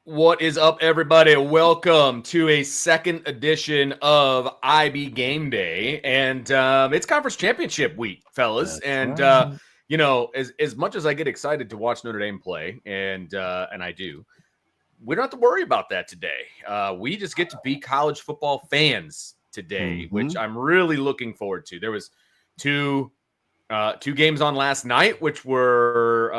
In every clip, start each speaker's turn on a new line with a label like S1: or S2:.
S1: What is up, everybody? Welcome to a second edition of IB Game Day, and it's conference championship week, fellas.
S2: That's
S1: And
S2: right.
S1: as much as I get excited to watch Notre Dame play, and I do, we don't have to worry about that today. We just get to be college football fans today, which I'm really looking forward to. There was two games on last night, which were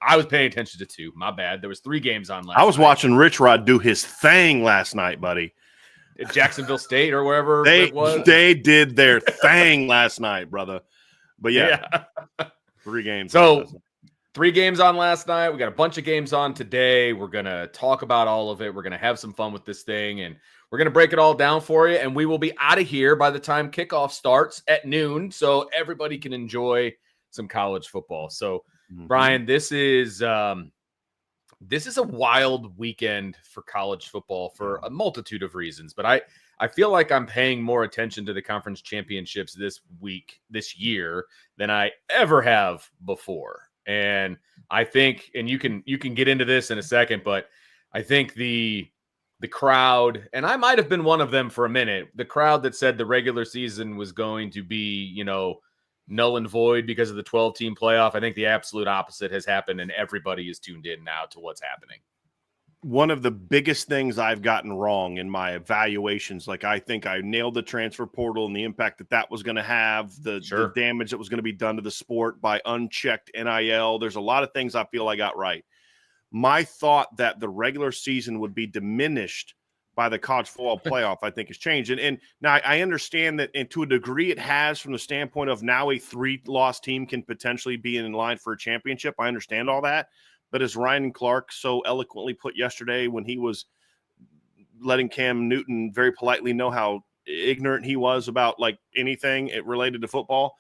S1: I was paying attention to two. My bad. There was 3 games on last night.
S2: I was watching Rich Rod do his thing last night, buddy.
S1: At Jacksonville State or wherever it was.
S2: They did their thing last night, brother. But yeah. 3 games.
S1: So 3 games on last night. We got a bunch of games on today. We're going to talk about all of it. We're going to have some fun with this thing, and we're going to break it all down for you, and we will be out of here by the time kickoff starts at noon, so everybody can enjoy some college football. So, Brian, this is a wild weekend for college football for a multitude of reasons, but I feel like I'm paying more attention to the conference championships this year than I ever have before. And I think, and you can get into this in a second, but I think the crowd, and I might have been one of them for a minute, the crowd that said the regular season was going to be, null and void because of the 12-team playoff. I think the absolute opposite has happened, and everybody is tuned in now to what's happening.
S2: One of the biggest things I've gotten wrong in my evaluations, like I think I nailed the transfer portal and the impact that was going to have, the damage that was going to be done to the sport by unchecked NIL. There's a lot of things I feel I got right. My thought that the regular season would be diminished by the college football playoff, I think, has changed. And now I understand that, and to a degree it has, from the standpoint of now a 3-loss team can potentially be in line for a championship. I understand all that. But as Ryan Clark so eloquently put yesterday when he was letting Cam Newton very politely know how ignorant he was about like anything related to football,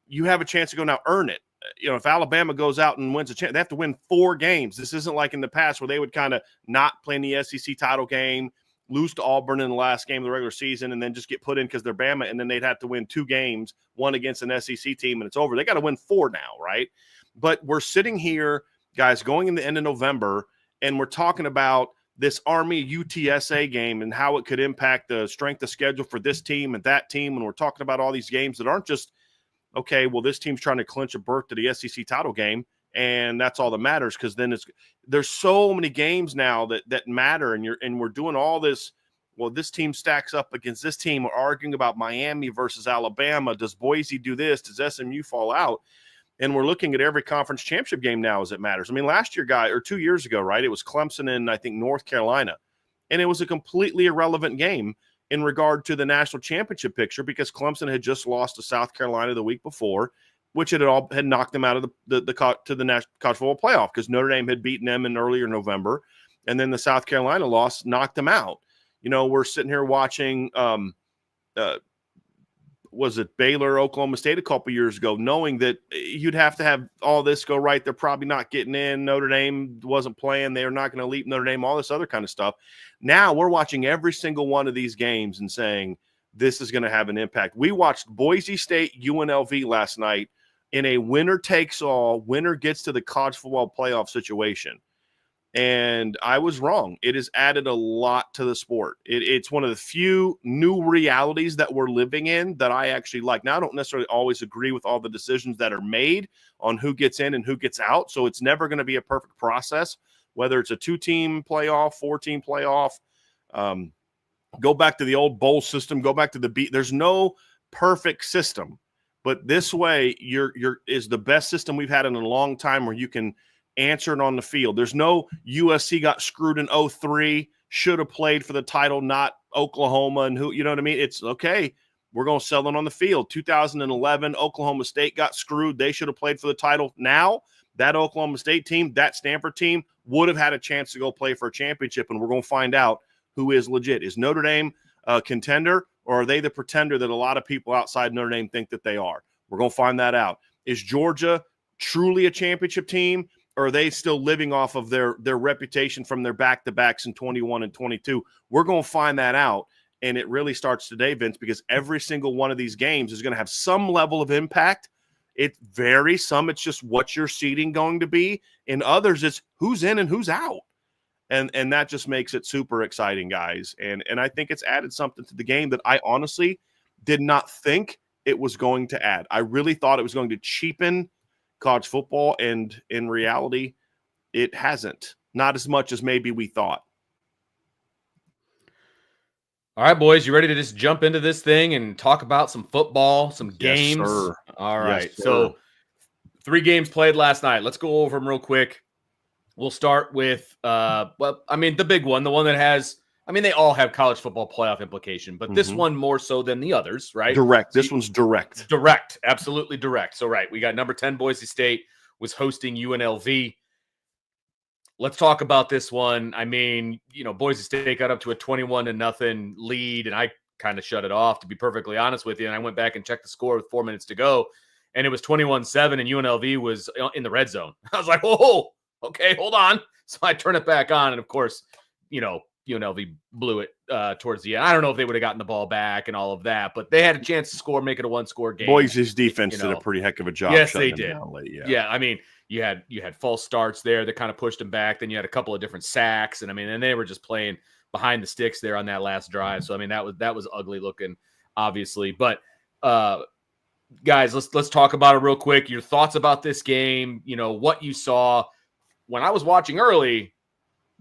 S2: you have a chance to go now earn it. If Alabama goes out and wins a chance, they have to win 4 games. This isn't like in the past where they would kind of not play in the SEC title game, lose to Auburn in the last game of the regular season, and then just get put in because they're Bama, and then they'd have to win 2 games, one against an SEC team, and it's over. They got to win 4 now, right? But we're sitting here, guys, going in the end of November, and we're talking about this Army UTSA game and how it could impact the strength of schedule for this team and that team, and we're talking about all these games that aren't just – okay, well, this team's trying to clinch a berth to the SEC title game, and that's all that matters, because then there's so many games now that matter, and we're doing all this. Well, this team stacks up against this team. We're arguing about Miami versus Alabama. Does Boise do this? Does SMU fall out? And we're looking at every conference championship game now as it matters. I mean, last year, 2 years ago, right, it was Clemson and I think North Carolina, and it was a completely irrelevant game in regard to the national championship picture, because Clemson had just lost to South Carolina the week before, which had knocked them out of the national college football playoff, because Notre Dame had beaten them in earlier November, and then the South Carolina loss knocked them out. We're sitting here watching was it Baylor, Oklahoma State a couple years ago, knowing that you'd have to have all this go right. They're probably not getting in. Notre Dame wasn't playing. They're not going to leap Notre Dame, all this other kind of stuff. Now we're watching every single one of these games and saying this is going to have an impact. We watched Boise State UNLV last night in a winner takes all, winner gets to the college football playoff situation. And I was wrong. It has added a lot to the sport. It's one of the few new realities that we're living in that I actually like. Now, I don't necessarily always agree with all the decisions that are made on who gets in and who gets out. So it's never going to be a perfect process, whether it's a 2-team playoff, 4-team playoff. Go back to the old bowl system. Go back to the beat. There's no perfect system. But this way is the best system we've had in a long time, where you can answer it on the field. There's no USC got screwed in 2003, should have played for the title, not Oklahoma, and who, you know what I mean? It's okay. We're going to sell it on the field. 2011, Oklahoma State got screwed. They should have played for the title. Now, that Oklahoma State team, that Stanford team would have had a chance to go play for a championship, and we're going to find out who is legit. Is Notre Dame a contender, or are they the pretender that a lot of people outside Notre Dame think that they are? We're going to find that out. Is Georgia truly a championship team, or are they still living off of their reputation from their back-to-backs in 21 and 22? We're going to find that out, and it really starts today, Vince, because every single one of these games is going to have some level of impact, It varies. Some it's just what your seating going to be. In others, it's who's in and who's out. And that just makes it super exciting, guys. And I think it's added something to the game that I honestly did not think it was going to add. I really thought it was going to cheapen college football, and in reality, it hasn't. Not as much as maybe we thought.
S1: All right, boys, you ready to just jump into this thing and talk about some football, some games?
S2: Yes, sir.
S1: All right.
S2: Yes, sir.
S1: So 3 games played last night. Let's go over them real quick. We'll start with, the big one, the one that has, they all have college football playoff implication, but this one more so than the others, right?
S2: Direct. This one's direct.
S1: Direct. Absolutely direct. So, right, we got number 10 Boise State was hosting UNLV. Let's talk about this one. Boise State got up to a 21-0 lead, and I kind of shut it off, to be perfectly honest with you. And I went back and checked the score with 4 minutes to go, and it was 21-7, and UNLV was in the red zone. I was like, whoa, okay, hold on. So I turn it back on, and of course, UNLV blew it towards the end. I don't know if they would have gotten the ball back and all of that, but they had a chance to score, make it a 1-score game.
S2: Boise's defense did a pretty heck of a job.
S1: Yes, they did.
S2: Late,
S1: You had false starts there that kind of pushed them back. Then you had a couple of different sacks, and and they were just playing behind the sticks there on that last drive. So that was ugly looking, obviously. But guys, let's talk about it real quick. Your thoughts about this game? What you saw. When I was watching early,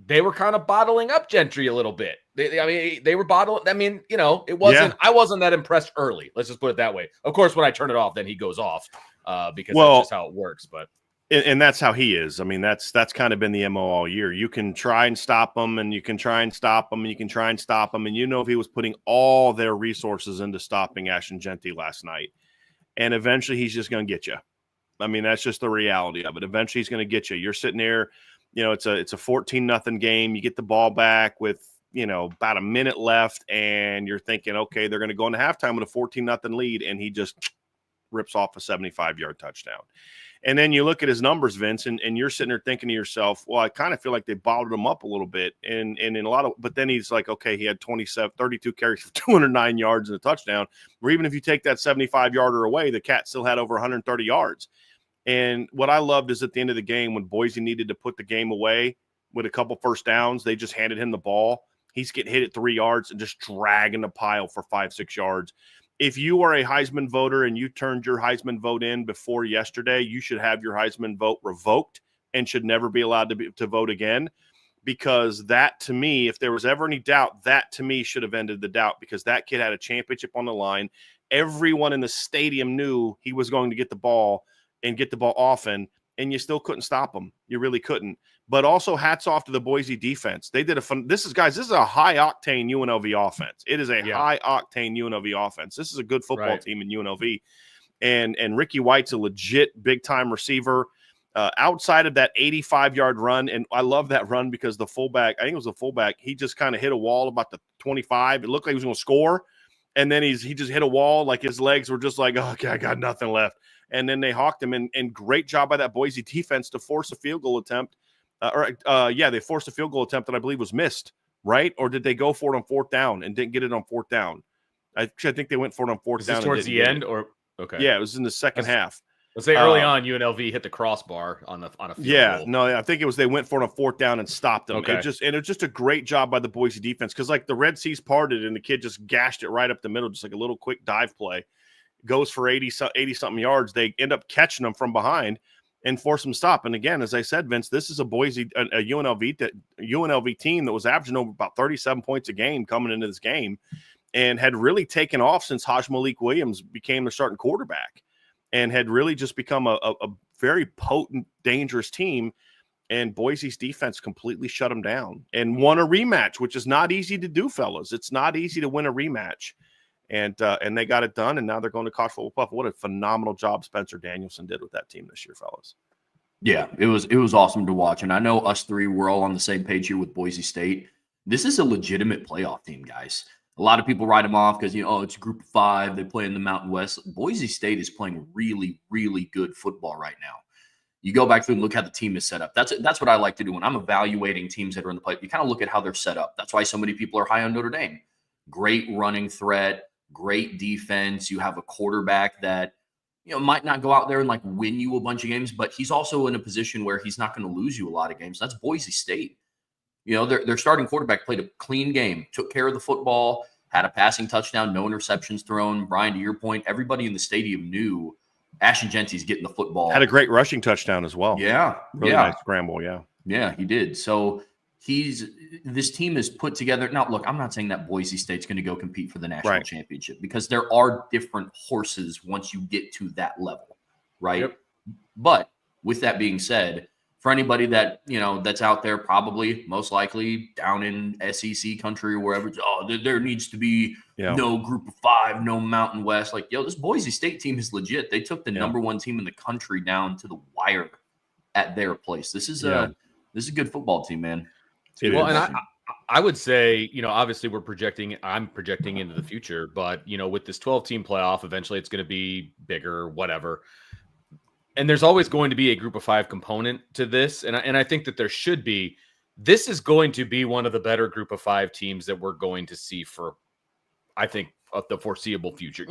S1: they were kind of bottling up Gentry a little bit. They were bottling. It wasn't. Yeah. I wasn't that impressed early. Let's just put it that way. Of course, when I turn it off, then he goes off because that's just how it works. But.
S2: And that's how he is. That's kind of been the MO all year. You can try and stop him, and you can try and stop him, and you can try and stop him. And if he was putting all their resources into stopping Ashton Genty last night, and eventually he's just going to get you. That's just the reality of it. Eventually he's going to get you. You're sitting there, it's a 14-0 game. You get the ball back with, about a minute left, and you're thinking, okay, they're going to go into halftime with a 14-0 lead, and he just rips off a 75-yard touchdown. And then you look at his numbers, Vince, and you're sitting there thinking to yourself, well, I kind of feel like they bottled him up a little bit. And in a lot of, but then he's like, okay, he had 32 carries for 209 yards and a touchdown. Or even if you take that 75-yarder away, the Cat still had over 130 yards. And what I loved is at the end of the game, when Boise needed to put the game away with a couple first downs, they just handed him the ball. He's getting hit at 3 yards and just dragging the pile for 5-6 yards. If you are a Heisman voter and you turned your Heisman vote in before yesterday, you should have your Heisman vote revoked and should never be allowed to vote again, because that, to me, if there was ever any doubt, that to me should have ended the doubt, because that kid had a championship on the line. Everyone in the stadium knew he was going to get the ball and get the ball often, and you still couldn't stop him. You really couldn't. But also hats off to the Boise defense. They did this is a high-octane UNLV offense. It is a high-octane UNLV offense. This is a good football team in UNLV. And Ricky White's a legit big-time receiver. Outside of that 85-yard run, and I love that run because the fullback, I think it was the fullback, he just kind of hit a wall about the 25. It looked like he was going to score, and then he just hit a wall. Like his legs were just like, oh, okay, I got nothing left. And then they hawked him, and great job by that Boise defense to force a field goal attempt. They forced a field goal attempt that I believe was missed, right? Or did they go for it on 4th down and didn't get it on 4th down? I think they went for it on 4th down.
S1: Towards the end, or okay?
S2: Yeah, it was in the second half.
S1: Let's say early on, UNLV hit the crossbar on a field goal.
S2: No, I think it was they went for it on 4th down and stopped them.
S1: Okay.
S2: It was just a great job by the Boise defense, because like the Red Seas parted and the kid just gashed it right up the middle, just like a little quick dive play. Goes for 80-something yards. They end up catching them from behind and force them to stop. And again, as I said, Vince, this is a UNLV team that was averaging over about 37 points a game coming into this game, and had really taken off since Haj Malik Williams became the starting quarterback, and had really just become a very potent, dangerous team. And Boise's defense completely shut them down and won a rematch, which is not easy to do, fellas. It's not easy to win a rematch. And they got it done, and now they're going to college football playoff. What a phenomenal job Spencer Danielson did with that team this year, fellas.
S3: Yeah, it was awesome to watch. And I know us three, we're all on the same page here with Boise State. This is a legitimate playoff team, guys. A lot of people write them off because, it's a group of 5. They play in the Mountain West. Boise State is playing really, really good football right now. You go back through and look how the team is set up. That's what I like to do when I'm evaluating teams that are in the play. You kind of look at how they're set up. That's why so many people are high on Notre Dame. Great running threat, great defense. You have a quarterback that might not go out there and like win you a bunch of games, but he's also in a position where he's not going to lose you a lot of games. That's Boise State. Their starting quarterback played a clean game, took care of the football, had a passing touchdown, no interceptions thrown. Brian, to your point, everybody in the stadium knew Ashton Genty's getting the football.
S2: Had a great rushing touchdown as well.
S3: Yeah.
S2: Really nice scramble, yeah.
S3: Yeah, he did. So this team is put together. Now, look, I'm not saying that Boise State's going to go compete for the national championship, because there are different horses once you get to that level, right?
S1: Yep.
S3: But with that being said, for anybody that, that's out there, probably most likely down in SEC country or wherever, there needs to be no group of 5, no Mountain West. Like, this Boise State team is legit. They took the number 1 team in the country down to the wire at their place. This is a good football team, man.
S1: Well, and I would say, obviously I'm projecting into the future, but, with this 12-team playoff, eventually it's going to be bigger, whatever. And there's always going to be a group of 5 component to this. And I think that there should be. This is going to be one of the better group of 5 teams that we're going to see for, I think, the foreseeable future.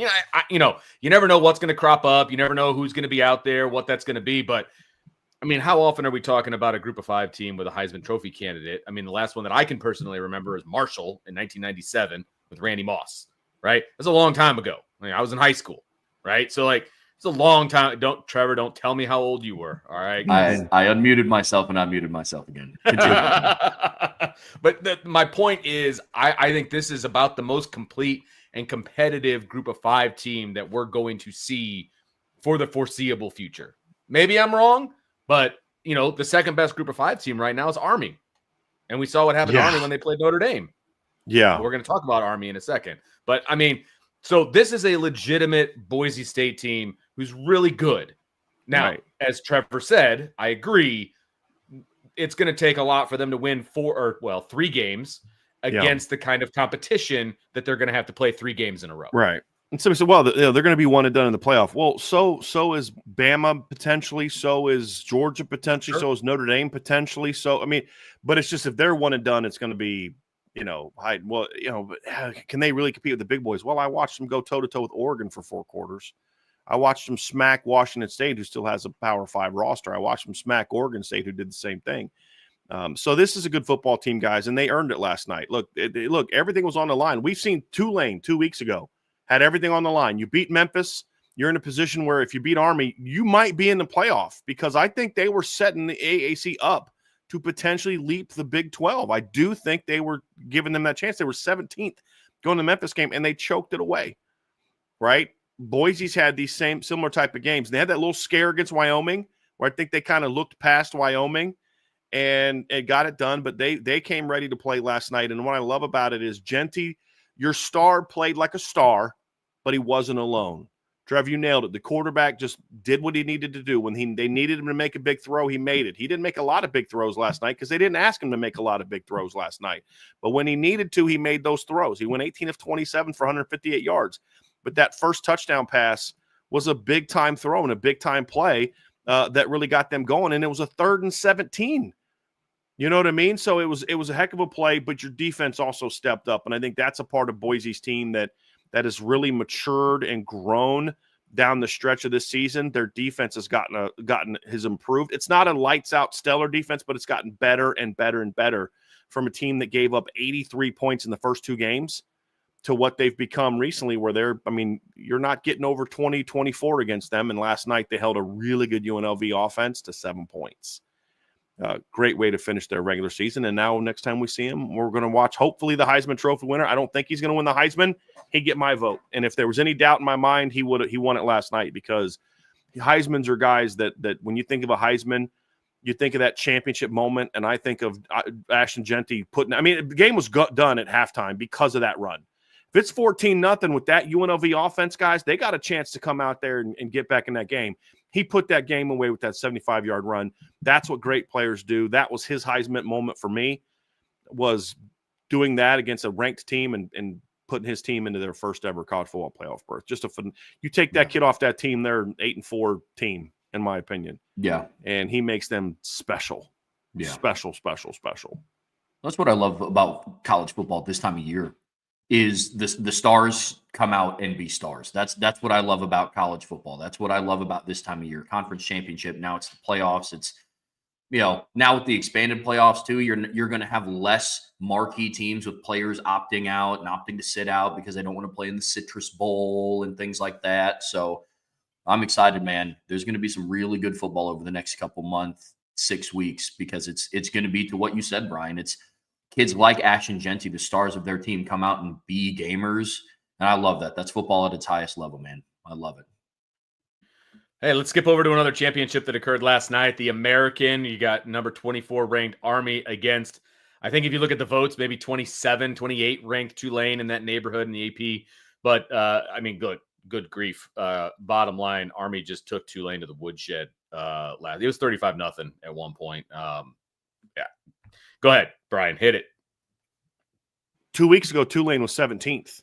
S1: You never know what's going to crop up. You never know who's going to be out there, what that's going to be. But I mean, how often are we talking about a group of 5 team with a Heisman Trophy candidate? I mean, the last one that I can personally remember is Marshall in 1997 with Randy Moss, right? That's a long time ago. I was in high school, right? So, it's a long time. Don't tell me how old you were, all right?
S3: I unmuted myself and I muted myself again.
S1: But my point is, I think this is about the most complete and competitive group of 5 team that we're going to see for the foreseeable future. Maybe I'm wrong. But, the second best group of 5 team right now is Army. And we saw what happened to Army when they played Notre Dame.
S2: Yeah.
S1: We're going to talk about Army in a second. But, I mean, so this is a legitimate Boise State team who's really good. Now, as Trevor said, I agree, it's going to take a lot for them to win 3 games against the kind of competition that they're going to have to play 3 games in a row.
S2: Right. And somebody said, well, they're going to be one and done in the playoff. Well, so is Bama potentially. So is Georgia potentially. Sure. So is Notre Dame potentially. So, I mean, but it's just if they're one and done, it's going to be, but can they really compete with the big boys? Well, I watched them go toe-to-toe with Oregon for 4 quarters. I watched them smack Washington State, who still has a Power 5 roster. I watched them smack Oregon State, who did the same thing. So this is a good football team, guys, and they earned it last night. Look, everything was on the line. We've seen Tulane 2 weeks ago. Had everything on the line. You beat Memphis. You're in a position where if you beat Army, you might be in the playoff, because I think they were setting the AAC up to potentially leap the Big 12. I do think they were giving them that chance. They were 17th going to the Memphis game, and they choked it away, right? Boise's had these similar type of games. They had that little scare against Wyoming where I think they kind of looked past Wyoming and got it done, but they came ready to play last night. And what I love about it is Genty, your star, played like a star, but he wasn't alone. Trev, you nailed it. The quarterback just did what he needed to do. When they needed him to make a big throw, he made it. He didn't make a lot of big throws last night because they didn't ask him to make a lot of big throws last night. But when he needed to, he made those throws. He went 18 of 27 for 158 yards. But that first touchdown pass was a big-time throw and a big-time play that really got them going, and it was a 3rd and 17. You know what I mean? So it was a heck of a play, but your defense also stepped up, and I think that's a part of Boise's team that has really matured and grown down the stretch of this season. Their defense has has improved. It's not a lights-out stellar defense, but it's gotten better and better and better from a team that gave up 83 points in the first 2 games to what they've become recently, where you're not getting over 20, 24 against them, and last night they held a really good UNLV offense to 7 points. Great way to finish their regular season. And now next time we see him, we're going to watch, hopefully, the Heisman Trophy winner. I don't think he's going to win the Heisman. He'd get my vote. And if there was any doubt in my mind, he won it last night, because Heismans are guys that when you think of a Heisman, you think of that championship moment. And I think of Ashton Genty the game was done at halftime because of that run. If it's 14-0 with that UNLV offense, guys, they got a chance to come out there and get back in that game. He put that game away with that 75-yard run. That's what great players do. That was his Heisman moment for me, was doing that against a ranked team and putting his team into their first ever college football playoff berth. Just you take that kid off that team, they're an 8-4 team, in my opinion. Yeah. And he makes them special. Yeah. Special.
S3: That's what I love about college football this time of year, is the stars come out and be stars. That's what I love about college football. That's what I love about this time of year. Conference championship. Now it's the playoffs. It's, now with the expanded playoffs too, you're going to have less marquee teams with players opting out and opting to sit out because they don't want to play in the Citrus Bowl and things like that. So I'm excited, man. There's going to be some really good football over the next couple months, 6 weeks, because it's going to be, to what you said, Brian. It's kids like Ashton Jeanty, the stars of their team, come out and be gamers. And I love that. That's football at its highest level, man. I love it.
S1: Hey, let's skip over to another championship that occurred last night. The American, you got number 24 ranked Army against, I think if you look at the votes, maybe 27, 28 ranked Tulane in that neighborhood in the AP. But, good grief. Bottom line, Army just took Tulane to the woodshed. It was 35-0 at one point. Yeah. Go ahead, Brian. Hit it.
S2: 2 weeks ago, Tulane was 17th.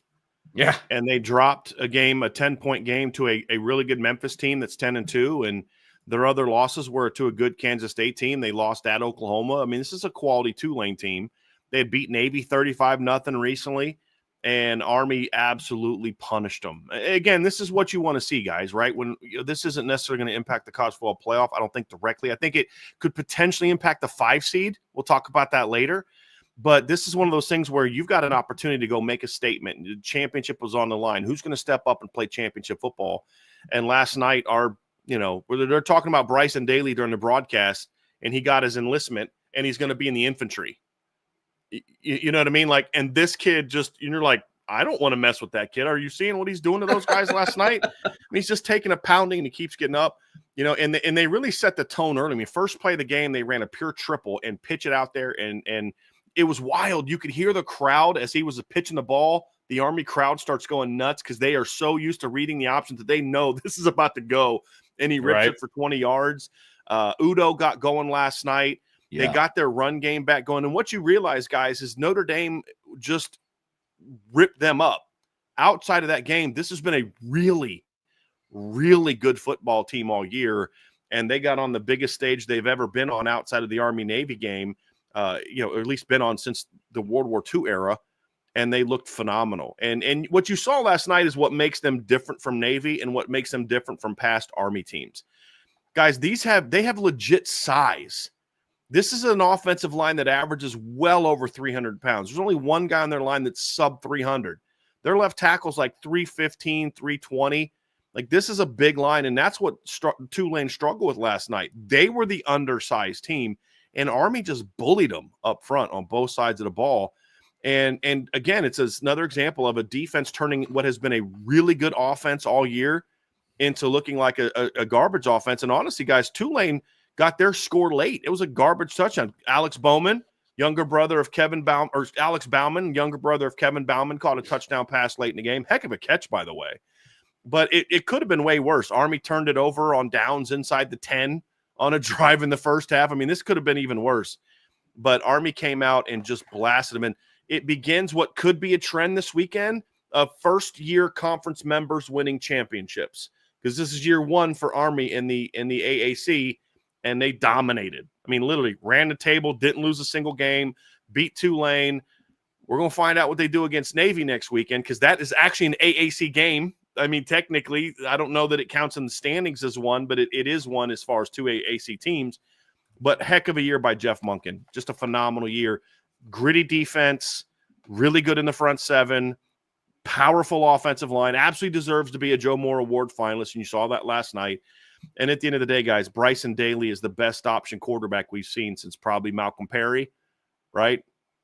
S1: Yeah.
S2: And they dropped a 10-point game to a really good Memphis team that's 10-2. And their other losses were to a good Kansas State team. They lost at Oklahoma. I mean, this is a quality Tulane team. They had beat Navy 35-0 recently, and Army absolutely punished them. Again, this is what you want to see, guys, right? When this isn't necessarily going to impact the college football playoff, I don't think directly. I think it could potentially impact the 5 seed. We'll talk about that later. But this is one of those things where you've got an opportunity to go make a statement. The championship was on the line. Who's going to step up and play championship football? And last night, they're talking about Bryson Daly during the broadcast, and he got his enlistment, and he's going to be in the infantry. You know what I mean? Like, and this kid you're like, I don't want to mess with that kid. Are you seeing what he's doing to those guys last night? And he's just taking a pounding, and he keeps getting up. And they really set the tone early. I mean, first play of the game, they ran a pure triple and pitch it out there, and it was wild. You could hear the crowd as he was pitching the ball. The Army crowd starts going nuts because they are so used to reading the options that they know this is about to go. And he rips it for 20 yards. Udo got going last night. Yeah. They got their run game back going. And what you realize, guys, is Notre Dame just ripped them up. Outside of that game, this has been a really, really good football team all year. And they got on the biggest stage they've ever been on outside of the Army-Navy game. Or at least been on since the World War II era, and they looked phenomenal. And what you saw last night is what makes them different from Navy and what makes them different from past Army teams. Guys, they have legit size. This is an offensive line that averages well over 300 pounds. There's only one guy on their line that's sub 300. Their left tackle's like 315, 320. Like, this is a big line, and that's what Tulane struggled with last night. They were the undersized team. And Army just bullied them up front on both sides of the ball. And again, it's another example of a defense turning what has been a really good offense all year into looking like a garbage offense. And honestly, guys, Tulane got their score late. It was a garbage touchdown. Alex Bauman, younger brother of Kevin Bauman, or Alex Bauman, younger brother of Kevin Bauman, caught a touchdown pass late in the game. Heck of a catch, by the way. But it could have been way worse. Army turned it over on downs inside the 10. On a drive in the first half. I mean, this could have been even worse. But Army came out and just blasted them. And it begins what could be a trend this weekend of first-year conference members winning championships. Because this is year 1 for Army in the AAC, and they dominated. I mean, literally ran the table, didn't lose a single game, beat Tulane. We're going to find out what they do against Navy next weekend, because that is actually an AAC game. I mean, technically, I don't know that it counts in the standings as one, but it is one as far as 2 AAC teams. But heck of a year by Jeff Monken. Just a phenomenal year. Gritty defense, really good in the front 7, powerful offensive line, absolutely deserves to be a Joe Moore Award finalist, and you saw that last night. And at the end of the day, guys, Bryson Daly is the best option quarterback we've seen since probably Malcolm Perry, right?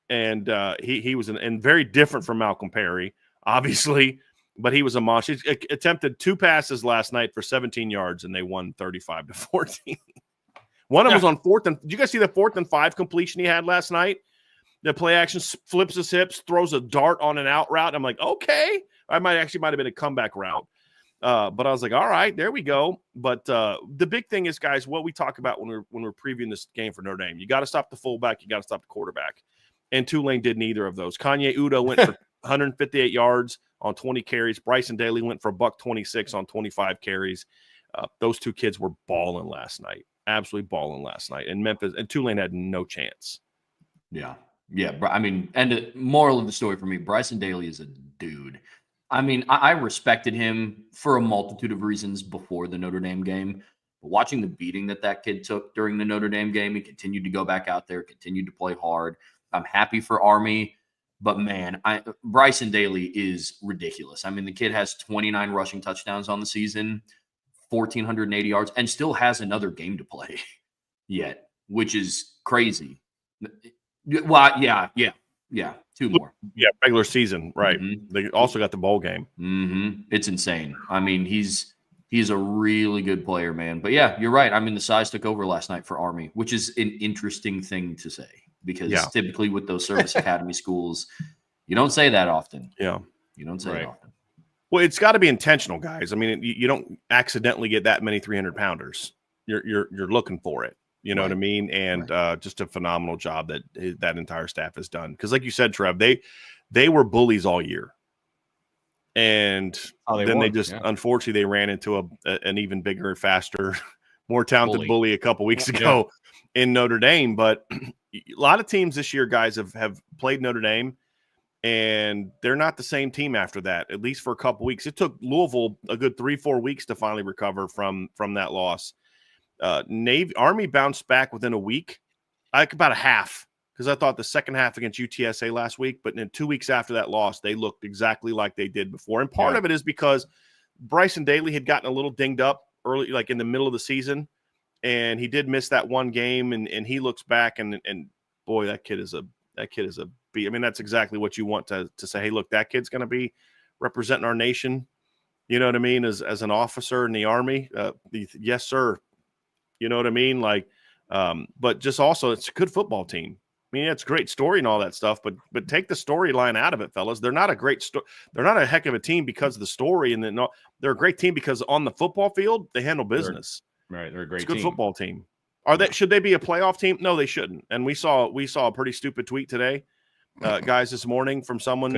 S2: And he was and very different from Malcolm Perry, obviously. But he was a monster. He attempted 2 passes last night for 17 yards, and they won 35-14. One of them was on 4th and – did you guys see the 4th and 5 completion he had last night? The play action flips his hips, throws a dart on an out route. I'm like, okay. I might have been a comeback route. But I was like, all right, there we go. But the big thing is, guys, what we talk about when we're previewing this game for Notre Dame. You got to stop the fullback. You got to stop the quarterback. And Tulane did neither of those. Kanye Udo went for 158 yards on 20 carries. Bryson Daly went for $126 on 25 carries. Those 2 kids were balling last night. Absolutely balling last night. And Memphis and Tulane had no chance.
S3: Yeah. I mean, and the moral of the story for me, Bryson Daly is a dude. I mean, I respected him for a multitude of reasons before the Notre Dame game. But watching the beating that kid took during the Notre Dame game, he continued to go back out there, continued to play hard. I'm happy for Army, but man, Bryson Daly is ridiculous. I mean, the kid has 29 rushing touchdowns on the season, 1,480 yards, and still has another game to play yet, which is crazy. Well, yeah, 2 more.
S2: Yeah, regular season, right.
S3: Mm-hmm.
S2: They also got the bowl game.
S3: Mm-hmm. It's insane. I mean, he's a really good player, man. But yeah, you're right. I mean, the size took over last night for Army, which is an interesting thing to say because typically with those service academy schools, you don't say that often.
S2: Yeah.
S3: You don't say it often.
S2: Well, it's got to be intentional, guys. I mean, you don't accidentally get that many 300-pounders. You're looking for it. You know what I mean? And just a phenomenal job that entire staff has done. Because like you said, Trev, they were bullies all year. And they just unfortunately, they ran into an even bigger, faster, more talented bully a couple weeks ago in Notre Dame. But a lot of teams this year, guys, have played Notre Dame. And they're not the same team after that, at least for a couple weeks. It took Louisville a good 3-4 weeks to finally recover from that loss. Army bounced back within a week, like about a half, because I thought the second half against UTSA last week, but then 2 weeks after that loss, they looked exactly like they did before. And part of it is because Bryson Daly had gotten a little dinged up early, like in the middle of the season, and he did miss that one game, and he looks back and boy, that kid is a beat. I mean, that's exactly what you want to say. Hey, look, that kid's going to be representing our nation. You know what I mean? As an officer in the Army, yes, sir. You know what I mean? Like, but just also, it's a good football team. I mean, it's a great story and all that stuff, but take the storyline out of it, fellas. They're not a great they're not a heck of a team because of the story, and they're a great team because on the football field they handle business.
S1: They're a great,
S2: it's a good football team. Should they be a playoff team? No, they shouldn't. And we saw a pretty stupid tweet today, guys, this morning from someone,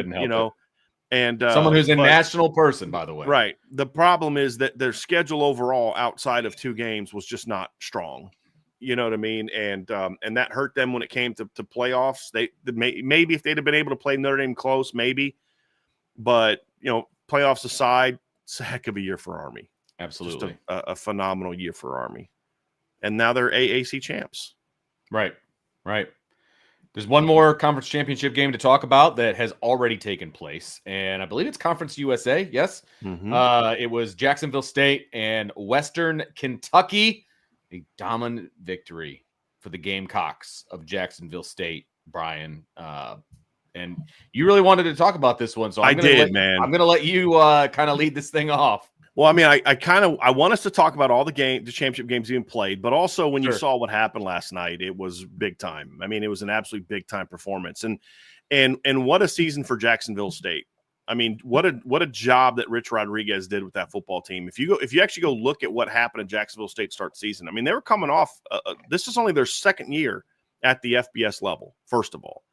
S2: and
S1: someone who's a national person, by the way.
S2: Right. The problem is that their schedule overall outside of 2 games was just not strong. You know what I mean? And that hurt them when it came to playoffs. Maybe if they'd have been able to play Notre Dame close, maybe. But, playoffs aside, it's a heck of a year for Army.
S1: Absolutely.
S2: Just a phenomenal year for Army. And now they're AAC champs.
S1: Right. There's one more conference championship game to talk about that has already taken place, and I believe it's Conference USA. Yes, it was Jacksonville State and Western Kentucky, a dominant victory for the Gamecocks of Jacksonville State. Brian, and you really wanted to talk about this one, so I'm going to let you kind of lead this thing off.
S2: Well, I mean, I want us to talk about all the championship games being played, but also when you saw what happened last night, it was big time. I mean, it was an absolute big time performance, and what a season for Jacksonville State. I mean, what a job that Rich Rodriguez did with that football team. If you actually go look at what happened at Jacksonville State start season, I mean, they were coming off. This is only their second year at the FBS level. First of all,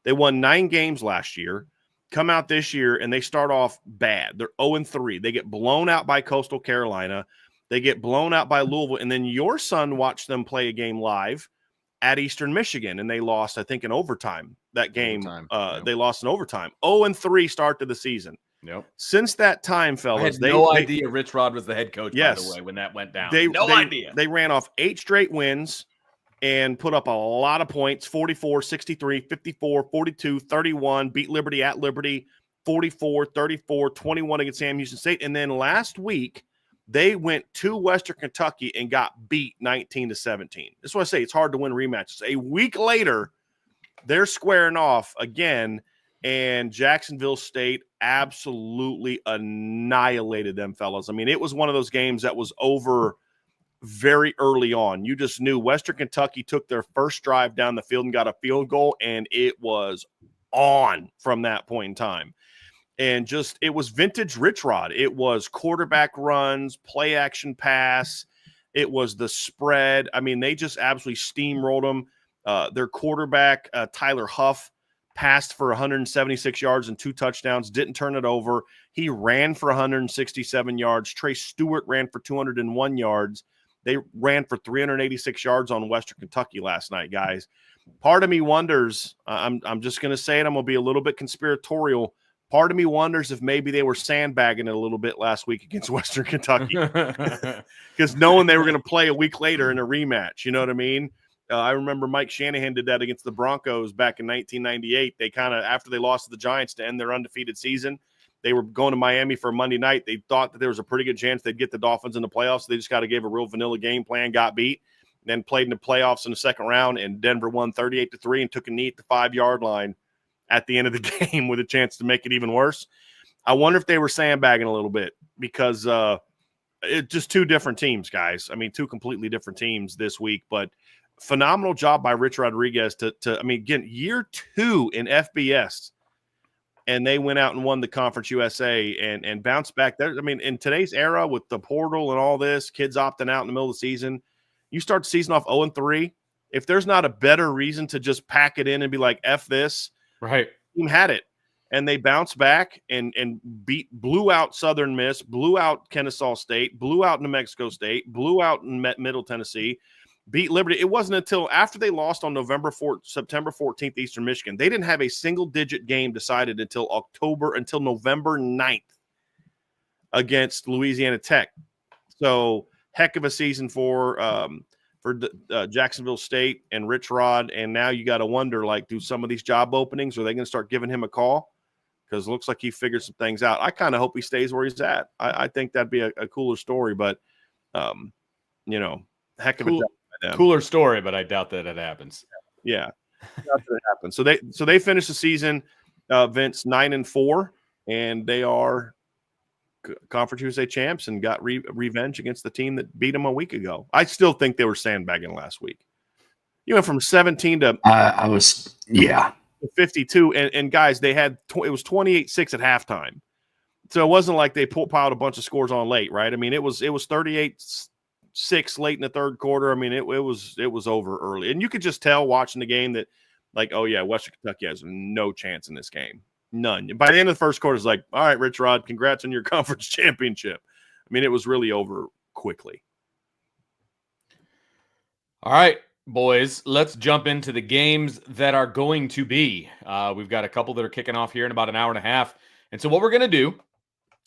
S2: they won 9 games last year. Come out this year and they start off bad. They're 0-3. They get blown out by Coastal Carolina. They get blown out by Louisville. And then your son watched them play a game live at Eastern Michigan, and they lost, I think, in overtime. That game, they lost in overtime. 0-3 start to the season.
S1: Yep.
S2: Since that time, fellas,
S1: I had no idea Rich Rod was the head coach, by the way, when that went down. No idea.
S2: They ran off 8 straight wins and put up a lot of points, 44, 63, 54, 42, 31, beat Liberty at Liberty, 44, 34, 21 against Sam Houston State. And then last week, they went to Western Kentucky and got beat 19-17. That's why I say it's hard to win rematches. A week later, they're squaring off again, and Jacksonville State absolutely annihilated them, fellas. I mean, it was one of those games that was over very early on. You just knew Western Kentucky took their first drive down the field and got a field goal, and it was on from that point in time. And it was vintage Rich Rod. It was quarterback runs, play action pass. It was the spread. I mean, they just absolutely steamrolled them. Their quarterback, Tyler Huff, passed for 176 yards and 2 touchdowns, didn't turn it over. He ran for 167 yards. Trey Stewart ran for 201 yards. They ran for 386 yards on Western Kentucky last night, guys. Part of me wonders, I'm just going to say it, I'm going to be a little bit conspiratorial. Part of me wonders if maybe they were sandbagging it a little bit last week against Western Kentucky because knowing they were going to play a week later in a rematch. You know what I mean? I remember Mike Shanahan did that against the Broncos back in 1998. They kind of, after they lost to the Giants to end their undefeated season, they were going to Miami for Monday night. They thought that there was a pretty good chance they'd get the Dolphins in the playoffs. They just got to give a real vanilla game plan, got beat, then played in the playoffs in the second round, and Denver won 38-3 and took a knee at the 5-yard line at the end of the game with a chance to make it even worse. I wonder if they were sandbagging a little bit because it's just two different teams, guys. I mean, two completely different teams this week, but phenomenal job by Rich Rodriguez to I mean, again, year 2 in FBS, and they went out and won the Conference USA and bounced back there. I mean, in today's era with the portal and all this, kids opting out in the middle of the season, you start the season off 0-3. If there's not a better reason to just pack it in and be like, F this,
S1: right?
S2: Team had it, and they bounced back and blew out Southern Miss, blew out Kennesaw State, blew out New Mexico State, blew out Middle Tennessee, beat Liberty. It wasn't until after they lost on September 14th, Eastern Michigan. They didn't have a single-digit game decided until November 9th against Louisiana Tech. So heck of a season for Jacksonville State and Rich Rod. And now you got to wonder, like, do some of these job openings, are they going to start giving him a call? Because it looks like he figured some things out. I kind of hope he stays where he's at. I think that'd be a cooler story, but, heck of a job.
S1: Cooler story, but I doubt that it happens.
S2: Yeah, that's what happens. So they finished the season, Vince, 9-4, and they are Conference USA champs and got revenge against the team that beat them a week ago. I still think they were sandbagging last week. You went from 17 to 52, and guys, they had it was 28-6 at halftime. So it wasn't like they piled a bunch of scores on late, right? I mean, it was 38-6 late in the third quarter. I mean, it was over early. And you could just tell watching the game that, like, oh, yeah, Western Kentucky has no chance in this game. None. By the end of the first quarter, it's like, all right, Rich Rod, congrats on your conference championship. I mean, it was really over quickly.
S1: All right, boys, let's jump into the games that are going to be. We've got a couple that are kicking off here in about an hour and a half. And so what we're going to do,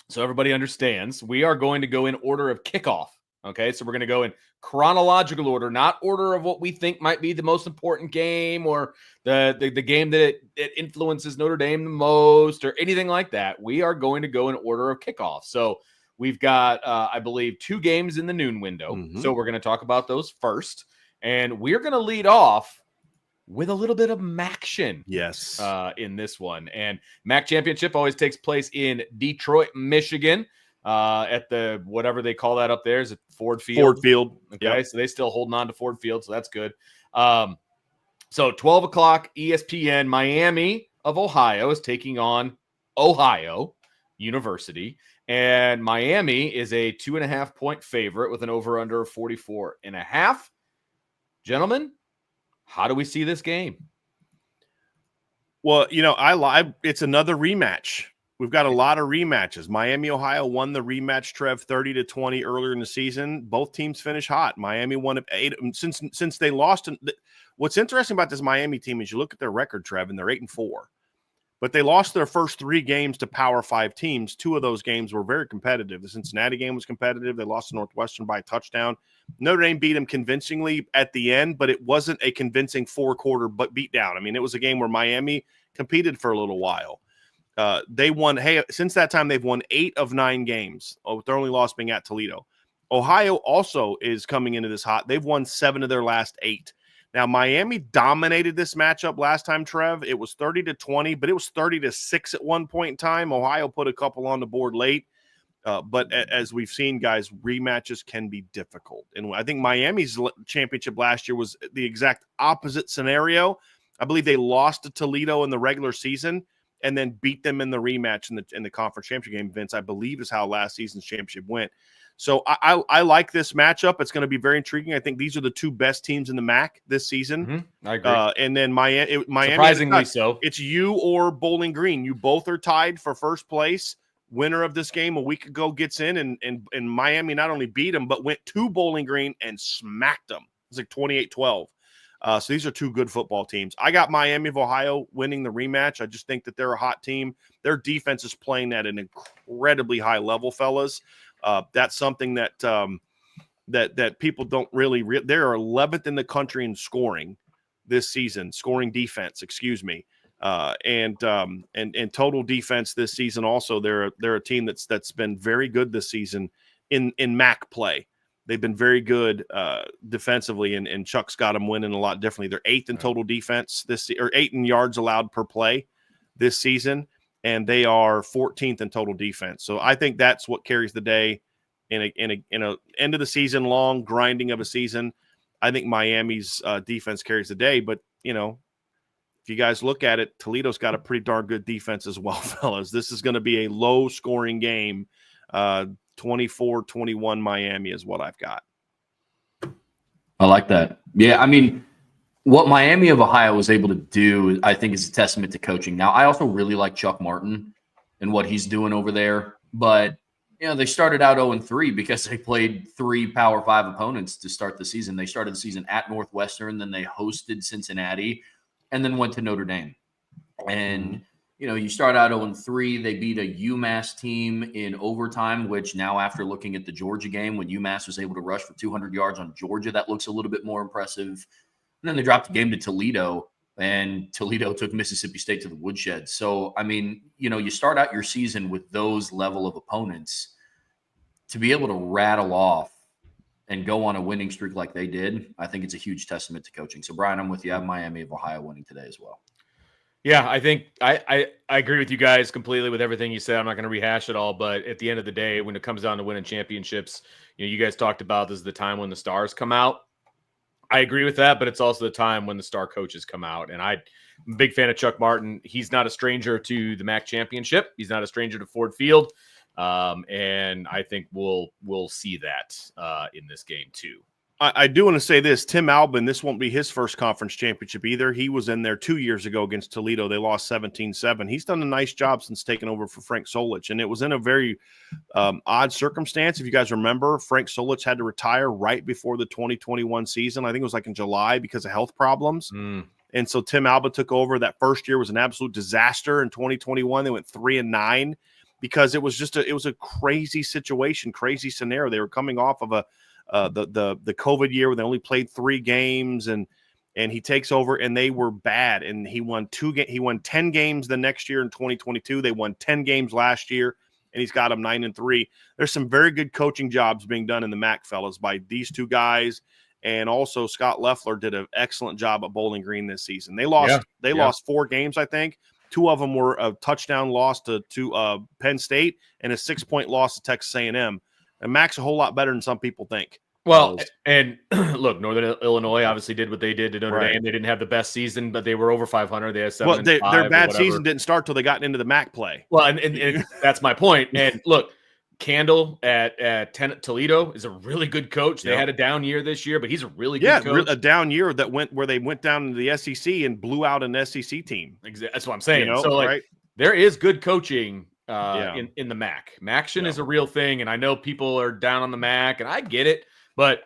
S1: so everybody understands, we are going to go in order of kickoff. Okay, so we're going to go in chronological order, not order of what we think might be the most important game or the game that it influences Notre Dame the most or anything like that. We are going to go in order of kickoff. So we've got, I believe, 2 games in the noon window. Mm-hmm. So we're going to talk about those first. And we're going to lead off with a little bit of MACtion.
S2: Yes.
S1: In this one. And MAC Championship always takes place in Detroit, Michigan. At the whatever they call that up there, is it Ford Field?
S2: Ford Field.
S1: Okay, yep. So they still holding on to Ford Field, so that's good. So 12 o'clock ESPN, Miami of Ohio is taking on Ohio University, and Miami is a 2.5-point favorite with an over/under of 44.5. Gentlemen, how do we see this game?
S2: Well, it's another rematch. We've got a lot of rematches. Miami, Ohio won the rematch, Trev, 30-20 earlier in the season. Both teams finished hot. Miami won 8 since they lost. What's interesting about this Miami team is you look at their record, Trev, and they're 8-4. But they lost their first 3 games to Power 5 teams. 2 of those games were very competitive. The Cincinnati game was competitive. They lost to Northwestern by a touchdown. Notre Dame beat them convincingly at the end, but it wasn't a convincing 4-quarter beatdown. I mean, it was a game where Miami competed for a little while. They won. Hey, since that time, they've won 8 of 9 games. Oh, their only loss being at Toledo. Ohio also is coming into this hot. They've won 7 of their last 8. Now, Miami dominated this matchup last time, Trev. It was 30-20, but it was 30-6 at one point in time. Ohio put a couple on the board late. But as we've seen, guys, rematches can be difficult. And I think Miami's championship last year was the exact opposite scenario. I believe they lost to Toledo in the regular season and then beat them in the rematch in the conference championship game, Vince, I believe is how last season's championship went. So I like this matchup. It's going to be very intriguing. I think these are the 2 best teams in the MAC this season.
S1: Mm-hmm. I agree.
S2: And then Miami,
S1: surprisingly so.
S2: It's you or Bowling Green. You both are tied for first place. Winner of this game a week ago gets in, and Miami not only beat them, but went to Bowling Green and smacked them. It's like 28-12. So these are two good football teams. I got Miami of Ohio winning the rematch. I just think that they're a hot team. Their defense is playing at an incredibly high level, fellas. That's something that that people don't really they're 11th in the country in scoring this season, scoring defense, excuse me. And total defense this season also. They're a team that's been very good this season in MAC play. They've been very good defensively, and Chuck's got them winning a lot differently. They're 8th in total defense or 8 in yards allowed per play this season, and they are 14th in total defense. So I think that's what carries the day in a end of the season, long grinding of a season. I think Miami's defense carries the day, but if you guys look at it, Toledo's got a pretty darn good defense as well, fellas. This is going to be a low-scoring game. 24-21 Miami is what I've got.
S3: I like that. Yeah, I mean, what Miami of Ohio was able to do, I think, is a testament to coaching. Now, I also really like Chuck Martin and what he's doing over there, but they started out 0-3 because they played 3 Power 5 opponents to start the season. They started the season at Northwestern, then they hosted Cincinnati, and then went to Notre Dame. And you start out 0-3. They beat a UMass team in overtime, which now after looking at the Georgia game, when UMass was able to rush for 200 yards on Georgia, that looks a little bit more impressive. And then they dropped the game to Toledo, and Toledo took Mississippi State to the woodshed. So, I mean, you start out your season with those level of opponents. To be able to rattle off and go on a winning streak like they did, I think it's a huge testament to coaching. So, Brian, I'm with you. I have Miami of Ohio winning today as well.
S1: Yeah, I think I agree with you guys completely with everything you said. I'm not going to rehash it all, but at the end of the day, when it comes down to winning championships, you guys talked about this is the time when the stars come out. I agree with that, but it's also the time when the star coaches come out. And I'm a big fan of Chuck Martin. He's not a stranger to the MAC championship. He's not a stranger to Ford Field. And I think we'll see that in this game too.
S2: I do want to say this. Tim Albin, this won't be his first conference championship either. He was in there 2 years ago against Toledo. They lost 17-7. He's done a nice job since taking over for Frank Solich, and it was in a very odd circumstance. If you guys remember, Frank Solich had to retire right before the 2021 season. I think it was like in July because of health problems. And so Tim Albin took over. That first year was an absolute disaster. In 2021, they went 3-9 because it was a crazy situation, crazy scenario. They were coming off of the COVID year where they only played 3 games, and he takes over, and they were bad. And he won 10 games the next year in 2022. They won 10 games last year, and he's got them 9-3. There's some very good coaching jobs being done in the MAC, fellas, by these two guys. And also Scott Loeffler did an excellent job at Bowling Green this season. They lost 4 games, I think. 2 of them were a touchdown loss to Penn State and a 6-point loss to Texas A&M. And MAC's a whole lot better than some people think.
S1: Well, and look, Northern Illinois obviously did what they did to Notre Dame. They didn't have the best season, but they were over 500. They had 7.
S2: Well, their bad season didn't start till they got into the MAC play.
S1: Well, and that's my point. And look, Candle at Toledo is a really good coach. They had a down year this year, but he's a really good coach.
S2: A down year where they went down into the SEC and blew out an SEC team.
S1: That's what I'm saying. There is good coaching in the MAC. MACtion is a real thing, and I know people are down on the MAC, and I get it, but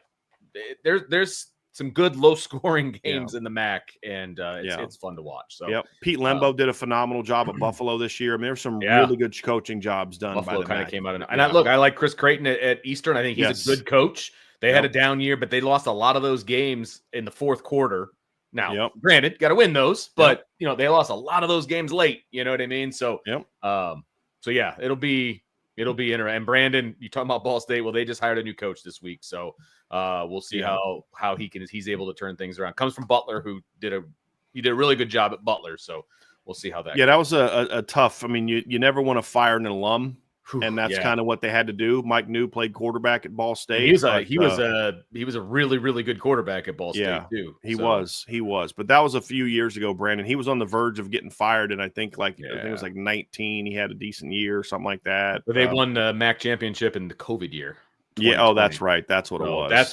S1: there's some good low-scoring games in the MAC, and it's fun to watch. So,
S2: Pete Lembo did a phenomenal job at Buffalo this year. I mean, there's some really good coaching jobs done.
S1: Buffalo
S2: by the
S1: kind
S2: MAC.
S1: of came out, and I like Chris Creighton at Eastern. I think he's a good coach. They had a down year, but they lost a lot of those games in the fourth quarter. Now, granted, got to win those, but they lost a lot of those games late. You know what I mean? So, it'll be interesting. And Brandon, you talking about Ball State? Well, they just hired a new coach this week, so we'll see how he's able to turn things around. Comes from Butler, who did a really good job at Butler, so we'll see how that.
S2: Yeah, that was a tough. I mean, you never want to fire an alum. And that's kind of what they had to do. Mike New played quarterback at Ball State.
S1: He was a really, really good quarterback at Ball State too.
S2: He was. But that was a few years ago, Brandon. He was on the verge of getting fired, and I think it was like 19. He had a decent year or something like that.
S1: But they won the MAC championship in the COVID year.
S2: Yeah. Oh, that's right. That's what it was.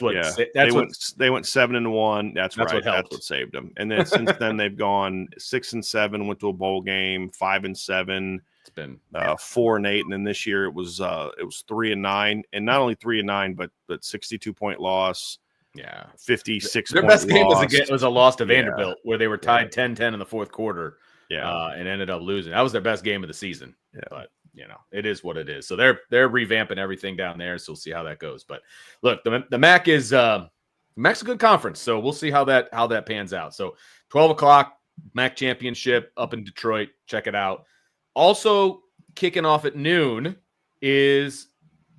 S2: They went 7-1. That's right. That's what saved them. And then since then they've gone 6-7. Went to a bowl game. 5-7.
S1: It's been
S2: 4-8, and then this year it was 3-9, and not only 3-9, but 62-point loss.
S1: Yeah.
S2: 56.
S1: Their best game
S2: loss.
S1: was a loss to Vanderbilt, where they were tied 10-10 in the fourth quarter.
S2: Yeah.
S1: And ended up losing. That was their best game of the season.
S2: Yeah.
S1: But it is what it is. So they're revamping everything down there. So we'll see how that goes. But look, the MAC is MAC's a good conference. So we'll see how that pans out. So 12 o'clock MAC championship up in Detroit. Check it out. Also kicking off at noon is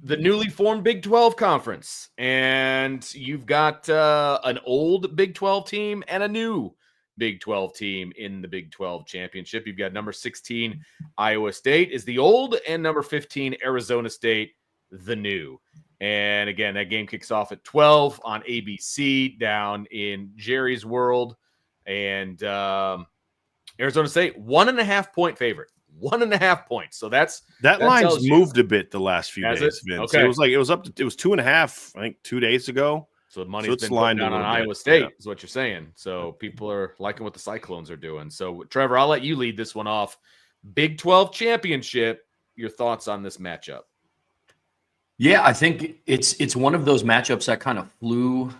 S1: the newly formed Big 12 conference. And you've got an old Big 12 team and a new Big 12 team in the Big 12 championship. You've got number 16 Iowa State is the old, and number 15 Arizona State the new. And again, that game kicks off at 12 on ABC down in Jerry's World. And Arizona State 1.5 point favorite. 1.5 points. So that
S2: line's moved a bit the last few days, Vince.
S1: Okay.
S2: It was 2.5, I think 2 days ago.
S1: So the money's been put down on Iowa State, is what you're saying. So people are liking what the Cyclones are doing. So, Trevor, I'll let you lead this one off. Big 12 championship, your thoughts on this matchup?
S3: Yeah, I think it's one of those matchups that kind of flew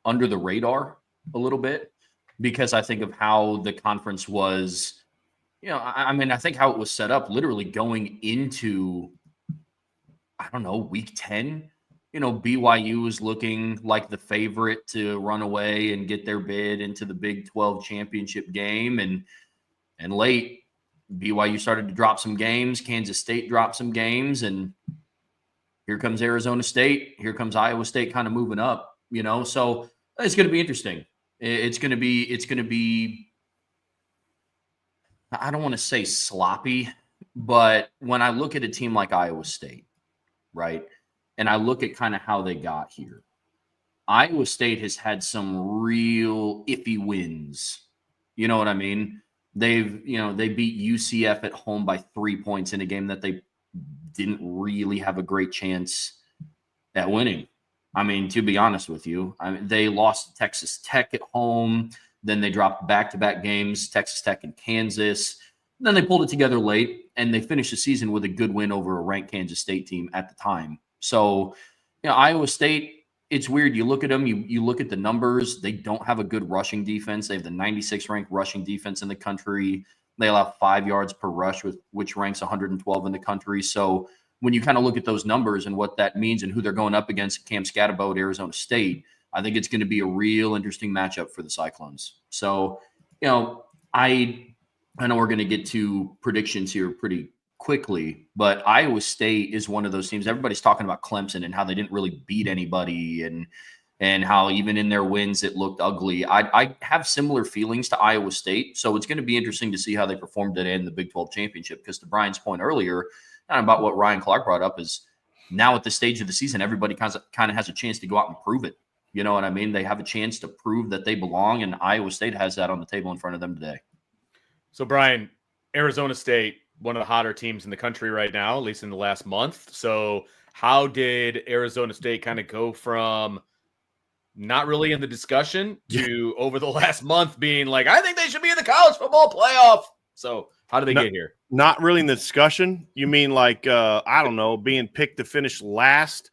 S3: under the radar a little bit because I think of how the conference was, I think how it was set up literally going into, week 10. BYU was looking like the favorite to run away and get their bid into the Big 12 championship game. And late, BYU started to drop some games. Kansas State dropped some games. And here comes Arizona State. Here comes Iowa State kind of moving up, So it's going to be interesting. It's going to be, I don't want to say sloppy, but when I look at a team like Iowa State, right, and I look at kind of how they got here, Iowa State has had some real iffy wins. You know what I mean? They beat UCF at home by 3 points in a game that they didn't really have a great chance at winning. I mean, to be honest with you, they lost to Texas Tech at home. Then they dropped back-to-back games, Texas Tech and Kansas. Then they pulled it together late, and they finished the season with a good win over a ranked Kansas State team at the time. So, Iowa State, it's weird. You look at them, you look at the numbers. They don't have a good rushing defense. They have the 96th ranked rushing defense in the country. They allow 5 yards per rush, which ranks 112 in the country. So when you kind of look at those numbers and what that means and who they're going up against, Cam Scatterbo at Arizona State, I think it's going to be a real interesting matchup for the Cyclones. So, I know we're going to get to predictions here pretty quickly, but Iowa State is one of those teams. Everybody's talking about Clemson and how they didn't really beat anybody and how even in their wins it looked ugly. I have similar feelings to Iowa State, so it's going to be interesting to see how they performed today in the Big 12 championship, because to Brian's point earlier, and about what Ryan Clark brought up, is now at this stage of the season, everybody kind of has a chance to go out and prove it. You know what I mean? They have a chance to prove that they belong, and Iowa State has that on the table in front of them today.
S1: So, Brian, Arizona State, one of the hotter teams in the country right now, at least in the last month. So how did Arizona State kind of go from not really in the discussion to over the last month being like, I think they should be in the college football playoff? So how did they get here?
S2: Not really in the discussion. You mean like, I don't know, being picked to finish last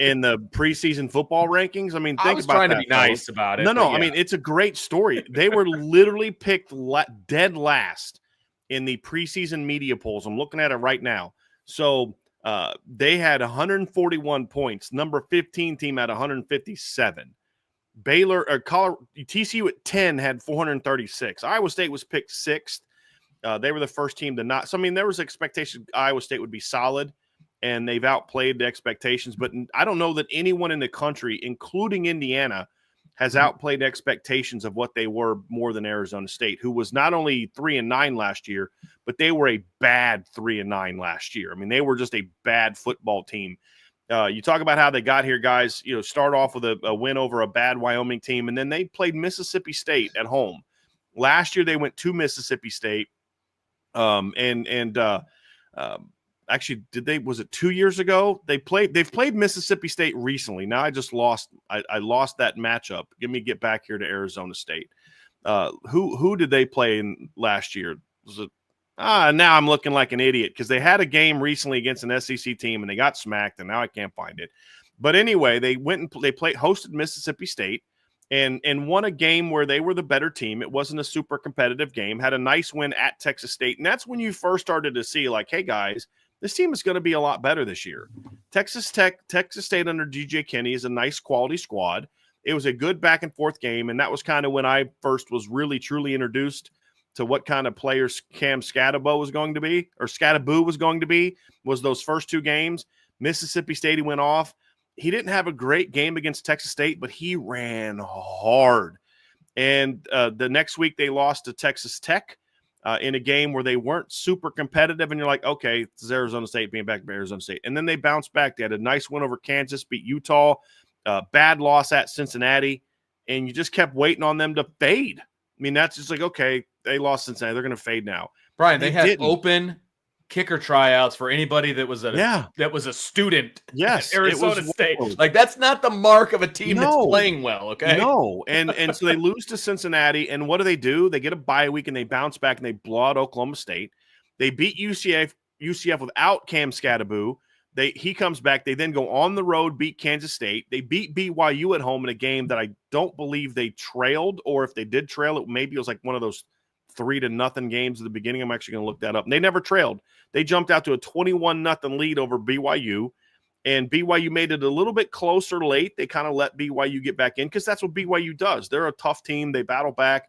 S2: in the preseason football rankings? I mean, think about that.
S1: I was trying to be nice about it.
S2: No, yeah. I mean, it's a great story. They were literally picked dead last in the preseason media polls. I'm looking at it right now. So they had 141 points. Number 15 team had 157. Baylor or TCU at 10 had 436. Iowa State was picked sixth. They were the first team to not. So, I mean, there was expectation Iowa State would be solid, and they've outplayed the expectations. But I don't know that anyone in the country, including Indiana, has outplayed expectations of what they were more than Arizona State, who was not only 3-9 last year, but they were a bad 3-9 last year. I mean, they were just a bad football team. You talk about how they got here, guys. Start off with a win over a bad Wyoming team, and then they played Mississippi State at home. Last year, they went to Mississippi State, actually, was it 2 years ago? They've played Mississippi State recently. Now I just lost. I lost that matchup. Let me get back here to Arizona State. Who did they play in last year? Was it? Now I'm looking like an idiot because they had a game recently against an SEC team and they got smacked, and now I can't find it. But anyway, they went and hosted Mississippi State and won a game where they were the better team. It wasn't a super competitive game, had a nice win at Texas State. And that's when you first started to see like, hey guys, this team is going to be a lot better this year. Texas State under DJ Kenny is a nice quality squad. It was a good back and forth game. And that was kind of when I first was really truly introduced to what kind of players Cam Scatabo was going to be, or Scataboo was going to be, was those first two games. Mississippi State, he went off. He didn't have a great game against Texas State, but he ran hard. And the next week they lost to Texas Tech in a game where they weren't super competitive. And you're like, okay, it's Arizona State being back to Arizona State. And then they bounced back. They had a nice win over Kansas, beat Utah, bad loss at Cincinnati. And you just kept waiting on them to fade. I mean, that's just like, okay, they lost Cincinnati. They're going to fade now.
S1: Brian, they had open kicker tryouts for anybody that was a student at Arizona State. Like, that's not the mark of a team that's playing well, okay?
S2: No. And so they lose to Cincinnati, and what do? They get a bye week, and they bounce back, and they blow out Oklahoma State. They beat UCF without Cam Scataboo. He comes back. They then go on the road, beat Kansas State. They beat BYU at home in a game that I don't believe they trailed, or if they did trail it, maybe it was like one of those 3-0 games at the beginning. I'm actually going to look that up. And they never trailed. They jumped out to a 21-0 lead over BYU, and BYU made it a little bit closer late. They kind of let BYU get back in because that's what BYU does. They're a tough team. They battle back.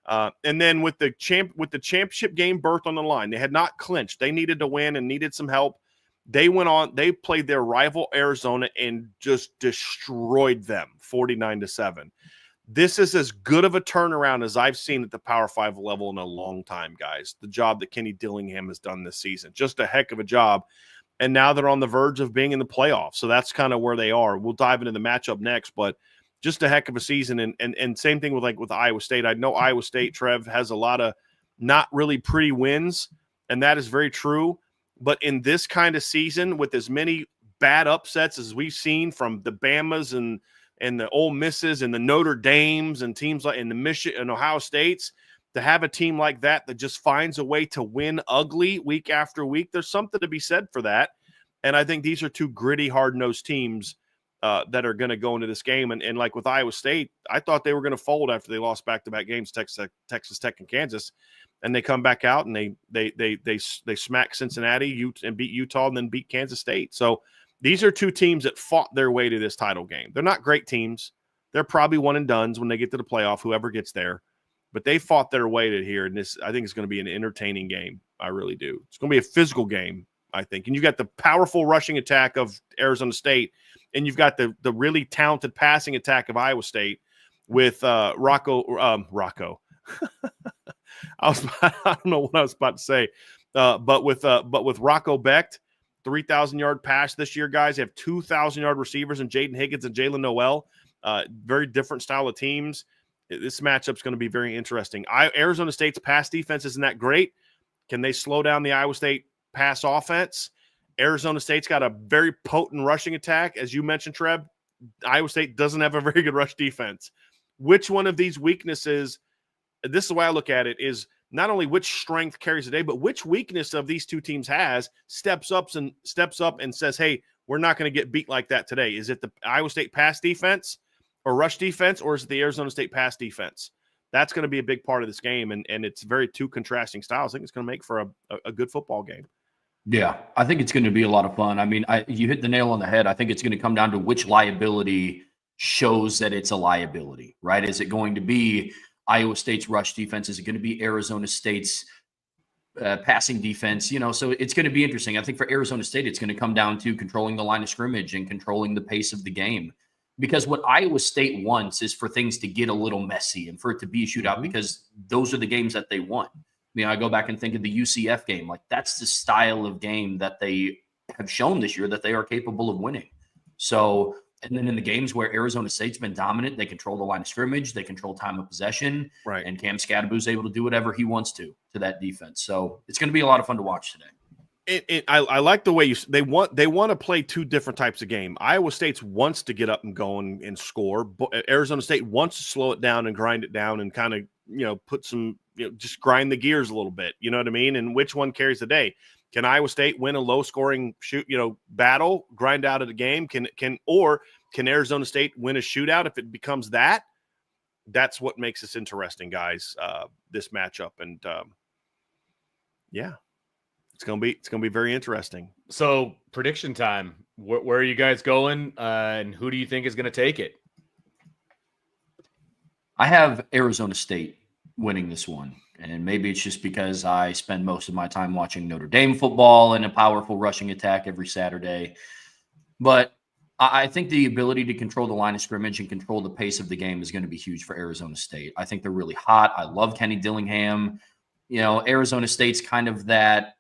S2: And then with the championship game berth on the line, they had not clinched. They needed to win and needed some help. They went on. They played their rival Arizona and just destroyed them 49-7. This is as good of a turnaround as I've seen at the Power 5 level in a long time, guys. The job that Kenny Dillingham has done this season. Just a heck of a job. And now they're on the verge of being in the playoffs. So that's kind of where they are. We'll dive into the matchup next, but just a heck of a season. And same thing with Iowa State. I know Iowa State, Trev, has a lot of not really pretty wins, and that is very true. But in this kind of season, with as many bad upsets as we've seen from the Bamas and the Ole Misses and the Notre Dames and teams like in the Michigan and Ohio States, to have a team like that just finds a way to win ugly week after week, there's something to be said for that. And I think these are two gritty, hard-nosed teams that are going to go into this game. And like with Iowa State, I thought they were going to fold after they lost back-to-back games, Texas Tech and Kansas. And they come back out and they smack Cincinnati and beat Utah and then beat Kansas State. So these are two teams that fought their way to this title game. They're not great teams. They're probably one and dones when they get to the playoff, whoever gets there. But they fought their way to here, and this, I think, is going to be an entertaining game. I really do. It's going to be a physical game, I think. And you've got the powerful rushing attack of Arizona State, and you've got the really talented passing attack of Iowa State with Rocco. I don't know what I was about to say, but with Rocco Becht, 3,000-yard pass this year, guys. They have 2,000-yard receivers in Jaden Higgins and Jalen Noel. Very different style of teams. This matchup is going to be very interesting. Arizona State's pass defense isn't that great. Can they slow down the Iowa State pass offense? Arizona State's got a very potent rushing attack. As you mentioned, Trev, Iowa State doesn't have a very good rush defense. Which one of these weaknesses, this is the way I look at it, is not only which strength carries the day, but which weakness of these two teams steps up and says, hey, we're not going to get beat like that today. Is it the Iowa State pass defense or rush defense, or is it the Arizona State pass defense? That's going to be a big part of this game, and it's very two contrasting styles. I think it's going to make for a good football game.
S3: Yeah, I think it's going to be a lot of fun. I mean, you hit the nail on the head. I think it's going to come down to which liability shows that it's a liability, right? Is it going to be Iowa State's rush defense? Is it going to be Arizona State's passing defense? So it's going to be interesting. I think for Arizona State, it's going to come down to controlling the line of scrimmage and controlling the pace of the game. Because what Iowa State wants is for things to get a little messy and for it to be a shootout, because those are the games that they won. I go back and think of the UCF game. Like, that's the style of game that they have shown this year that they are capable of winning. So, and then in the games where Arizona State's been dominant, they control the line of scrimmage, they control time of possession,
S2: right?
S3: And Cam Scataboo's able to do whatever he wants to that defense. So it's going to be a lot of fun to watch today.
S2: I like the way they want to play two different types of game. Iowa State wants to get up and go and score, but Arizona State wants to slow it down and grind it down and kind of put some just grind the gears a little bit. You know what I mean? And which one carries the day? Can Iowa State win a low-scoring battle, grind out of the game? Can Arizona State win a shootout if it becomes that? That's what makes this interesting, guys. This matchup, and it's gonna be very interesting.
S1: So prediction time. Where are you guys going, and who do you think is going to take it?
S3: I have Arizona State winning this one. And maybe it's just because I spend most of my time watching Notre Dame football and a powerful rushing attack every Saturday. But I think the ability to control the line of scrimmage and control the pace of the game is going to be huge for Arizona State. I think they're really hot. I love Kenny Dillingham. Arizona State's kind of that.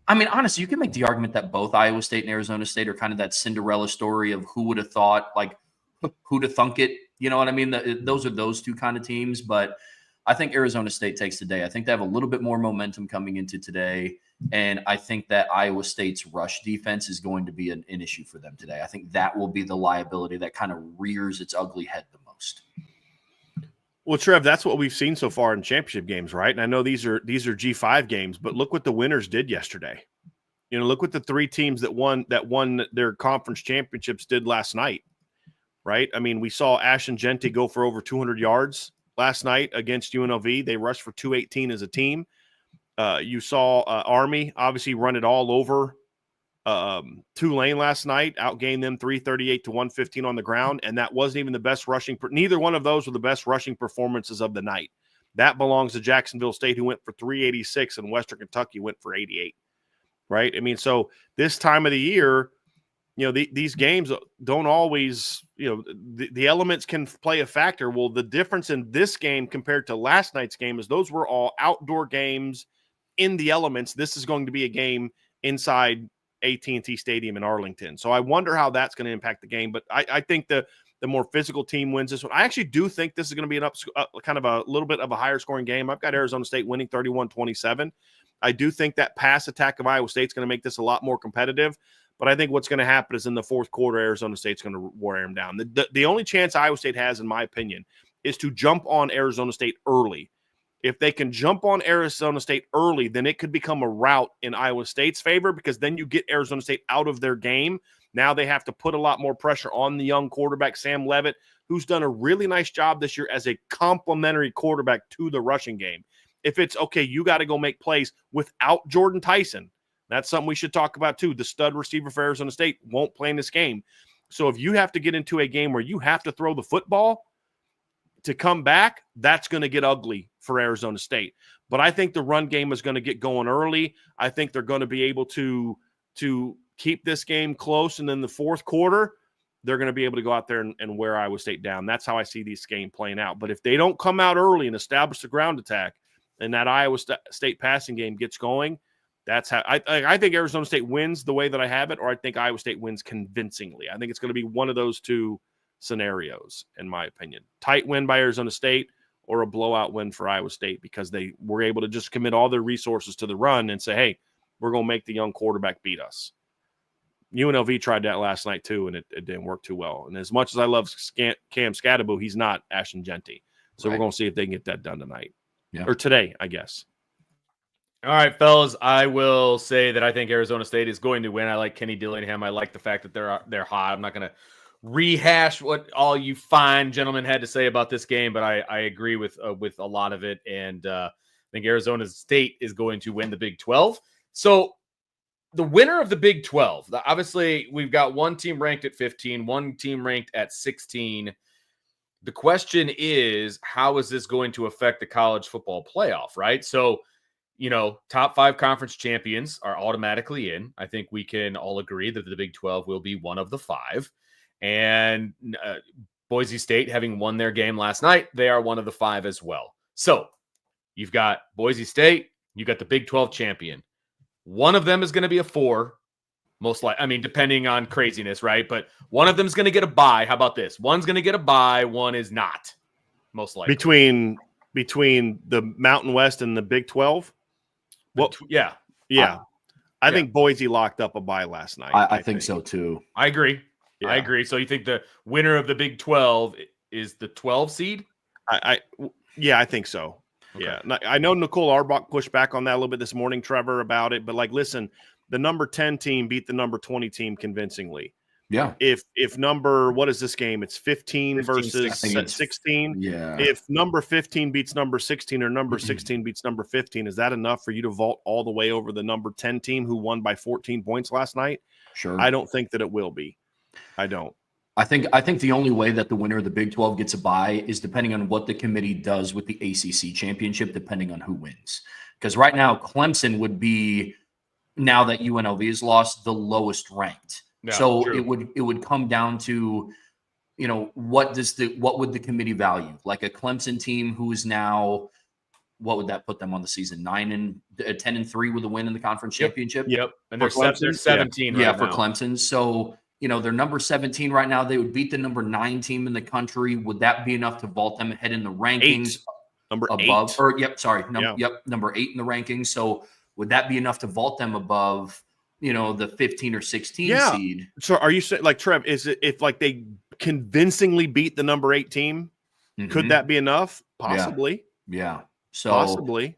S3: I mean, honestly, you can make the argument that both Iowa State and Arizona State are kind of that Cinderella story of who would have thought, like, who to thunk it. You know what I mean? Those are those two kind of teams. But I think Arizona State takes today. I think they have a little bit more momentum coming into today. And I think that Iowa State's rush defense is going to be an issue for them today. I think that will be the liability that kind of rears its ugly head the most.
S2: Well, Trev, that's what we've seen so far in championship games, right? And I know these are G5 games, but look what the winners did yesterday. Look what the three teams that won their conference championships did last night, right? I mean, we saw Ashton Genty go for over 200 yards last night against UNLV. They rushed for 218 as a team. You saw Army obviously run it all over Tulane last night, outgained them 338 to 115 on the ground, and that wasn't even the best rushing. Neither one of those were the best rushing performances of the night. That belongs to Jacksonville State, who went for 386, and Western Kentucky went for 88. Right? I mean, so this time of the year, these games don't always, the elements can play a factor. Well, the difference in this game compared to last night's game is those were all outdoor games in the elements. This is going to be a game inside AT&T Stadium in Arlington. So I wonder how that's going to impact the game. But I think the more physical team wins this one. I actually do think this is going to be kind of a little bit of a higher scoring game. I've got Arizona State winning 31-27. I do think that pass attack of Iowa State is going to make this a lot more competitive. But I think what's going to happen is in the fourth quarter, Arizona State's going to wear them down. The only chance Iowa State has, in my opinion, is to jump on Arizona State early. If they can jump on Arizona State early, then it could become a rout in Iowa State's favor, because then you get Arizona State out of their game. Now they have to put a lot more pressure on the young quarterback, Sam Leavitt, who's done a really nice job this year as a complementary quarterback to the rushing game. If it's, okay, you got to go make plays without Jordan Tyson. That's something we should talk about too. The stud receiver for Arizona State won't play in this game. So if you have to get into a game where you have to throw the football to come back, that's going to get ugly for Arizona State. But I think the run game is going to get going early. I think they're going to be able to keep this game close. And then the fourth quarter, they're going to be able to go out there and wear Iowa State down. That's how I see this game playing out. But if they don't come out early and establish the ground attack, and that Iowa State passing game gets going, that's how I think Arizona State wins the way that I have it, or I think Iowa State wins convincingly. I think it's going to be one of those two scenarios, in my opinion. Tight win by Arizona State or a blowout win for Iowa State, because they were able to just commit all their resources to the run and say, hey, we're going to make the young quarterback beat us. UNLV tried that last night too, and it didn't work too well. And as much as I love Cam Scadaboo, he's not Ashton Genty. So We're going to see if they can get that done tonight. Yeah. Or today, I guess.
S1: All right, fellas, I will say that I think Arizona State is going to win. I like Kenny Dillingham. I like the fact that they're hot. I'm not going to rehash what all you fine gentlemen had to say about this game, but I agree with a lot of it, and I think Arizona State is going to win the Big 12. So the winner of the Big 12, obviously we've got one team ranked at 15, one team ranked at 16. The question is, how is this going to affect the college football playoff, right? So, top 5 conference champions are automatically in. I think we can all agree that the Big 12 will be one of the 5. And Boise State, having won their game last night, they are one of the 5 as well. So you've got Boise State, you've got the Big 12 champion. One of them is going to be a 4. Most likely, I mean, depending on craziness, right? But one of them is going to get a bye. How about this? One's going to get a bye. One is not. Most likely.
S2: Between the Mountain West and the Big 12? Well,
S1: yeah.
S2: I think Boise locked up a bye last night.
S3: I think so too.
S1: I agree.
S2: Yeah.
S1: I agree. So you think the winner of the Big 12 is the 12 seed?
S2: I think so. Yeah. I know Nicole Arbach pushed back on that a little bit this morning, Trevor, about it. But, like, listen, the number 10 team beat the number 20 team convincingly.
S3: Yeah.
S2: If what is this game? It's 15 versus 16.
S3: Yeah.
S2: If number 15 beats number 16 or number 16 beats number 15, is that enough for you to vault all the way over the number 10 team who won by 14 points last night?
S3: Sure.
S2: I don't think that it will be. I don't.
S3: I think the only way that the winner of the Big 12 gets a bye is depending on what the committee does with the ACC championship, depending on who wins. Because right now, Clemson would be, now that UNLV is lost, the lowest ranked. Yeah, so true. it would come down to, what would the committee value? Like a Clemson team who is now, what would that put them on the season? 10-3 with a win in the conference championship.
S1: Yep. And they're 17 right now.
S3: For Clemson. So, they're number 17 right now. They would beat the number 9 team in the country. Would that be enough to vault them ahead in the rankings?
S2: Number
S3: above,
S2: 8.
S3: Or number 8 in the rankings. So would that be enough to vault them above, the 15 or 16 seed?
S2: So are you saying, like, Trev, is it if like they convincingly beat the number 8 team, could that be enough? Possibly.
S3: Yeah. So
S2: possibly.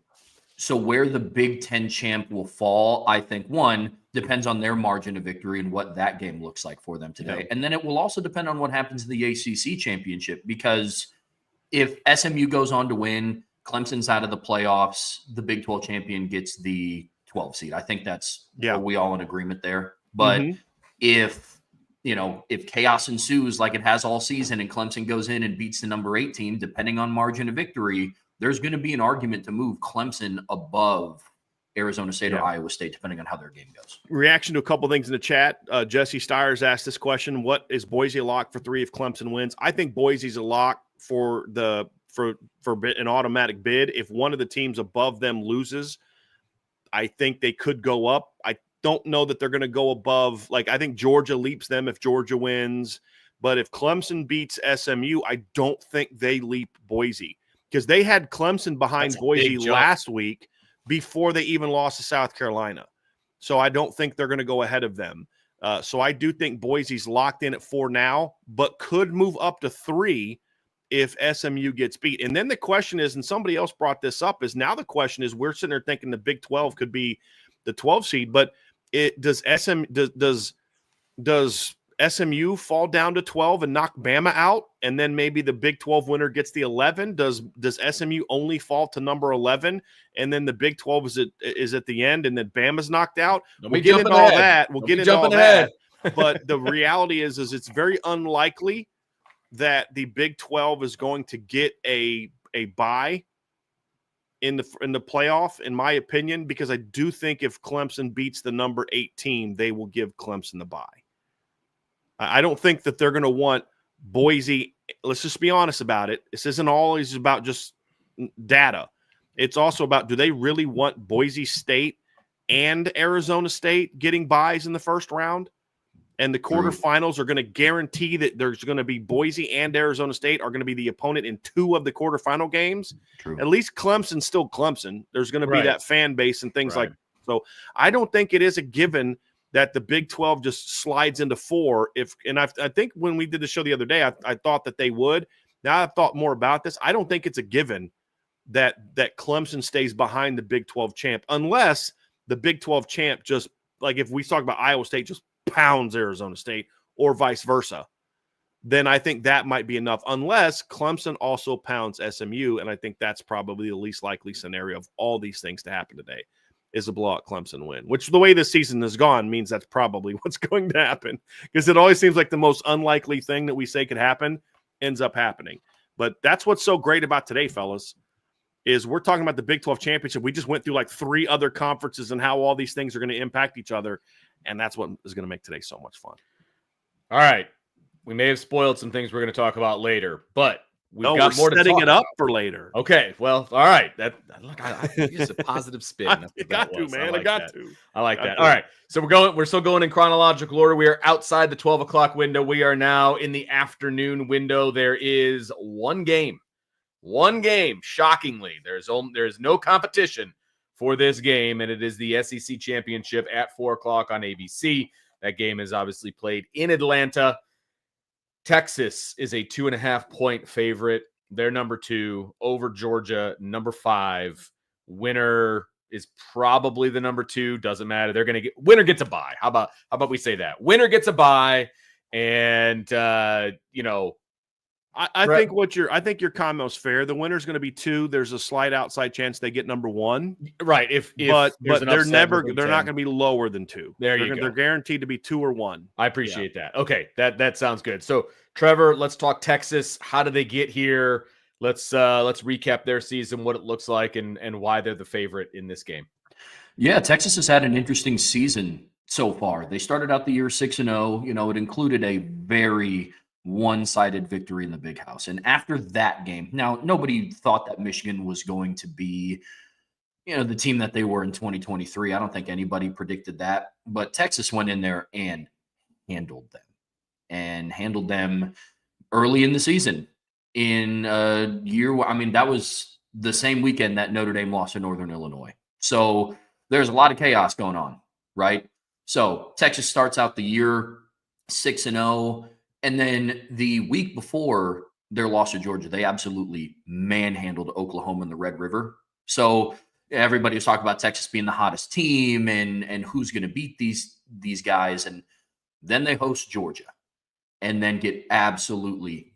S3: So where the Big Ten champ will fall, I think, one, depends on their margin of victory and what that game looks like for them today. Yeah. And then it will also depend on what happens in the ACC championship, because if SMU goes on to win, Clemson's out of the playoffs, the Big 12 champion gets the 12 seed. I think are we all in agreement there? But if chaos ensues like it has all season and Clemson goes in and beats the number 8 team, depending on margin of victory, there's going to be an argument to move Clemson above Arizona State or Iowa State, depending on how their game goes.
S2: Reaction to a couple things in the chat. Jesse Stiers asked this question: what is Boise a lock for 3 if Clemson wins? I think Boise's a lock for an automatic bid. If one of the teams above them loses, I think they could go up. I don't know that they're going to go above. Like, I think Georgia leaps them if Georgia wins. But if Clemson beats SMU, I don't think they leap Boise, because they had Clemson behind Boise last week before they even lost to South Carolina. So I don't think they're going to go ahead of them. So I do think Boise's locked in at 4 now, but could move up to 3 if SMU gets beat. And then the question is, and somebody else brought this up, is now the question is, we're sitting there thinking the Big 12 could be the 12 seed, but does SMU fall down to 12 and knock Bama out, and then maybe the Big 12 winner gets the 11? Does SMU only fall to number 11, and then the Big 12 is at the end, and then Bama's knocked out? We'll get into all that. We'll get into all that. But the reality is it's very unlikely that the Big 12 is going to get a bye in the playoff, in my opinion, because I do think if Clemson beats the number 8 team, they will give Clemson the bye. I don't think that they're going to want Boise. Let's just be honest about it. This isn't always about just data. It's also about, do they really want Boise State and Arizona State getting byes in the first round? And the quarterfinals are going to guarantee that there's going to be Boise and Arizona State are going to be the opponent in 2 of the quarterfinal games. True. At least Clemson's still Clemson. There's going to be that fan base and things like that. So I don't think it is a given that the Big 12 just slides into 4. I think when we did the show the other day, I thought that they would. Now I've thought more about this. I don't think it's a given that Clemson stays behind the Big 12 champ, unless the Big 12 champ just, like if we talk about Iowa State, just pounds Arizona State or vice versa. Then I think that might be enough, unless Clemson also pounds SMU. And I think that's probably the least likely scenario of all these things to happen today, is a blowout Clemson win, which the way this season has gone means that's probably what's going to happen, because it always seems like the most unlikely thing that we say could happen ends up happening. But that's what's so great about today, fellas, is we're talking about the Big 12 championship. We just went through like 3 other conferences and how all these things are going to impact each other. And that's what is going to make today so much fun.
S1: All right. We may have spoiled some things we're going to talk about later, but we're
S2: setting it up for later.
S1: Okay. Well, all right. I use a positive spin.
S2: I got to.
S1: I like that. All right. So we're still going in chronological order. We are outside the 12 o'clock window. We are now in the afternoon window. There is one game. Shockingly, there's no competition for this game, and it is the SEC championship at 4 o'clock on ABC. That game is obviously played in Atlanta. Texas is a 2.5-point favorite they're number 2, over Georgia, number 5. Winner is probably the number 2. Doesn't matter. They're going to winner gets a bye. How about we say that? Winner gets a bye. And,
S2: I think your comment's fair. The winner's going to be 2. There's a slight outside chance they get number 1.
S1: Right. But
S2: they're not going to be lower than 2.
S1: They're
S2: guaranteed to be 2 or 1.
S1: I appreciate that. Okay. That sounds good. So Trevor, let's talk Texas. How did they get here? Let's recap their season, what it looks like, and why they're the favorite in this game.
S3: Yeah, Texas has had an interesting season so far. They started out the year 6-0. It included a very one-sided victory in the Big House. And after that game, now nobody thought that Michigan was going to be, the team that they were in 2023. I don't think anybody predicted that. But Texas went in there and handled them early in the season. In a year, that was the same weekend that Notre Dame lost to Northern Illinois. So there's a lot of chaos going on, right? So Texas starts out the year 6-0. And then the week before their loss to Georgia, they absolutely manhandled Oklahoma in the Red River. So everybody was talking about Texas being the hottest team and who's going to beat these guys. And then they host Georgia and then get absolutely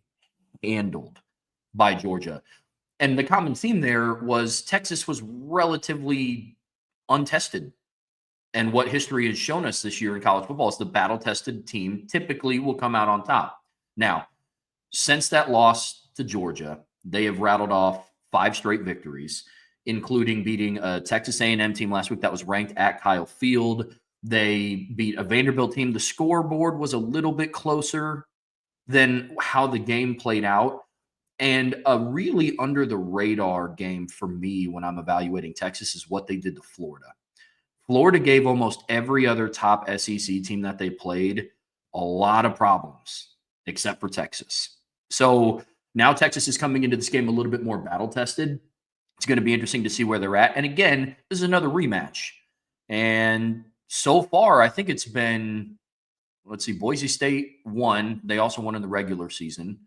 S3: handled by Georgia. And the common theme there was Texas was relatively untested. And what history has shown us this year in college football is the battle-tested team typically will come out on top. Now, since that loss to Georgia, they have rattled off 5 straight victories, including beating a Texas A&M team last week that was ranked at Kyle Field. They beat a Vanderbilt team. The scoreboard was a little bit closer than how the game played out. And a really under-the-radar game for me when I'm evaluating Texas is what they did to Florida. Florida gave almost every other top SEC team that they played a lot of problems, except for Texas. So now Texas is coming into this game a little bit more battle-tested. It's going to be interesting to see where they're at. And again, this is another rematch. And so far, I think it's been, Boise State won. They also won in the regular season.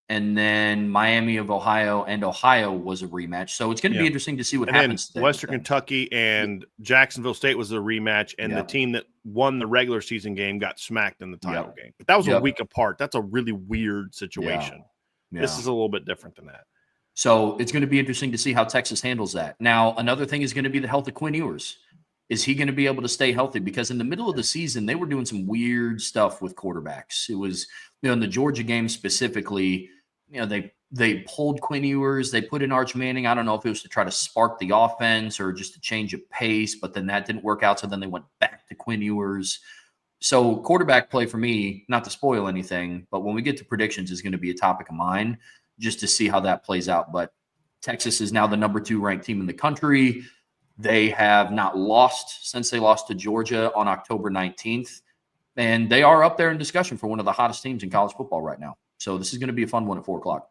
S3: And then Miami of Ohio and Ohio was a rematch. So it's going to be interesting to see what happens.
S2: Then Western Kentucky and Jacksonville State was a rematch, and the team that won the regular season game got smacked in the title game. But that was a week apart. That's a really weird situation. Yeah. This is a little bit different than that.
S3: So it's going to be interesting to see how Texas handles that. Now, another thing is going to be the health of Quinn Ewers. Is he going to be able to stay healthy? Because in the middle of the season, they were doing some weird stuff with quarterbacks. It was, in the Georgia game specifically, they pulled Quinn Ewers. They put in Arch Manning. I don't know if it was to try to spark the offense or just to change of pace, but then that didn't work out. So then they went back to Quinn Ewers. So quarterback play for me, not to spoil anything, but when we get to predictions is going to be a topic of mine just to see how that plays out. But Texas is now the number 2 ranked team in the country. They have not lost since they lost to Georgia on October 19th. And they are up there in discussion for one of the hottest teams in college football right now. So this is going to be a fun one at 4:00.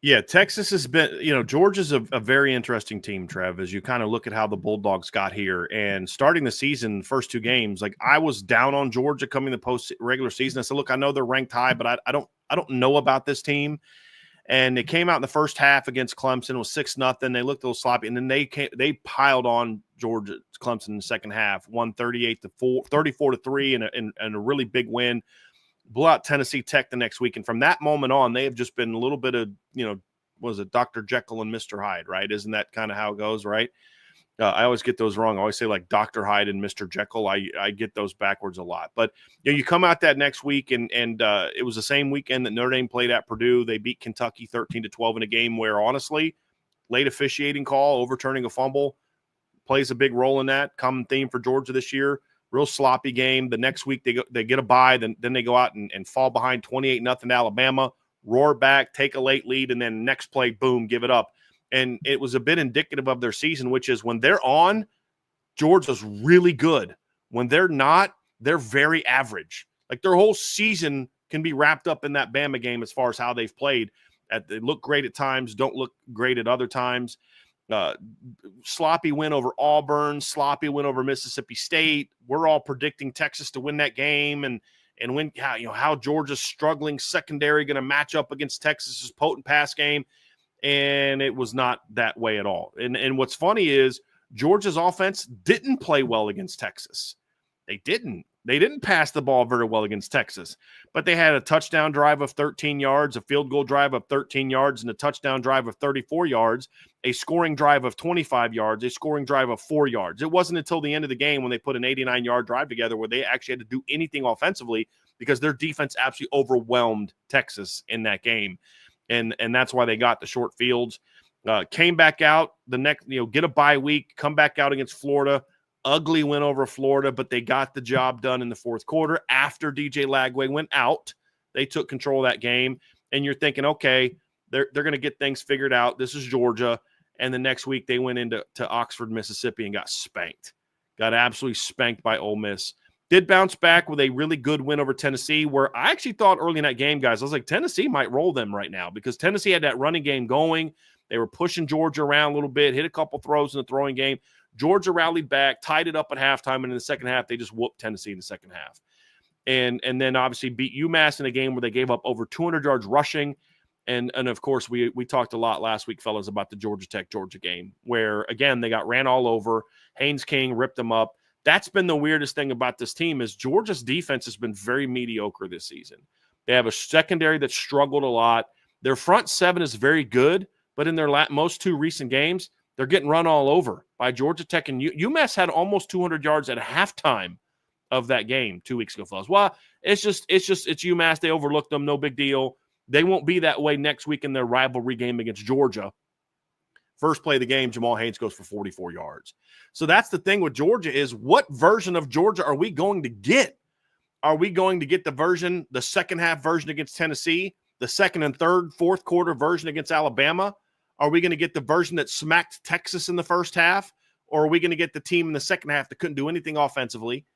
S2: Yeah, Texas has been, Georgia's a very interesting team, Trev, as you kind of look at how the Bulldogs got here. And starting the season, first 2 games, I was down on Georgia coming the post-regular season. I said, look, I know they're ranked high, but I don't know about this team. And they came out in the first half against Clemson. It was 6-0. They looked a little sloppy. And then they piled on Clemson in the second half, won 34-3 and a really big win. Blew out Tennessee Tech the next week. And from that moment on, they have just been a little bit of, was it Dr. Jekyll and Mr. Hyde, right? Isn't that kind of how it goes, right? I always get those wrong. I always say Dr. Hyde and Mr. Jekyll. I get those backwards a lot. But you come out that next week, and it was the same weekend that Notre Dame played at Purdue. They beat Kentucky 13-12 in a game where, honestly, late officiating call, overturning a fumble, plays a big role in that. Common theme for Georgia this year. Real sloppy game. The next week they get a bye. Then they go out and fall behind 28-0 to Alabama, roar back, take a late lead, and then next play, boom, give it up. And it was a bit indicative of their season, which is when they're on, Georgia's really good. When they're not, they're very average. Their whole season can be wrapped up in that Bama game as far as how they've played. They look great at times, don't look great at other times. Sloppy win over Auburn, sloppy win over Mississippi State. We're all predicting Texas to win that game, and and when how Georgia's struggling secondary going to match up against Texas's potent pass game, and it was not that way at all. And what's funny is Georgia's offense didn't play well against Texas. They didn't. They didn't pass the ball very well against Texas, but they had a touchdown drive of 13 yards, a field goal drive of 13 yards, and a touchdown drive of 34 yards, a scoring drive of 25 yards, a scoring drive of 4 yards. It wasn't until the end of the game when they put an 89-yard drive together where they actually had to do anything offensively because their defense absolutely overwhelmed Texas in that game. And that's why they got the short fields. Came back out the next, get a bye week, come back out against Florida. Ugly win over Florida, but they got the job done in the fourth quarter. After DJ Lagway went out, they took control of that game. And you're thinking, okay, they're going to get things figured out. This is Georgia. And the next week they went into Oxford, Mississippi and got spanked. Got absolutely spanked by Ole Miss. Did bounce back with a really good win over Tennessee, where I actually thought early in that game, guys, I was like, Tennessee might roll them right now because Tennessee had that running game going. They were pushing Georgia around a little bit, hit a couple throws in the throwing game. Georgia rallied back, tied it up at halftime, and in the second half, they just whooped Tennessee in the second half. And then obviously beat UMass in a game where they gave up over 200 yards rushing. And of course, we talked a lot last week, fellas, about the Georgia Tech-Georgia game, where, again, they got ran all over. Haynes King ripped them up. That's been the weirdest thing about this team is Georgia's defense has been very mediocre this season. They have a secondary that struggled a lot. Their front seven is very good, but in their most two recent games, they're getting run all over by Georgia Tech. And UMass had almost 200 yards at halftime of that game 2 weeks ago, fellas. Well, it's UMass. They overlooked them. No big deal. They won't be that way next week in their rivalry game against Georgia. First play of the game, Jamal Haynes goes for 44 yards. So that's the thing with Georgia is what version of Georgia are we going to get? Are we going to get the second half version against Tennessee, the second and third, fourth quarter version against Alabama? Are we going to get the version that smacked Texas in the first half? Or are we going to get the team in the second half that couldn't do anything offensively?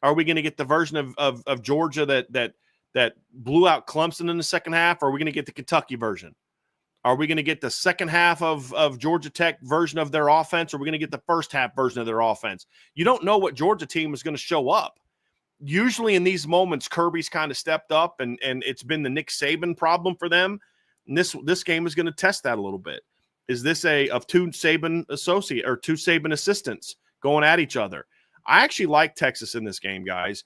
S2: Are we going to get the version of Georgia that blew out Clemson in the second half? Or are we going to get the Kentucky version? Are we going to get the second half of Georgia Tech version of their offense? Or are we going to get the first half version of their offense? You don't know what Georgia team is going to show up. Usually in these moments, Kirby's kind of stepped up, and it's been the Nick Saban problem for them. And this game is going to test that a little bit. Is this of two Saban assistants going at each other? I actually like Texas in this game, guys,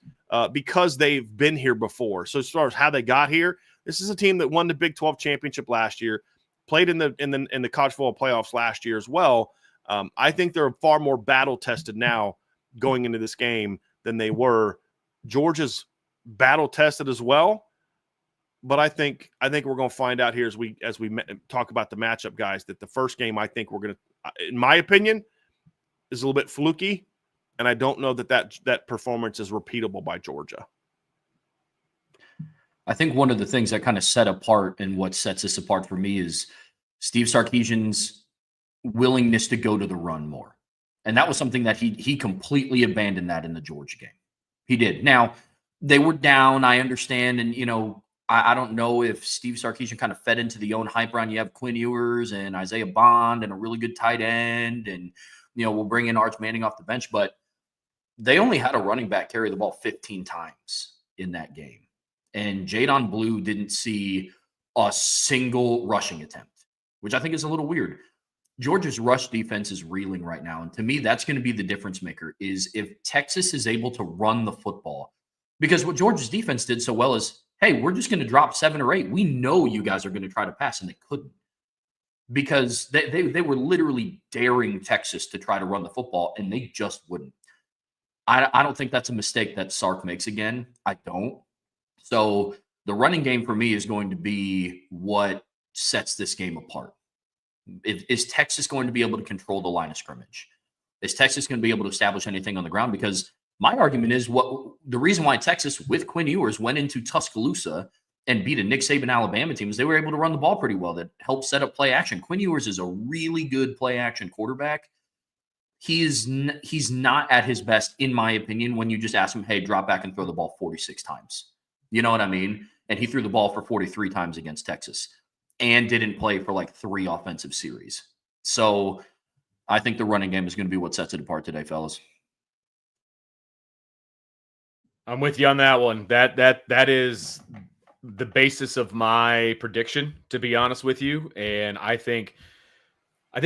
S2: because they've been here before. So as far as how they got here, this is a team that won the Big 12 championship last year, played in the college football playoffs last year as well. I think they're far more battle tested now going into this game than they were. Georgia's battle tested as well. But I think we're going to find out here as we talk about the matchup, guys, that the first game I think we're going to, in my opinion, is a little bit fluky, and I don't know that performance is repeatable by Georgia.
S3: I think one of the things that kind of set apart and what sets us apart for me is Steve Sarkisian's willingness to go to the run more, and that was something that he completely abandoned that in the Georgia game. He did. Now they were down, I understand, and I don't know if Steve Sarkisian kind of fed into the own hype around. You have Quinn Ewers and Isaiah Bond and a really good tight end. And, we'll bring in Arch Manning off the bench. But they only had a running back carry the ball 15 times in that game. And Jadon Blue didn't see a single rushing attempt, which I think is a little weird. Georgia's rush defense is reeling right now. And to me, that's going to be the difference maker is if Texas is able to run the football. Because what Georgia's defense did so well is, hey, we're just going to drop 7 or 8. We know you guys are going to try to pass, and they couldn't because they were literally daring Texas to try to run the football, and they just wouldn't. I don't think that's a mistake that Sark makes again. I don't. So the running game for me is going to be what sets this game apart. Is Texas going to be able to control the line of scrimmage? Is Texas going to be able to establish anything on the ground? Because my argument is the reason why Texas with Quinn Ewers went into Tuscaloosa and beat a Nick Saban Alabama team is they were able to run the ball pretty well. That helped set up play action. Quinn Ewers is a really good play action quarterback. He's not at his best, in my opinion, when you just ask him, hey, drop back and throw the ball 46 times. You know what I mean? And he threw the ball for 43 times against Texas and didn't play for like 3 offensive series. So I think the running game is going to be what sets it apart today, fellas.
S1: I'm with you on that one. That is the basis of my prediction, to be honest with you. And I think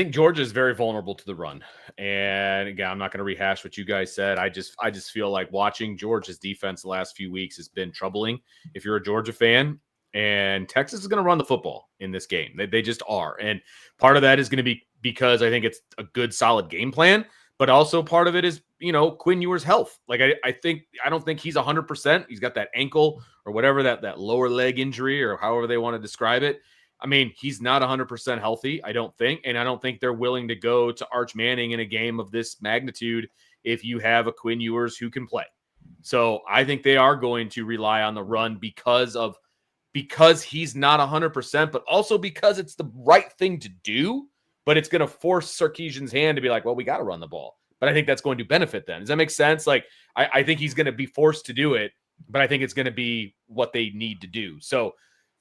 S1: Georgia is very vulnerable to the run. And again, I'm not going to rehash what you guys said. I just feel like watching Georgia's defense the last few weeks has been troubling if you're a Georgia fan. And Texas is going to run the football in this game. They just are. And part of that is going to be because I think it's a good, solid game plan. But also part of it is, Quinn Ewers' health. Like I don't think he's 100%. He's got that ankle or whatever, that lower leg injury or however they want to describe it. I mean, he's not 100% healthy, I don't think. And I don't think they're willing to go to Arch Manning in a game of this magnitude if you have a Quinn Ewers who can play. So I think they are going to rely on the run because he's not 100%, but also because it's the right thing to do. But it's going to force Sarkisian's hand to be like, well, we got to run the ball. But I think that's going to benefit them. Does that make sense? Like, I think he's going to be forced to do it, but I think it's going to be what they need to do. So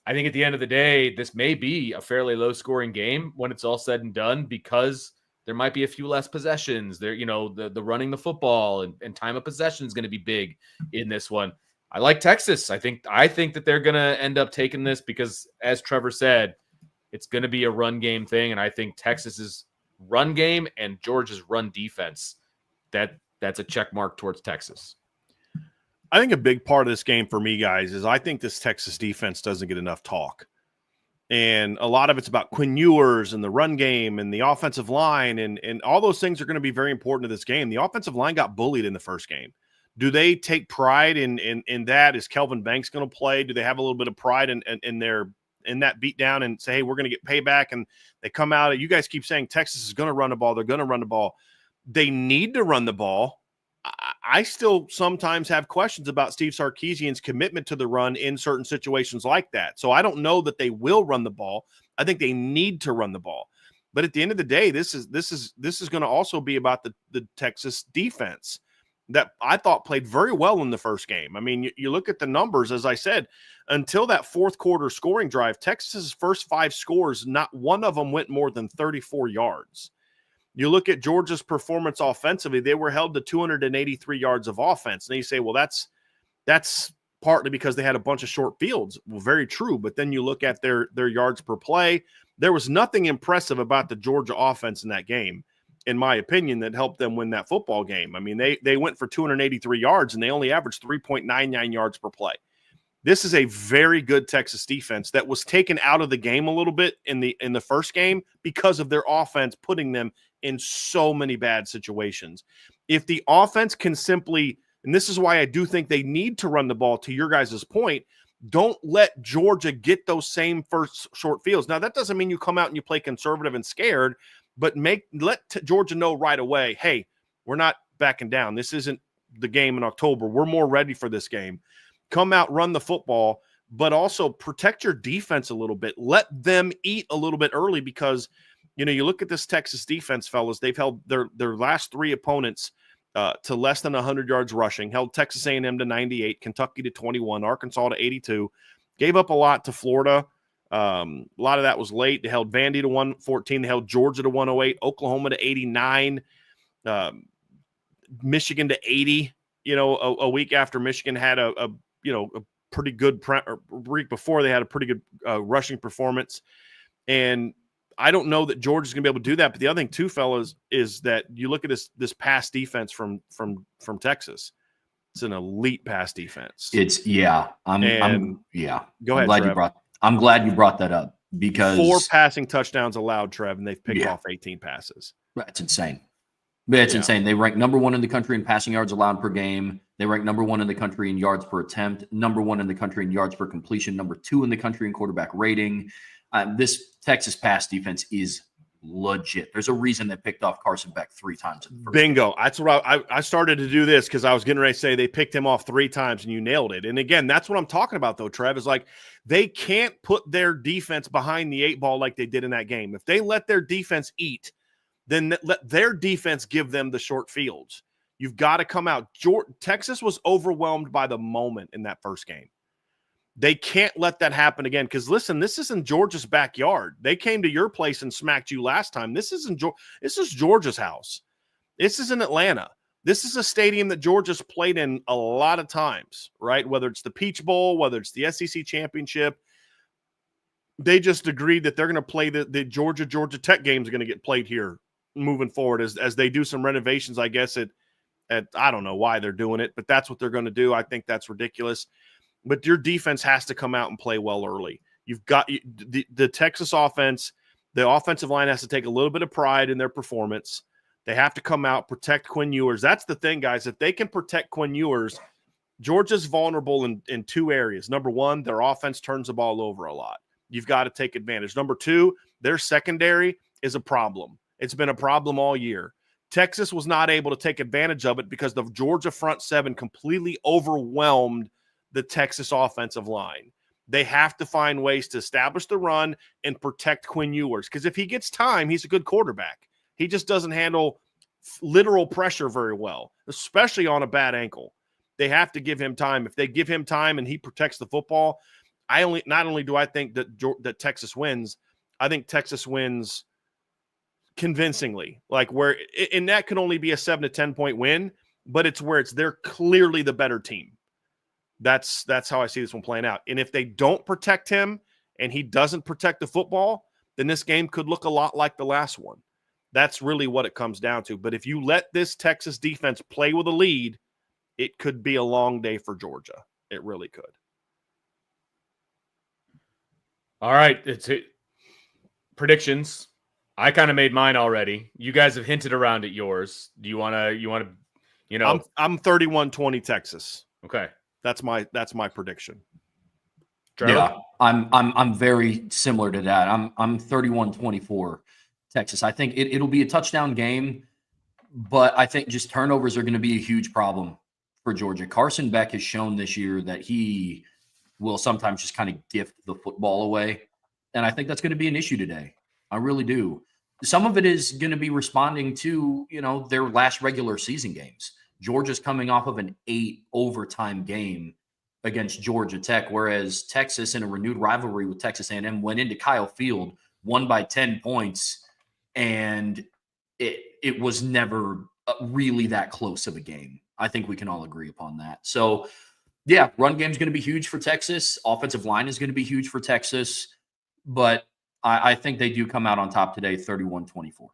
S1: I think at the end of the day, this may be a fairly low-scoring game when it's all said and done because there might be a few less possessions. There, the running the football and time of possession is going to be big in this one. I like Texas. I think that they're going to end up taking this because, as Trevor said, it's going to be a run game thing, and I think Texas's run game and Georgia's run defense, that's a check mark towards Texas.
S2: I think a big part of this game for me, guys, is I think this Texas defense doesn't get enough talk. And a lot of it's about Quinn Ewers and the run game and the offensive line, and all those things are going to be very important to this game. The offensive line got bullied in the first game. Do they take pride in that? Is Kelvin Banks going to play? Do they have a little bit of pride in that beatdown and say, hey, we're going to get payback? And they come out. You guys keep saying Texas is going to run the ball. They're going to run the ball. They need to run the ball. I still sometimes have questions about Steve Sarkisian's commitment to the run in certain situations like that. So I don't know that they will run the ball. I think they need to run the ball. But at the end of the day, this is going to also be about the Texas defense that I thought played very well in the first game. I mean, you look at the numbers, as I said, until that fourth quarter scoring drive, Texas's first 5 scores, not one of them went more than 34 yards. You look at Georgia's performance offensively, they were held to 283 yards of offense. And you say, well, that's partly because they had a bunch of short fields. Well, very true. But then you look at their yards per play. There was nothing impressive about the Georgia offense in that game, in my opinion, that helped them win that football game. I mean, they went for 283 yards, and they only averaged 3.99 yards per play. This is a very good Texas defense that was taken out of the game a little bit in the first game because of their offense putting them in so many bad situations. If the offense can simply, and this is why I do think they need to run the ball, to your guys' point, don't let Georgia get those same first short fields. Now, that doesn't mean you come out and you play conservative and scared, but let Georgia know right away, hey, we're not backing down. This isn't the game in October. We're more ready for this game. Come out, run the football, but also protect your defense a little bit. Let them eat a little bit early because, you look at this Texas defense, fellas, they've held their last 3 opponents to less than 100 yards rushing, held Texas A&M to 98, Kentucky to 21, Arkansas to 82, gave up a lot to Florida. A lot of that was late. They held Vandy to 114. They held Georgia to 108, Oklahoma to 89, Michigan to 80, a week after Michigan had a pretty good week before they had a pretty good rushing performance. And I don't know that Georgia's going to be able to do that. But the other thing too, fellas, is that you look at this pass defense from Texas. It's an elite pass defense.
S3: I'm
S2: Go ahead,
S3: I'm glad you brought that up because
S2: 4 passing touchdowns allowed, Trev, and they've picked off 18 passes.
S3: That's insane. It's insane. They rank number 1 in the country in passing yards allowed per game. They rank number 1 in the country in yards per attempt, number 1 in the country in yards per completion, number 2 in the country in quarterback rating. This Texas pass defense is legit. There's a reason they picked off Carson Beck 3 times. In the first
S2: Bingo.
S3: game.
S2: That's what I started to do this because I was getting ready to say they picked him off 3 times and you nailed it. And again, that's what I'm talking about though, Trev, is like they can't put their defense behind the 8 ball like they did in that game. If they let their defense eat, then let their defense give them the short fields. You've got to come out. Texas was overwhelmed by the moment in that first game. They can't let that happen again because, listen, this isn't Georgia's backyard. They came to your place and smacked you last time. This is Georgia's house. This isn't Atlanta. This is a stadium that Georgia's played in a lot of times, right? Whether it's the Peach Bowl, whether it's the SEC Championship. They just agreed that they're going to play the Georgia Tech game is going to get played here moving forward as they do some renovations, I guess, at I don't know why they're doing it, but that's what they're going to do. I think that's ridiculous. But your defense has to come out and play well early. You've got the Texas offense. The offensive line has to take a little bit of pride in their performance. They have to come out, protect Quinn Ewers. That's the thing, guys. If they can protect Quinn Ewers, Georgia's vulnerable in two areas. Number one, their offense turns the ball over a lot. You've got to take advantage. Number two, their secondary is a problem. It's been a problem all year. Texas was not able to take advantage of it because the Georgia front seven completely overwhelmed the Texas offensive line. They have to find ways to establish the run and protect Quinn Ewers, because if he gets time, he's a good quarterback. He just doesn't handle literal pressure very well, especially on a bad ankle. They have to give him time. If they give him time and he protects the football, not only do I think that Texas wins, I think Texas wins convincingly. And that could only be a 7 to 10 point win, but it's where they're clearly the better team. That's how I see this one playing out. And if they don't protect him and he doesn't protect the football, then this game could look a lot like the last one. That's really what it comes down to. But if you let this Texas defense play with a lead, it could be a long day for Georgia. It really could.
S1: All right. Predictions. I kind of made mine already. You guys have hinted around at yours. Do you want to,
S2: I'm 31-20 Texas.
S1: Okay.
S2: That's my prediction.
S1: Trevor?
S3: Yeah, I'm very similar to that. I'm 31-24 Texas. I think it'll be a touchdown game, but I think just turnovers are going to be a huge problem for Georgia. Carson Beck has shown this year that he will sometimes just kind of gift the football away, and I think that's going to be an issue today. I really do. Some of it is going to be responding to, their last regular season games. Georgia's coming off of an 8 overtime game against Georgia Tech, whereas Texas, in a renewed rivalry with Texas A&M, went into Kyle Field, won by 10 points, and it was never really that close of a game. I think we can all agree upon that. So, yeah, run game is going to be huge for Texas. Offensive line is going to be huge for Texas, but I think they do come out on top today, 31-24.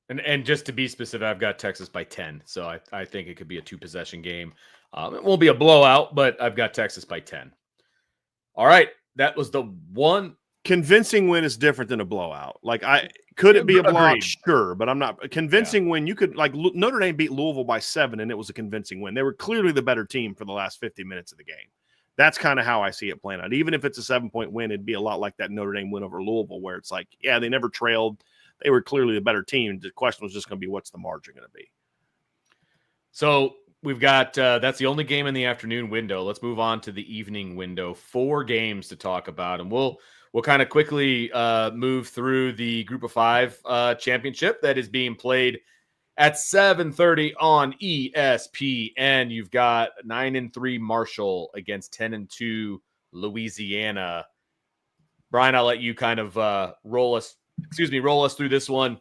S1: And just to be specific, I've got Texas by 10. So I think it could be a 2-possession game. It won't be a blowout, but I've got Texas by 10. All right. That was the one.
S2: Convincing win is different than a blowout. Could it be a blowout?
S1: Agreed.
S2: Sure, but I'm not. A convincing win, you could, Notre Dame beat Louisville by 7, and it was a convincing win. They were clearly the better team for the last 50 minutes of the game. That's kind of how I see it playing out. Even if it's a 7-point win, it'd be a lot like that Notre Dame win over Louisville, where it's like, yeah, they never trailed. They were clearly the better team. The question was just going to be, what's the margin going to be?
S1: So we've got that's the only game in the afternoon window. Let's move on to the evening window. 4 games to talk about, and we'll kind of quickly move through the Group of 5 championship that is being played at 7:30 on ESPN. You've got 9-3 Marshall against 10-2 Louisiana. Brian, I'll let you kind of roll us through this one.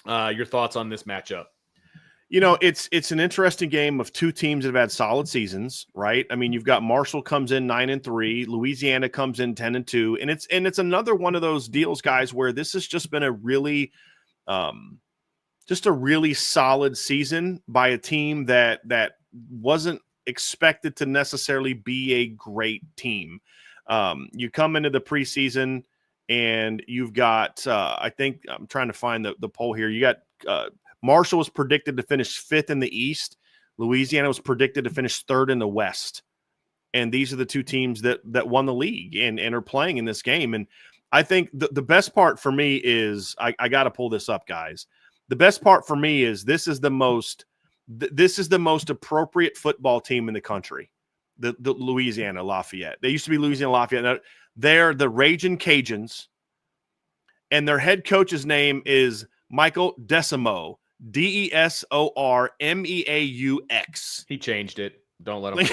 S1: Your thoughts on this matchup?
S2: It's an interesting game of two teams that have had solid seasons, right? I mean, you've got Marshall comes in 9-3, Louisiana comes in 10-2, and it's another one of those deals, guys, where this has just been a really solid season by a team that wasn't expected to necessarily be a great team. You come into the preseason and you've got, I think I'm trying to find the poll here. You got Marshall was predicted to finish 5th in the East. Louisiana was predicted to finish 3rd in the West. And these are the two teams that won the league and are playing in this game. And I think the best part for me is, I got to pull this up, guys. The best part for me is this is the most appropriate football team in the country. The Louisiana Lafayette. They used to be Louisiana Lafayette. Now, they're the Ragin' Cajuns, and their head coach's name is Michael Desimo, Desormeaux.
S1: He changed it. Don't let him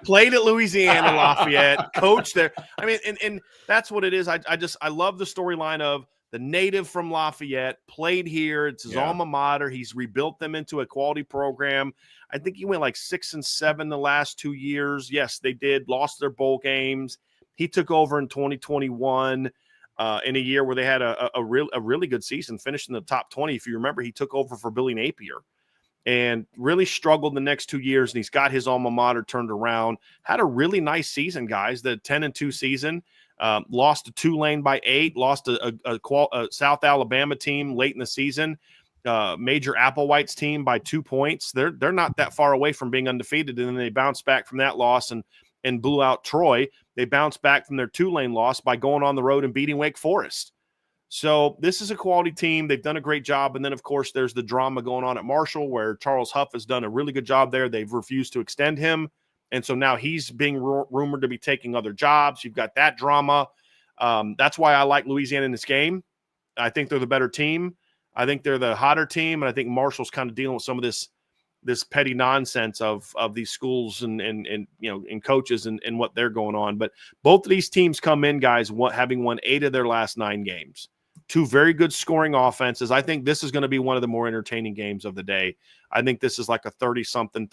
S2: played at Louisiana Lafayette, coached there. I mean, and that's what it is. I love the storyline of the native from Lafayette, played here. It's his alma mater. He's rebuilt them into a quality program. I think he went like 6-7 the last 2 years. Yes, they did. Lost their bowl games. He took over in 2021 in a year where they had a really good season, finished in the top 20. If you remember, he took over for Billy Napier and really struggled the next 2 years, and he's got his alma mater turned around. Had a really nice season, guys, the 10-2 season. Lost to Tulane by 8, lost a South Alabama team late in the season. Major Applewhite's team by 2 points. They're not that far away from being undefeated, and then they bounced back from that loss and blew out Troy. They bounced back from their Tulane loss by going on the road and beating Wake Forest. So this is a quality team. They've done a great job. And then, of course, there's the drama going on at Marshall where Charles Huff has done a really good job there. They've refused to extend him. And so now he's being rumored to be taking other jobs. You've got that drama. That's why I like Louisiana in this game. I think they're the better team. I think they're the hotter team. And I think Marshall's kind of dealing with some of this petty nonsense of these schools and coaches and what they're going on. But both of these teams come in, guys, having won 8 of their last 9 games. 2 very good scoring offenses. I think this is going to be one of the more entertaining games of the day. I think this is like a 30-something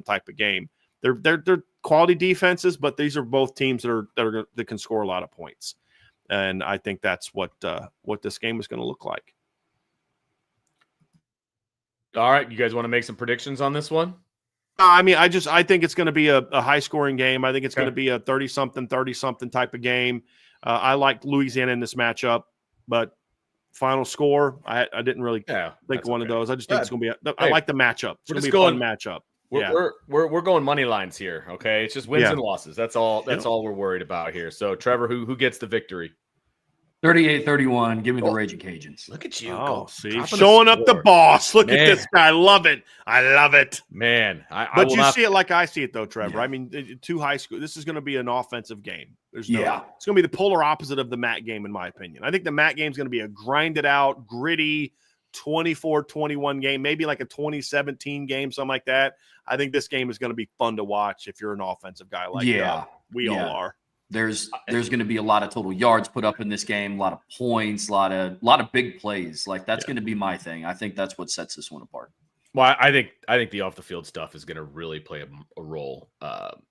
S2: type of game. They're quality defenses, but these are both teams that can score a lot of points. And I think that's what this game is going to look like.
S1: All right, you guys want to make some predictions on this one?
S2: I mean, I think it's going to be a high-scoring game. I think it's going to be a 30-something type of game. I like Louisiana in this matchup, but final score, I didn't really think one of those. I just think it's going to be I like the matchup. It's going to be a fun matchup.
S1: We're going money lines here, okay? It's just wins and losses. That's all we're worried about here. So, Trevor, who gets the victory?
S3: 38-31. Give me the Raging Cajuns.
S1: Look at you.
S2: Oh, see, showing up the boss. Look at this guy. I love it.
S1: Man.
S2: But you see it like I see it, though, Trevor. Yeah. I mean, 2 high school. This is going to be an offensive game. It's going to be the polar opposite of the MAC game, in my opinion. I think the MAC game is going to be a grinded out, gritty 24-21 game, maybe like a 2017 game, something like that. I think this game is going to be fun to watch if you're an offensive guy like we all are.
S3: There's going to be a lot of total yards put up in this game, a lot of points, a lot of big plays. Like that's going to be my thing. I think that's what sets this one apart.
S1: Well, I think the off the field stuff is going to really play a role.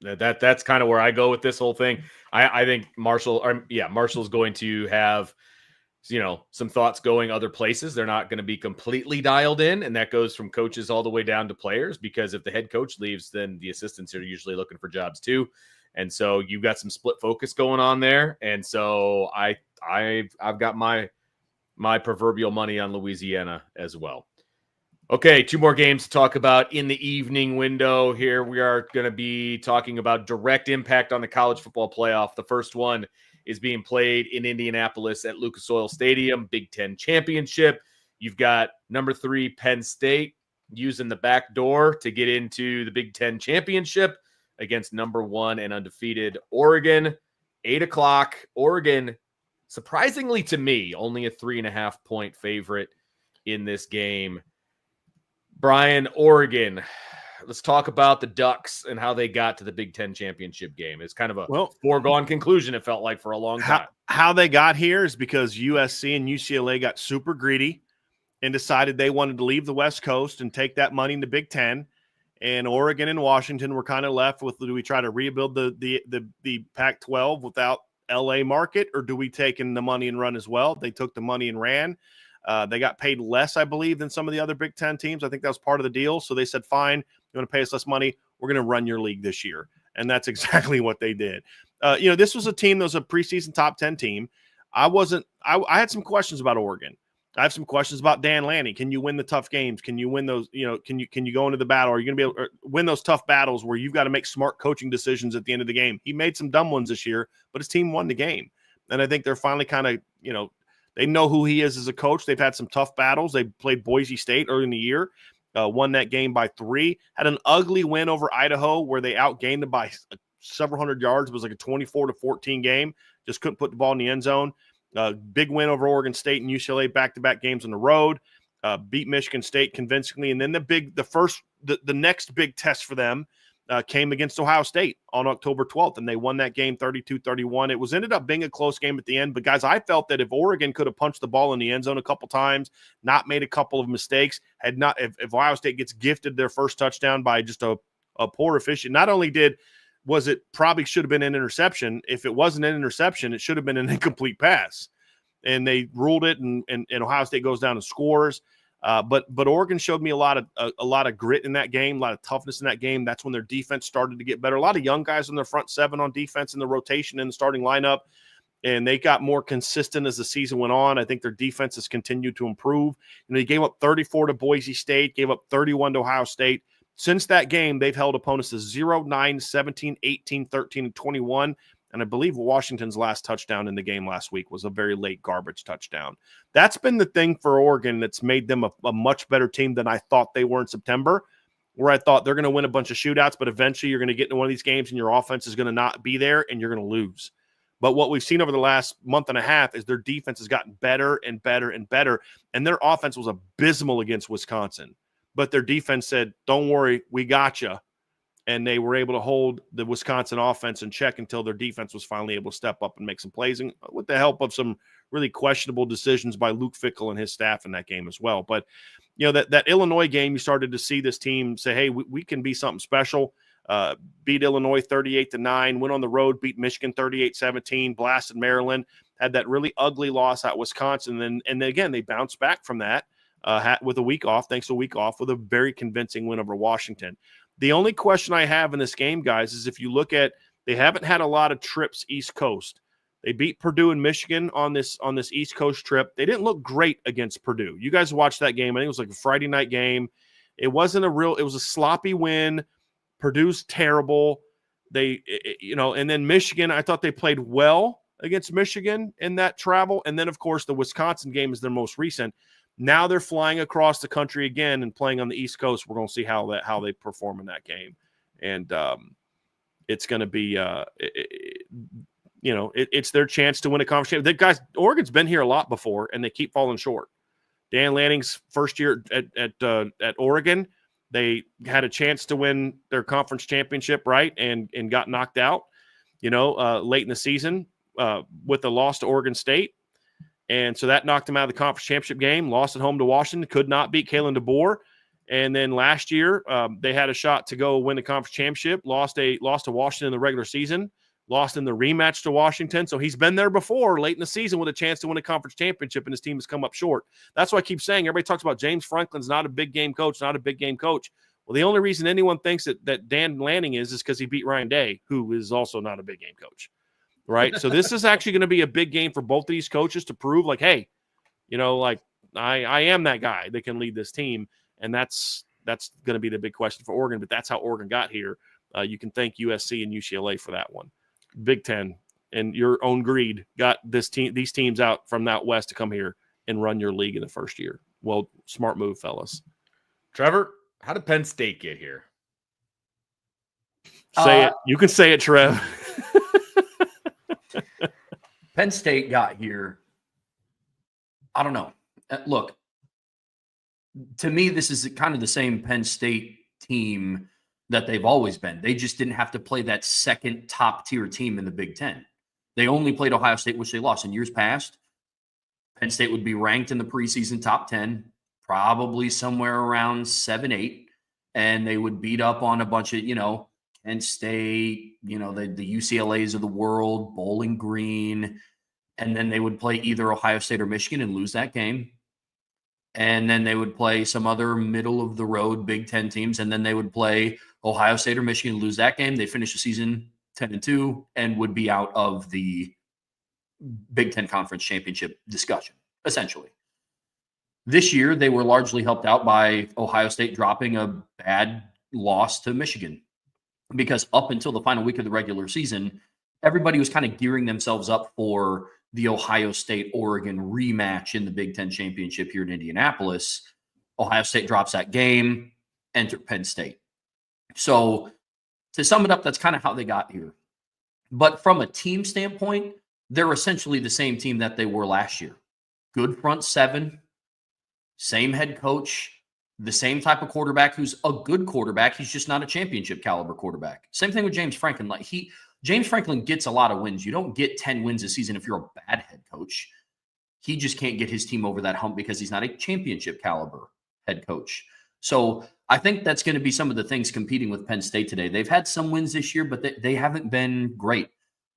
S1: That's kind of where I go with this whole thing. I think Marshall's going to have some thoughts going other places. They're not going to be completely dialed in, and that goes from coaches all the way down to players. Because if the head coach leaves, then the assistants are usually looking for jobs too. And so you've got some split focus going on there. And so I've got my proverbial money on Louisiana as well. Okay, 2 more games to talk about in the evening window here. We are going to be talking about direct impact on the college football playoff. The first one is being played in Indianapolis at Lucas Oil Stadium, Big Ten Championship. You've got number 3 Penn State using the back door to get into the Big Ten Championship against number 1 and undefeated Oregon. 8 o'clock. Oregon, surprisingly to me, only a 3.5-point favorite in this game. Brian, Oregon, let's talk about the Ducks and how they got to the Big Ten Championship game. It's kind of a foregone conclusion, it felt like, for a long time.
S2: How they got here is because USC and UCLA got super greedy and decided they wanted to leave the West Coast and take that money in the Big Ten. And Oregon and Washington were kind of left with, do we try to rebuild the Pac-12 without LA market, or do we take in the money and run as well? They took the money and ran. They got paid less, I believe, than some of the other Big Ten teams. I think that was part of the deal. So they said, fine, you want to pay us less money? We're going to run your league this year. And that's exactly what they did. This was a team that was a preseason top 10 team. I had some questions about Oregon. I have some questions about Dan Lanning. Can you win the tough games? Can you win those? Can you go into the battle? Are you going to be able to win those tough battles where you've got to make smart coaching decisions at the end of the game? He made some dumb ones this year, but his team won the game. And I think they're finally kind of, they know who he is as a coach. They've had some tough battles. They played Boise State early in the year, won that game by 3, had an ugly win over Idaho where they outgained them by several hundred yards. It was like a 24-14 game. Just couldn't put the ball in the end zone. Big win over Oregon State and UCLA, back-to-back games on the road. Beat Michigan State convincingly, and then the next big test for them came against Ohio State on October 12th, and they won that game 32-31. It ended up being a close game at the end. But, guys, I felt that if Oregon could have punched the ball in the end zone a couple times, not made a couple of mistakes, if Ohio State gets gifted their first touchdown by just a poor efficient, not only was it probably should have been an interception. If it wasn't an interception, it should have been an incomplete pass. And they ruled it, and Ohio State goes down and scores. But Oregon showed me a lot of grit in that game, a lot of toughness in that game. That's when their defense started to get better. A lot of young guys in their front seven on defense in the rotation in the starting lineup, and they got more consistent as the season went on. I think their defense has continued to improve. They gave up 34 to Boise State, gave up 31 to Ohio State. Since that game, they've held opponents to 0, 9, 17, 18, 13, and 21. And I believe Washington's last touchdown in the game last week was a very late garbage touchdown. That's been the thing for Oregon that's made them a much better team than I thought they were in September, where I thought they're going to win a bunch of shootouts, but eventually you're going to get into one of these games and your offense is going to not be there and you're going to lose. But what we've seen over the last month and a half is their defense has gotten better and better and better, and their offense was abysmal against Wisconsin. But their defense said, don't worry, we got you. And they were able to hold the Wisconsin offense in check until their defense was finally able to step up and make some plays, and with the help of some really questionable decisions by Luke Fickell and his staff in that game as well. But, that Illinois game, you started to see this team say, hey, we can be something special. Beat Illinois 38-9, went on the road, beat Michigan 38-17, blasted Maryland, had that really ugly loss at Wisconsin. And then again, they bounced back from that. With a week off, thanks to a week off, with a very convincing win over Washington. The only question I have in this game, guys, is if you look at, they haven't had a lot of trips East Coast. They beat Purdue and Michigan on this East Coast trip. They didn't look great against Purdue. You guys watched that game. I think it was like a Friday night game. It was a sloppy win. Purdue's terrible. And then Michigan, I thought they played well against Michigan in that travel. And then, of course, the Wisconsin game is their most recent. Now they're flying across the country again and playing on the East Coast. We're going to see how they perform in that game, and it's going to be it's their chance to win a conference championship. The guys, Oregon's been here a lot before, and they keep falling short. Dan Lanning's first year at Oregon, they had a chance to win their conference championship, right, and got knocked out, late in the season with a loss to Oregon State. And so that knocked them out of the conference championship game, lost at home to Washington, could not beat Kalen DeBoer. And then last year, they had a shot to go win the conference championship, lost to Washington in the regular season, lost in the rematch to Washington. So he's been there before late in the season with a chance to win a conference championship, and his team has come up short. That's why I keep saying, everybody talks about James Franklin's not a big game coach, not a big game coach. Well, the only reason anyone thinks that Dan Lanning is because he beat Ryan Day, who is also not a big game coach. Right. So this is actually going to be a big game for both of these coaches to prove like, hey, I am that guy that can lead this team. And that's going to be the big question for Oregon. But that's how Oregon got here. You can thank USC and UCLA for that one. Big Ten and your own greed got these teams out from out west to come here and run your league in the first year. Well, smart move, fellas.
S1: Trevor, how did Penn State get here?
S2: Say it. You can say it, Trev.
S3: Penn State got here. I don't know. Look, to me, this is kind of the same Penn State team that they've always been. They just didn't have to play that second top-tier team in the Big Ten. They only played Ohio State, which they lost. In years past, Penn State would be ranked in the preseason top 10, probably somewhere around 7, 8, and they would beat up on a bunch of, Penn State, the UCLAs of the world, Bowling Green, and then they would play either Ohio State or Michigan and lose that game. And then they would play some other middle-of-the-road Big Ten teams, and then they would play Ohio State or Michigan and lose that game. They finish the season 10-2 and would be out of the Big Ten Conference Championship discussion, essentially. This year, they were largely helped out by Ohio State dropping a bad loss to Michigan. Because up until the final week of the regular season, everybody was kind of gearing themselves up for the Ohio State-Oregon rematch in the Big Ten Championship here in Indianapolis. Ohio State drops that game, enter Penn State. So to sum it up, that's kind of how they got here. But from a team standpoint, they're essentially the same team that they were last year. Good front seven, same head coach, the same type of quarterback who's a good quarterback. He's just not a championship caliber quarterback. Same thing with James Franklin. James Franklin gets a lot of wins. You don't get 10 wins a season if you're a bad head coach. He just can't get his team over that hump because he's not a championship caliber head coach. So I think that's going to be some of the things competing with Penn State today. They've had some wins this year, but they haven't been great.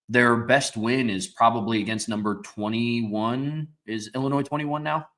S3: Their best win is probably against number 21. Is Illinois 21 now?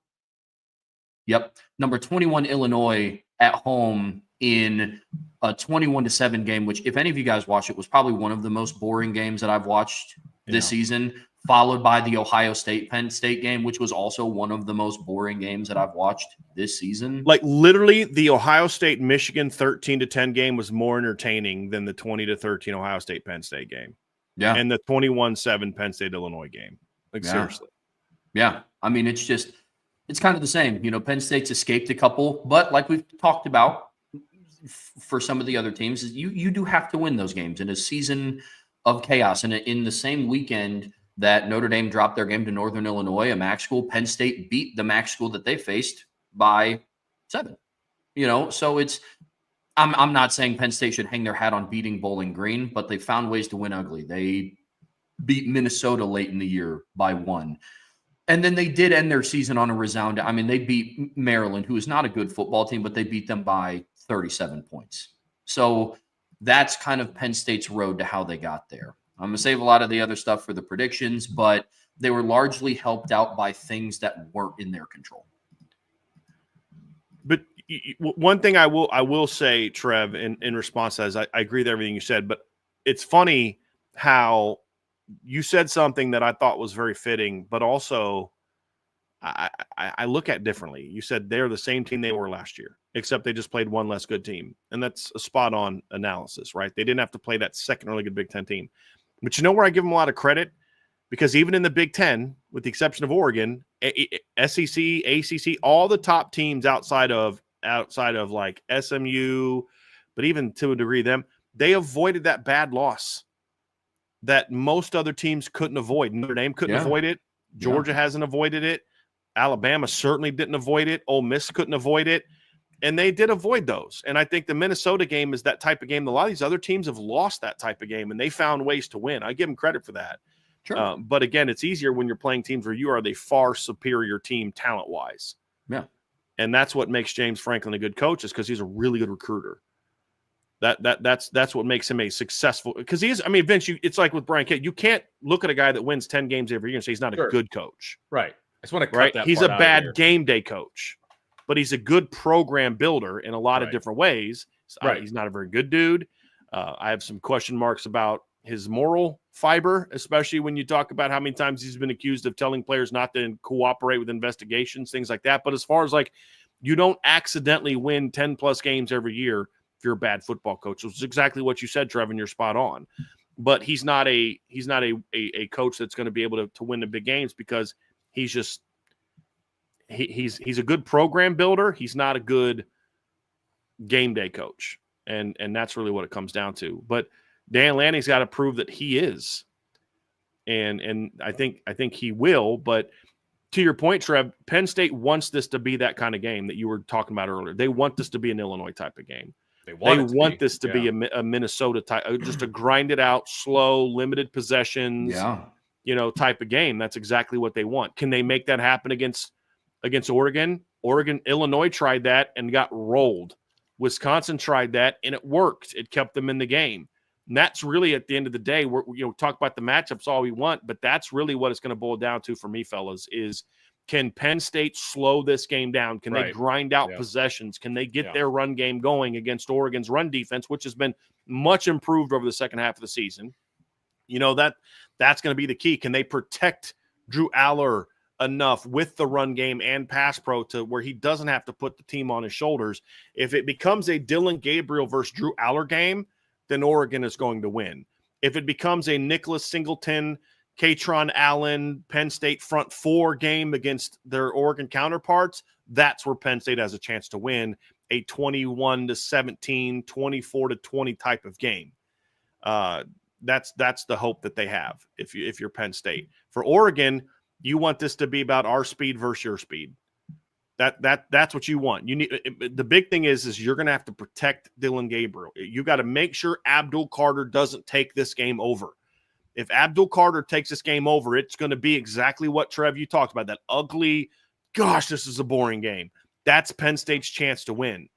S3: Yep. Number 21, Illinois at home in a 21-7 game, which if any of you guys watched it, was probably one of the most boring games that I've watched this season, followed by the Ohio State-Penn State game, which was also one of the most boring games that I've watched this season.
S2: Like literally the Ohio State-Michigan 13-10 game was more entertaining than the 20-13 Ohio State-Penn State game.
S3: Yeah.
S2: And the 21-7 Penn State-Illinois game. Seriously.
S3: Yeah. I mean, it's kind of the same. Penn State's escaped a couple, but like we've talked about for some of the other teams, you do have to win those games in a season of chaos. And in the same weekend that Notre Dame dropped their game to Northern Illinois, a MAC school, Penn State beat the MAC school that they faced by 7. So I'm not saying Penn State should hang their hat on beating Bowling Green, but they found ways to win ugly. They beat Minnesota late in the year by 1. And then they did end their season on a resounding. I mean, they beat Maryland, who is not a good football team, but they beat them by 37 points. So that's kind of Penn State's road to how they got there. I'm going to save a lot of the other stuff for the predictions, but they were largely helped out by things that weren't in their control.
S2: But one thing I will say, Trev, in response to that is I agree with everything you said, but it's funny how you said something that I thought was very fitting, but also I look at differently. You said they're the same team they were last year, except they just played one less good team. And that's a spot on analysis, right? They didn't have to play that second really good Big Ten team. But you know where I give them a lot of credit? Because even in the Big Ten, with the exception of Oregon, SEC, ACC, all the top teams outside of like SMU, but even to a degree them, they avoided that bad loss that most other teams couldn't avoid. Notre Dame couldn't avoid it. Georgia hasn't avoided it. Alabama certainly didn't avoid it. Ole Miss couldn't avoid it. And they did avoid those. And I think the Minnesota game is that type of game. A lot of these other teams have lost that type of game, and they found ways to win. I give them credit for that.
S3: Sure.
S2: But again, it's easier when you're playing teams where you are the far superior team talent-wise.
S3: Yeah.
S2: And that's what makes James Franklin a good coach, is because he's a really good recruiter. That's what makes him a successful, because he is. I mean, Vince, it's like with Brian Kidd. You can't look at a guy that wins 10 games every year and say he's not a good coach.
S1: Right. I just want to cut that.
S2: He's a bad game day coach, but he's a good program builder in a lot of different ways. He's not a very good dude. I have some question marks about his moral fiber, especially when you talk about how many times he's been accused of telling players not to cooperate with investigations, things like that. But as far as like, you don't accidentally win 10 plus games every year if you're a bad football coach. Which is exactly what you said, Trevor, and you're spot on. But he's not a coach that's going to be able to win the big games, because he's just he's a good program builder. He's not a good game day coach, and that's really what it comes down to. But Dan Lanning's got to prove that he is, and I think he will. But to your point, Trev, Penn State wants this to be that kind of game that you were talking about earlier. They want this to be an Illinois type of game. They want this to be a Minnesota type, just a grind it out, slow, limited possessions, type of game. That's exactly what they want. Can they make that happen against Oregon? Illinois tried that and got rolled. Wisconsin tried that and it worked. It kept them in the game. And that's really, at the end of the day, we're talk about the matchups all we want, but that's really what it's going to boil down to for me, fellas, is can Penn State slow this game down? Can they grind out possessions? Can they get their run game going against Oregon's run defense, which has been much improved over the second half of the season? That's going to be the key. Can they protect Drew Aller enough with the run game and pass pro to where he doesn't have to put the team on his shoulders? If it becomes a Dylan Gabriel versus Drew Aller game, then Oregon is going to win. If it becomes a Nicholas Singleton, Katron Allen, Penn State front four game against their Oregon counterparts, that's where Penn State has a chance to win a 21-17, 24-20 type of game. That's the hope that they have if you're Penn State. For Oregon, you want this to be about our speed versus your speed. That's what you want. You need the big thing is you're going to have to protect Dillon Gabriel. You got to make sure Abdul Carter doesn't take this game over. If Abdul Carter takes this game over, it's going to be exactly what Trev you talked about, that ugly, gosh, this is a boring game. That's Penn State's chance to win.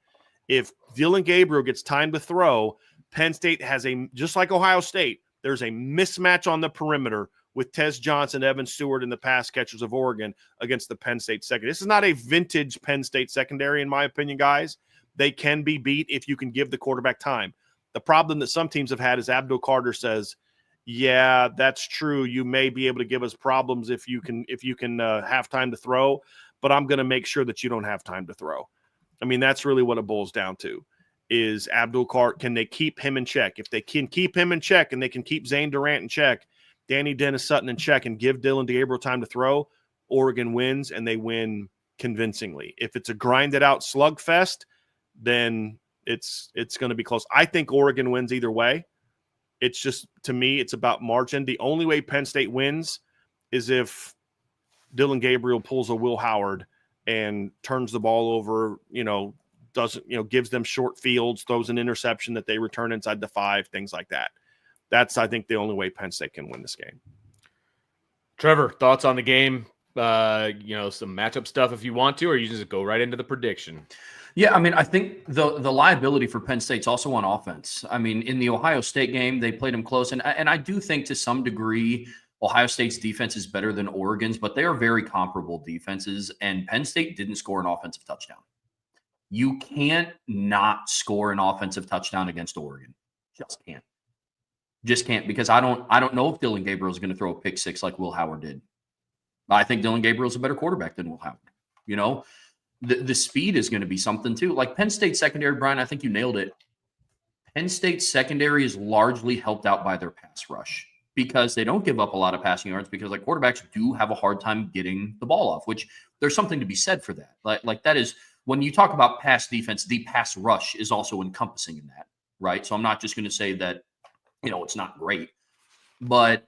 S2: If Dillon Gabriel gets time to throw, Penn State has just like Ohio State, there's a mismatch on the perimeter with Tez Johnson, Evan Stewart, and the pass catchers of Oregon against the Penn State secondary. This is not a vintage Penn State secondary, in my opinion, guys. They can be beat if you can give the quarterback time. The problem that some teams have had is Abdul Carter says, yeah, that's true. You may be able to give us problems if you can have time to throw, but I'm going to make sure that you don't have time to throw. I mean, that's really what it boils down to. Is Abdul Carter, can they keep him in check? If they can keep him in check and they can keep Zane Durant in check, Danny Dennis Sutton in check, and give Dillon Gabriel time to throw, Oregon wins, and they win convincingly. If it's a grinded out slugfest, then it's going to be close. I think Oregon wins either way. It's just, to me, it's about margin. The only way Penn State wins is if Dillon Gabriel pulls a Will Howard and turns the ball over, gives them short fields, throws an interception that they return inside the 5, things like that. That's, I think, the only way Penn State can win this game.
S1: Trevor, thoughts on the game? Some matchup stuff if you want to, or you just go right into the prediction?
S3: Yeah, I mean, I think the liability for Penn State's also on offense. I mean, in the Ohio State game, they played them close, and I do think to some degree Ohio State's defense is better than Oregon's, but they are very comparable defenses, and Penn State didn't score an offensive touchdown. You can't not score an offensive touchdown against Oregon. Just can't, because I don't know if Dillon Gabriel is going to throw a pick 6 like Will Howard did. I think Dillon Gabriel is a better quarterback than Will Howard. The speed is going to be something too. Like Penn State secondary, Brian, I think you nailed it. Penn State secondary is largely helped out by their pass rush because they don't give up a lot of passing yards, because like quarterbacks do have a hard time getting the ball off, which there's something to be said for that. Like that is, when you talk about pass defense, the pass rush is also encompassing in that, right? So I'm not just going to say that, it's not great, but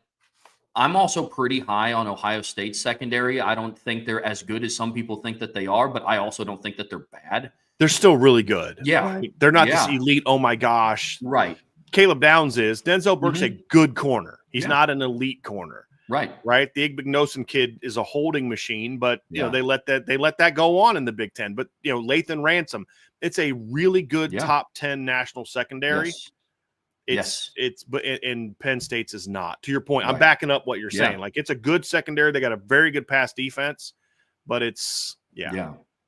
S3: I'm also pretty high on Ohio State's secondary. I don't think they're as good as some people think that they are, but I also don't think that they're bad.
S2: They're still really good.
S3: Yeah.
S2: They're not this elite, oh my gosh.
S3: Right.
S2: Caleb Downs is. Denzel Burke's a good corner. He's not an elite corner.
S3: Right.
S2: The Igbinosun kid is a holding machine, but they let that go on in the Big Ten. But Lathan Ransom, it's a really good top 10 national secondary.
S3: Yes.
S2: But Penn State's is not. To your point, I'm backing up what you're saying. Like, it's a good secondary. They got a very good pass defense, but it's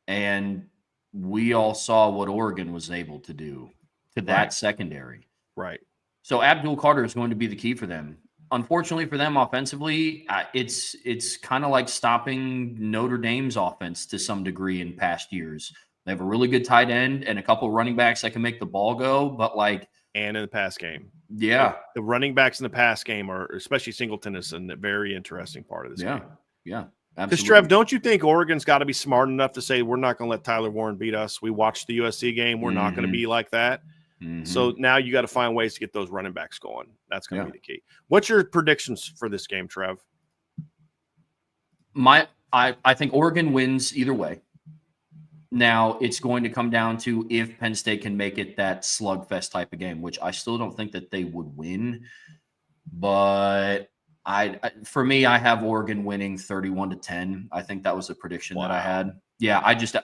S3: And we all saw what Oregon was able to do to that secondary.
S2: Right.
S3: So Abdul Carter is going to be the key for them. Unfortunately for them offensively, it's kind of like stopping Notre Dame's offense to some degree in past years. They have a really good tight end and a couple of running backs that can make the ball go, but
S2: and in the pass game.
S3: Yeah.
S2: The running backs in the pass game are, especially Singleton, is a very interesting part of this game.
S3: Yeah.
S2: Because, Trev, don't you think Oregon's got to be smart enough to say, we're not going to let Tyler Warren beat us? We watched the USC game. We're not going to be like that. So now you got to find ways to get those running backs going. That's going to be the key. What's your predictions for this game, Trev?
S3: I think Oregon wins either way. Now, it's going to come down to if Penn State can make it that slugfest type of game, which I still don't think that they would win. But for me, I have Oregon winning 31-10. I think that was a prediction that I had. Yeah, I just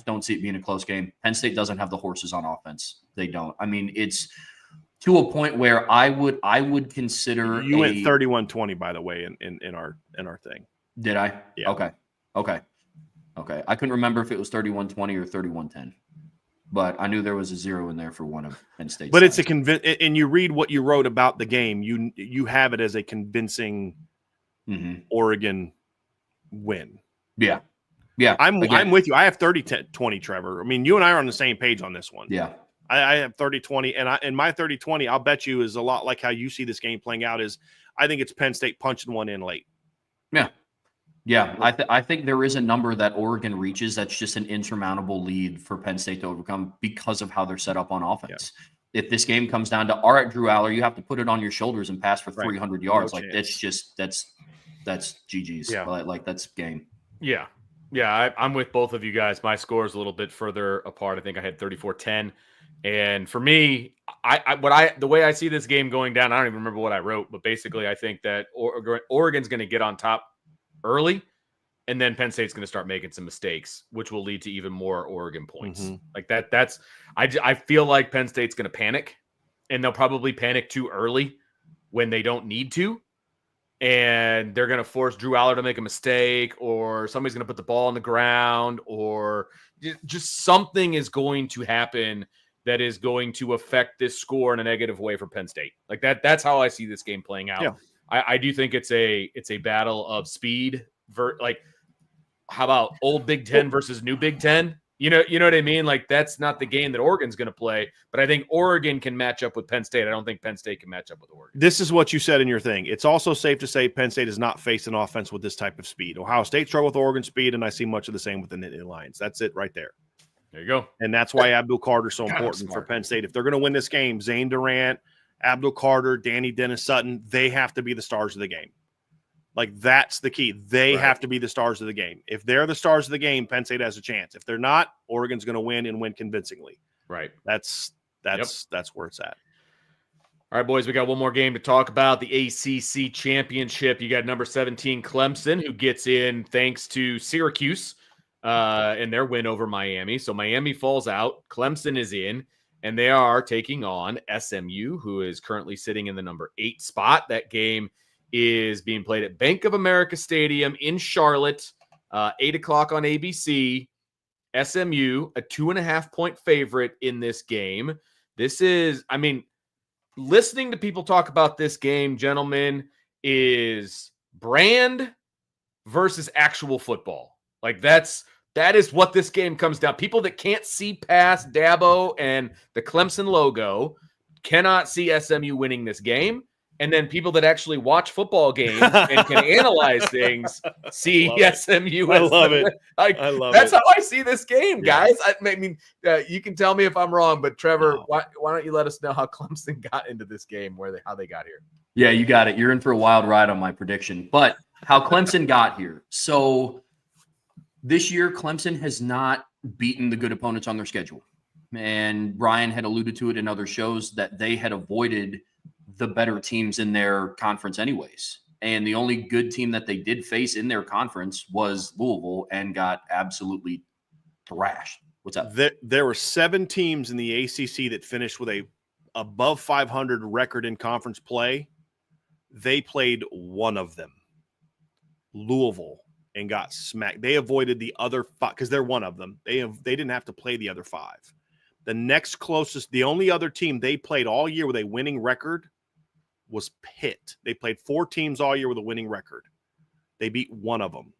S3: don't see it being a close game. Penn State doesn't have the horses on offense. They don't. I mean, it's to a point where I would consider
S2: you went 31-20, by the way, in our thing.
S3: Did I?
S2: Yeah.
S3: Okay. I couldn't remember if it was 31-20 or 31-10, but I knew there was a 0 in there for one of Penn State.
S2: But it's and you read what you wrote about the game, you have it as a convincing Oregon win.
S3: Yeah.
S2: I'm with you. I have 30-20, Trevor. I mean, you and I are on the same page on this one.
S3: Yeah.
S2: I have 30-20, and my 30-20, I'll bet you, is a lot like how you see this game playing out. Is I think it's Penn State punching one in late.
S3: Yeah, I think there is a number that Oregon reaches that's just an insurmountable lead for Penn State to overcome because of how they're set up on offense. If this game comes down to, all right, Drew Aller, you have to put it on your shoulders and pass for 300 yards.
S2: No
S3: that's GG's.
S2: Yeah.
S3: Like that's game.
S1: Yeah. Yeah, I'm with both of you guys. My score is a little bit further apart. I think I had 34-10. And for me, the way I see this game going down, I don't even remember what I wrote, but basically I think that Oregon's going to get on top early, and then Penn State's going to start making some mistakes, which will lead to even more Oregon points. Like that's I feel like Penn State's going to panic, and they'll probably panic too early when they don't need to. And they're going to force Drew Aller to make a mistake, or somebody's going to put the ball on the ground, or just something is going to happen that is going to affect this score in a negative way for Penn State. Like that's how I see this game playing out. Yeah. I do think it's a battle of speed. Like, how about old Big Ten versus new Big Ten? You know what I mean? Like, that's not the game that Oregon's going to play, but I think Oregon can match up with Penn State. I don't think Penn State can match up with Oregon.
S2: This is what you said in your thing. It's also safe to say Penn State has not faced an offense with this type of speed. Ohio State struggled with Oregon speed, and I see much of the same with the Nittany Lions. That's it right there.
S1: There you go.
S2: And that's why Abdul Carter's so important for Penn State. If they're going to win this game, Zane Durant, Abdul Carter, Danny Dennis Sutton, they have to be the stars of the game. Like, that's the key. They have to be the stars of the game. If they're the stars of the game, Penn State has a chance. If they're not, Oregon's going to win and win convincingly.
S1: Right.
S2: That's where it's at.
S1: All right, boys, we got one more game to talk about, the ACC Championship. You got number 17 Clemson, who gets in thanks to Syracuse and their win over Miami. So Miami falls out. Clemson is in, and they are taking on SMU, who is currently sitting in the number 8 spot. That game is being played at Bank of America Stadium in Charlotte, 8 o'clock on ABC. SMU, a 2.5-point favorite in this game. This is, listening to people talk about this game, gentlemen, is brand versus actual football. Like, that is what this game comes down. People that can't see past Dabo and the Clemson logo cannot see SMU winning this game. And then people that actually watch football games and can analyze things see SMU.
S2: I love it.
S1: I love that's it. How I see this game, guys. You can tell me if I'm wrong, but Trevor, why don't you let us know how Clemson got into this game, how they got here?
S3: Yeah, you got it. You're in for a wild ride on my prediction. But how Clemson got here. So this year, Clemson has not beaten the good opponents on their schedule. And Brian had alluded to it in other shows that they had avoided the better teams in their conference anyways. And the only good team that they did face in their conference was Louisville and got absolutely thrashed. What's up?
S2: There were 7 teams in the ACC that finished with a above 500 record in conference play. They played one of them, Louisville, and got smacked. They avoided the other 5 because they're one of them. They didn't have to play the other 5. The next closest, the only other team they played all year with a winning record was Pitt. They played 4 teams all year with a winning record. They beat one of them,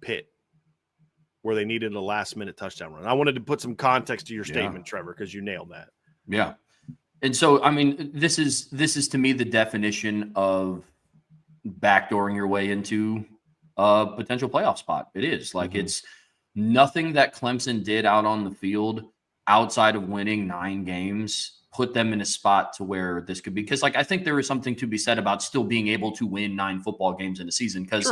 S2: Pitt, where they needed a last-minute touchdown run. I wanted to put some context to your statement, Trevor, because you nailed that.
S3: Yeah. And so, this is to me the definition of backdooring your way into a potential playoff spot. It is. Like, it's nothing that Clemson did out on the field outside of winning 9 games put them in a spot to where this could be. Because, I think there is something to be said about still being able to win 9 football games in a season. Because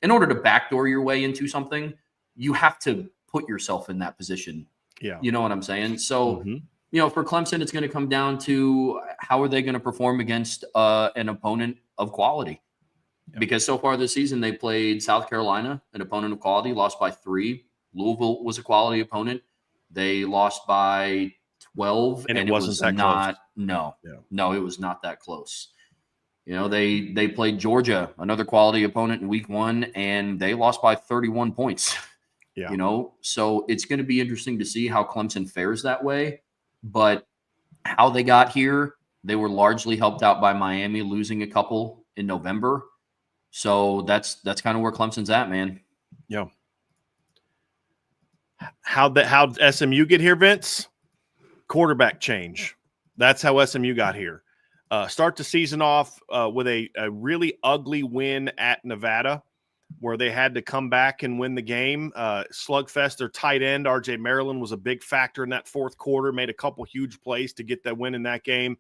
S3: in order to backdoor your way into something, you have to put yourself in that position.
S2: Yeah.
S3: You know what I'm saying? So, for Clemson, it's going to come down to how are they going to perform against an opponent of quality. Yeah. Because so far this season, they played South Carolina, an opponent of quality, lost by 3. Louisville was a quality opponent. They lost by 12,
S2: and it wasn't that close.
S3: No, it was not that close. They played Georgia, another quality opponent in week 1, and they lost by 31 points. Yeah. So it's going to be interesting to see how Clemson fares that way. But how they got here, they were largely helped out by Miami losing a couple in November. So that's kind of where Clemson's at, man.
S2: Yeah. How SMU get here, Vince? Quarterback change. That's how SMU got here. Start the season off with a really ugly win at Nevada, where they had to come back and win the game. Slugfest, their tight end, R.J. Maryland, was a big factor in that fourth quarter, made a couple huge plays to get that win in that game.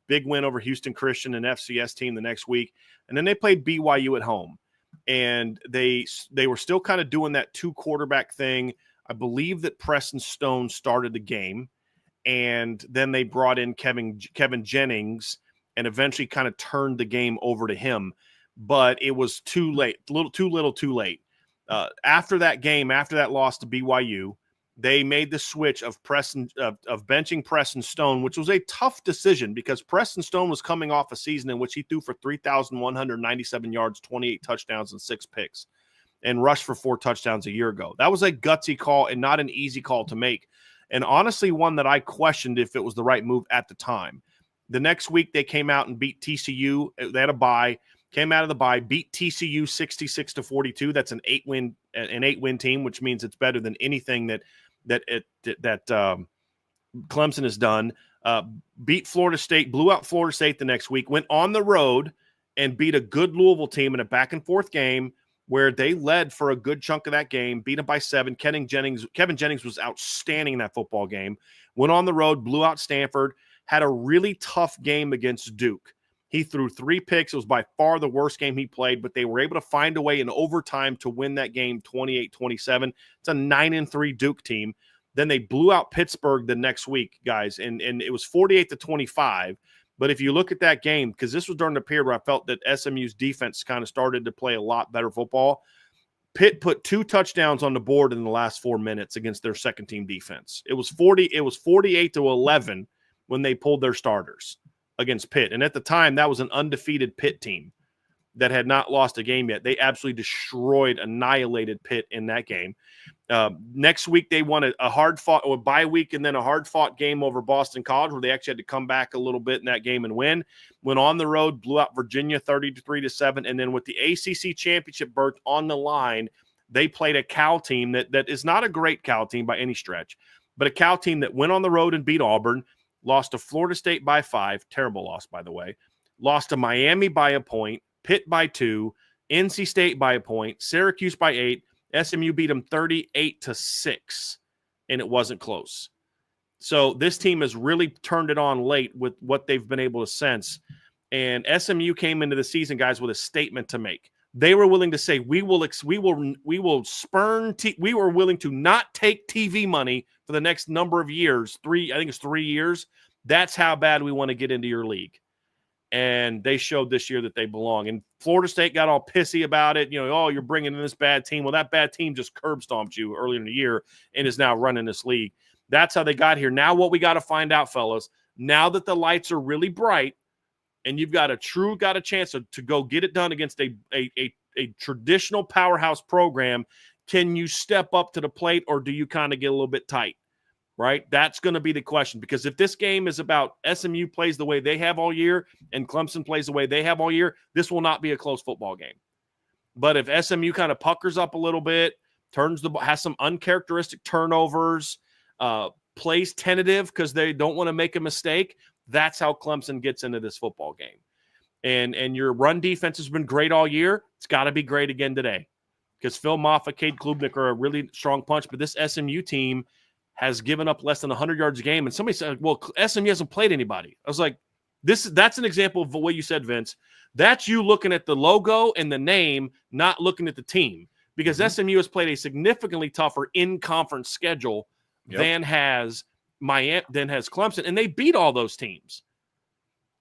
S2: Big win over Houston Christian, an FCS team, the next week. And then they played BYU at home. and they were still kind of doing that 2-quarterback thing. I believe that Preston Stone started the game, and then they brought in Kevin Jennings and eventually kind of turned the game over to him. But it was too late, too late. After that game, after that loss to BYU, they made the switch of benching Preston Stone, which was a tough decision because Preston Stone was coming off a season in which he threw for 3,197 yards, 28 touchdowns, and 6 picks, and rushed for 4 touchdowns a year ago. That was a gutsy call and not an easy call to make, and honestly one that I questioned if it was the right move at the time. The next week they came out and beat TCU. They had a bye. Came out of the bye, beat TCU 66-42. That's an 8-win team, which means it's better than anything that Clemson has done. Beat Florida State, blew out Florida State the next week. Went on the road and beat a good Louisville team in a back and forth game where they led for a good chunk of that game. Beat them by 7. Kevin Jennings was outstanding in that football game. Went on the road, blew out Stanford. Had a really tough game against Duke. He threw 3 picks. It was by far the worst game he played, but they were able to find a way in overtime to win that game 28-27. It's a 9-3 Duke team. Then they blew out Pittsburgh the next week, guys, and it was 48-25. But if you look at that game, because this was during the period where I felt that SMU's defense kind of started to play a lot better football, Pitt put 2 touchdowns on the board in the last 4 minutes against their second-team defense. It was 48-11 when they pulled their starters against Pitt. And at the time, that was an undefeated Pitt team that had not lost a game yet. They absolutely annihilated Pitt in that game. Next week, they won a hard-fought or bye week and then a hard-fought game over Boston College where they actually had to come back a little bit in that game and win. Went on the road, blew out Virginia 33-7. And then with the ACC championship berth on the line, they played a Cal team that is not a great Cal team by any stretch, but a Cal team that went on the road and beat Auburn, lost to Florida State by 5, terrible loss, by the way, lost to Miami by a point, Pitt by 2, NC State by a point, Syracuse by 8, SMU beat them 38-6, and it wasn't close. So this team has really turned it on late with what they've been able to sense, and SMU came into the season, guys, with a statement to make. They were willing to say, we were willing to not take TV money for the next number of years. I think it's 3 years. That's how bad we want to get into your league. And they showed this year that they belong. And Florida State got all pissy about it. You're bringing in this bad team. Well, that bad team just curb stomped you earlier in the year and is now running this league. That's how they got here. Now what we got to find out, fellas, now that the lights are really bright, and you've got a chance to go get it done against a traditional powerhouse program, can you step up to the plate or do you kind of get a little bit tight, right? That's going to be the question, because if this game is about SMU plays the way they have all year and Clemson plays the way they have all year, this will not be a close football game. But if SMU kind of puckers up a little bit, has some uncharacteristic turnovers, plays tentative because they don't want to make a mistake, that's how Clemson gets into this football game. And your run defense has been great all year. It's got to be great again today, because Phil Moffitt, Cade Klubnik are a really strong punch, but this SMU team has given up less than 100 yards a game. And somebody said, well, SMU hasn't played anybody. I was like, that's an example of what you said, Vince. That's you looking at the logo and the name, not looking at the team, because SMU has played a significantly tougher in-conference schedule than has Clemson, and they beat all those teams.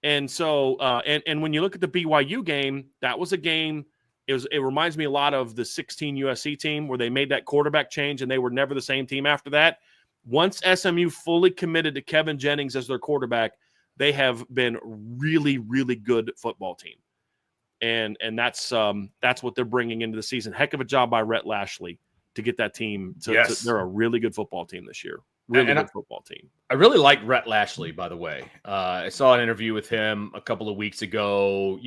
S2: And so, and when you look at the BYU game, that was a game. It reminds me a lot of the 16 USC team where they made that quarterback change and they were never the same team after that. Once SMU fully committed to Kevin Jennings as their quarterback, they have been really, really good football team. And that's what they're bringing into the season. Heck of a job by Rhett Lashley to get that team they're a really good football team this year. Really good football team. I
S1: really like Rhett Lashley, by the way. I saw an interview with him a couple of weeks ago.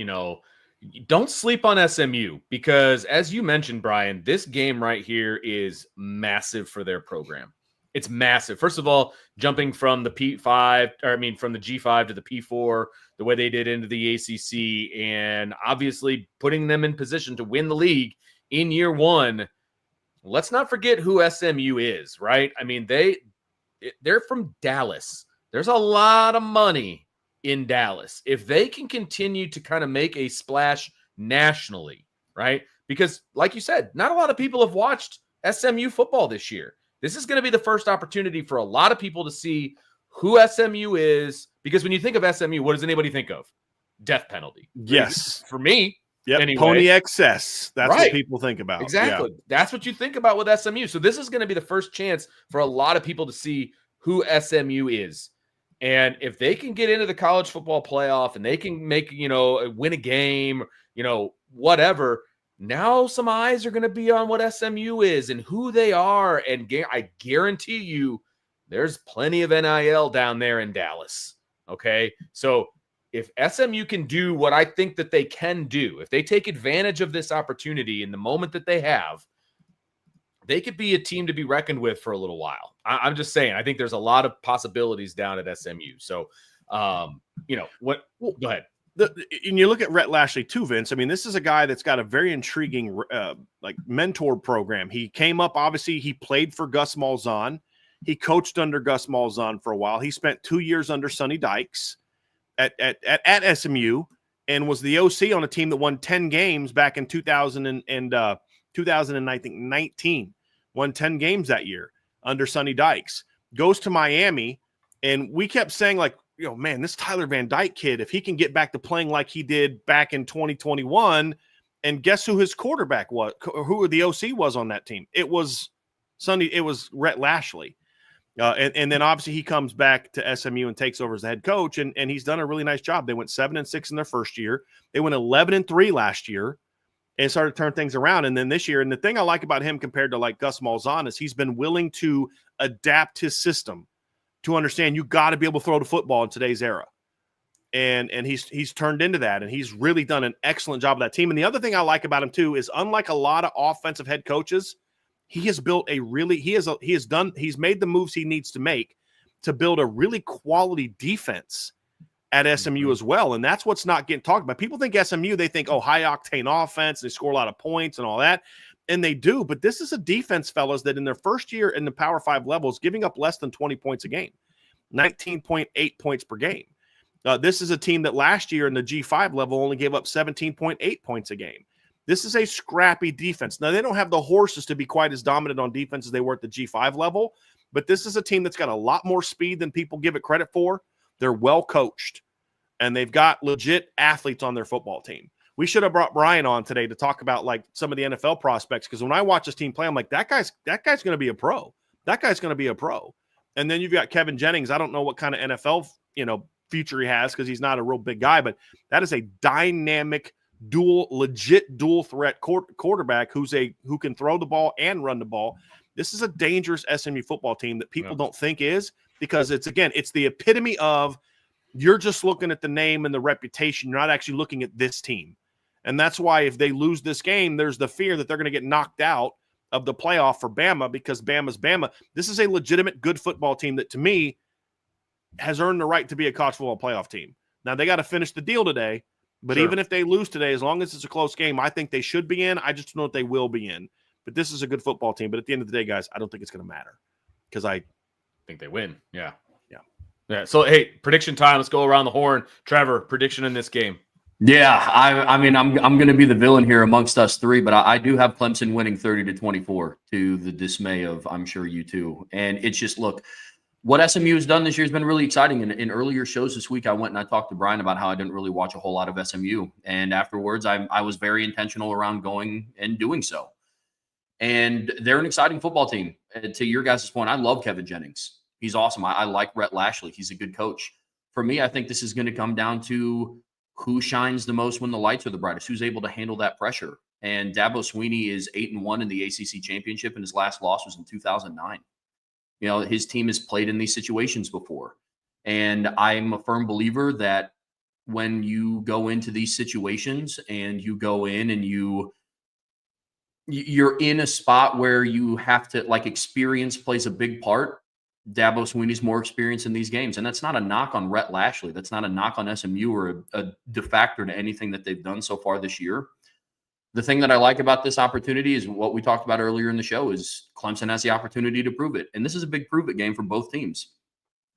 S1: Don't sleep on SMU, because as you mentioned, Brian, this game right here is massive for their program. It's massive. First of all, jumping from the from the G5 to the P4, the way they did into the ACC, and obviously putting them in position to win the league in year one. Let's not forget who SMU is, right? I mean, they're from Dallas. There's a lot of money in Dallas. If they can continue to kind of make a splash nationally, right? because like you said, not a lot of people have watched SMU football this year. This is going to be the first opportunity for a lot of people to see who SMU is, because when you think of SMU, what does anybody think of? Death penalty.
S2: Yes.
S1: For me.
S2: Yep.
S1: Anyway.
S2: Pony excess. That's
S1: right.
S2: what people think about.
S1: Exactly.
S2: Yeah.
S1: That's what you think about with SMU. So this is going to be the first chance for a lot of people to see who SMU is. And if they can get into the college football playoff and they can make, win a game, whatever, now some eyes are going to be on what SMU is and who they are. And I guarantee you there's plenty of NIL down there in Dallas. Okay. So if SMU can do what I think that they can do, if they take advantage of this opportunity in the moment that they have, they could be a team to be reckoned with for a little while. I'm just saying, I think there's a lot of possibilities down at SMU. So, go ahead.
S2: And you look at Rhett Lashley too, Vince. I mean, this is a guy that's got a very intriguing mentor program. He came up, obviously, he played for Gus Malzahn. He coached under Gus Malzahn for a while. He spent 2 years under Sonny Dykes at SMU and was the OC on a team that won 10 games back in 2019. Won 10 games that year under Sonny Dykes. Goes to Miami, and we kept saying, like, man, this Tyler Van Dyke kid, if he can get back to playing like he did back in 2021, and guess who his quarterback was, who the OC was on that team? It was Rhett Lashley. And then obviously he comes back to SMU and takes over as the head coach, and he's done a really nice job. They went 7-6 in their first year. They went 11-3 last year and started to turn things around. And then this year, and the thing I like about him compared to like Gus Malzahn is he's been willing to adapt his system to understand you got to be able to throw the football in today's era. And he's turned into that, and he's really done an excellent job of that team. And the other thing I like about him too is, unlike a lot of offensive head coaches, he has built he's made the moves he needs to make to build a really quality defense at SMU as well. And that's what's not getting talked about. People think SMU, they think, high octane offense, they score a lot of points and all that. And they do, but this is a defense, fellas, that in their first year in the Power 5 levels, giving up less than 20 points a game, 19.8 points per game. This is a team that last year in the G5 level only gave up 17.8 points a game. This is a scrappy defense. Now, they don't have the horses to be quite as dominant on defense as they were at the G5 level, but this is a team that's got a lot more speed than people give it credit for. They're well coached, and they've got legit athletes on their football team. We should have brought Brian on today to talk about like some of the NFL prospects, because when I watch this team play, I'm like, that guy's going to be a pro. That guy's going to be a pro. And then you've got Kevin Jennings. I don't know what kind of NFL future he has, because he's not a real big guy, but that is a dynamic, legit dual threat quarterback who can throw the ball and run the ball. This is a dangerous SMU football team that people don't think is, because it's the epitome of, you're just looking at the name and the reputation. You're not actually looking at this team. And that's why if they lose this game, there's the fear that they're going to get knocked out of the playoff for Bama, because Bama's Bama. This is a legitimate good football team that, to me, has earned the right to be a college football playoff team. Now, they got to finish the deal today, but even if they lose today, as long as it's a close game, I think they should be in. I just don't know if they will be in. But this is a good football team. But at the end of the day, guys, I don't think it's going to matter, because I
S1: think they win. Yeah. So, hey, prediction time. Let's go around the horn. Trevor, prediction in this game.
S3: Yeah, I mean, I'm going to be the villain here amongst us three, but I do have Clemson winning 30-24 to the dismay of, I'm sure, you too. And it's just, look, what SMU has done this year has been really exciting. In earlier shows this week, I went and I talked to Brian about how I didn't really watch a whole lot of SMU. And afterwards, I was very intentional around going and doing so. And they're an exciting football team. And to your guys' point, I love Kevin Jennings. He's awesome. I like Rhett Lashley. He's a good coach. For me, I think this is going to come down to who shines the most when the lights are the brightest, who's able to handle that pressure. And Dabo Swinney is 8-1 in the ACC championship, and his last loss was in 2009. His team has played in these situations before. And I'm a firm believer that when you go into these situations and you go in and you're in a spot where you have to, like, experience plays a big part. Dabo Swinney's more experienced in these games. And that's not a knock on Rhett Lashley. That's not a knock on SMU or a defactor to anything that they've done so far this year. The thing that I like about this opportunity is what we talked about earlier in the show is Clemson has the opportunity to prove it. And this is a big prove it game for both teams.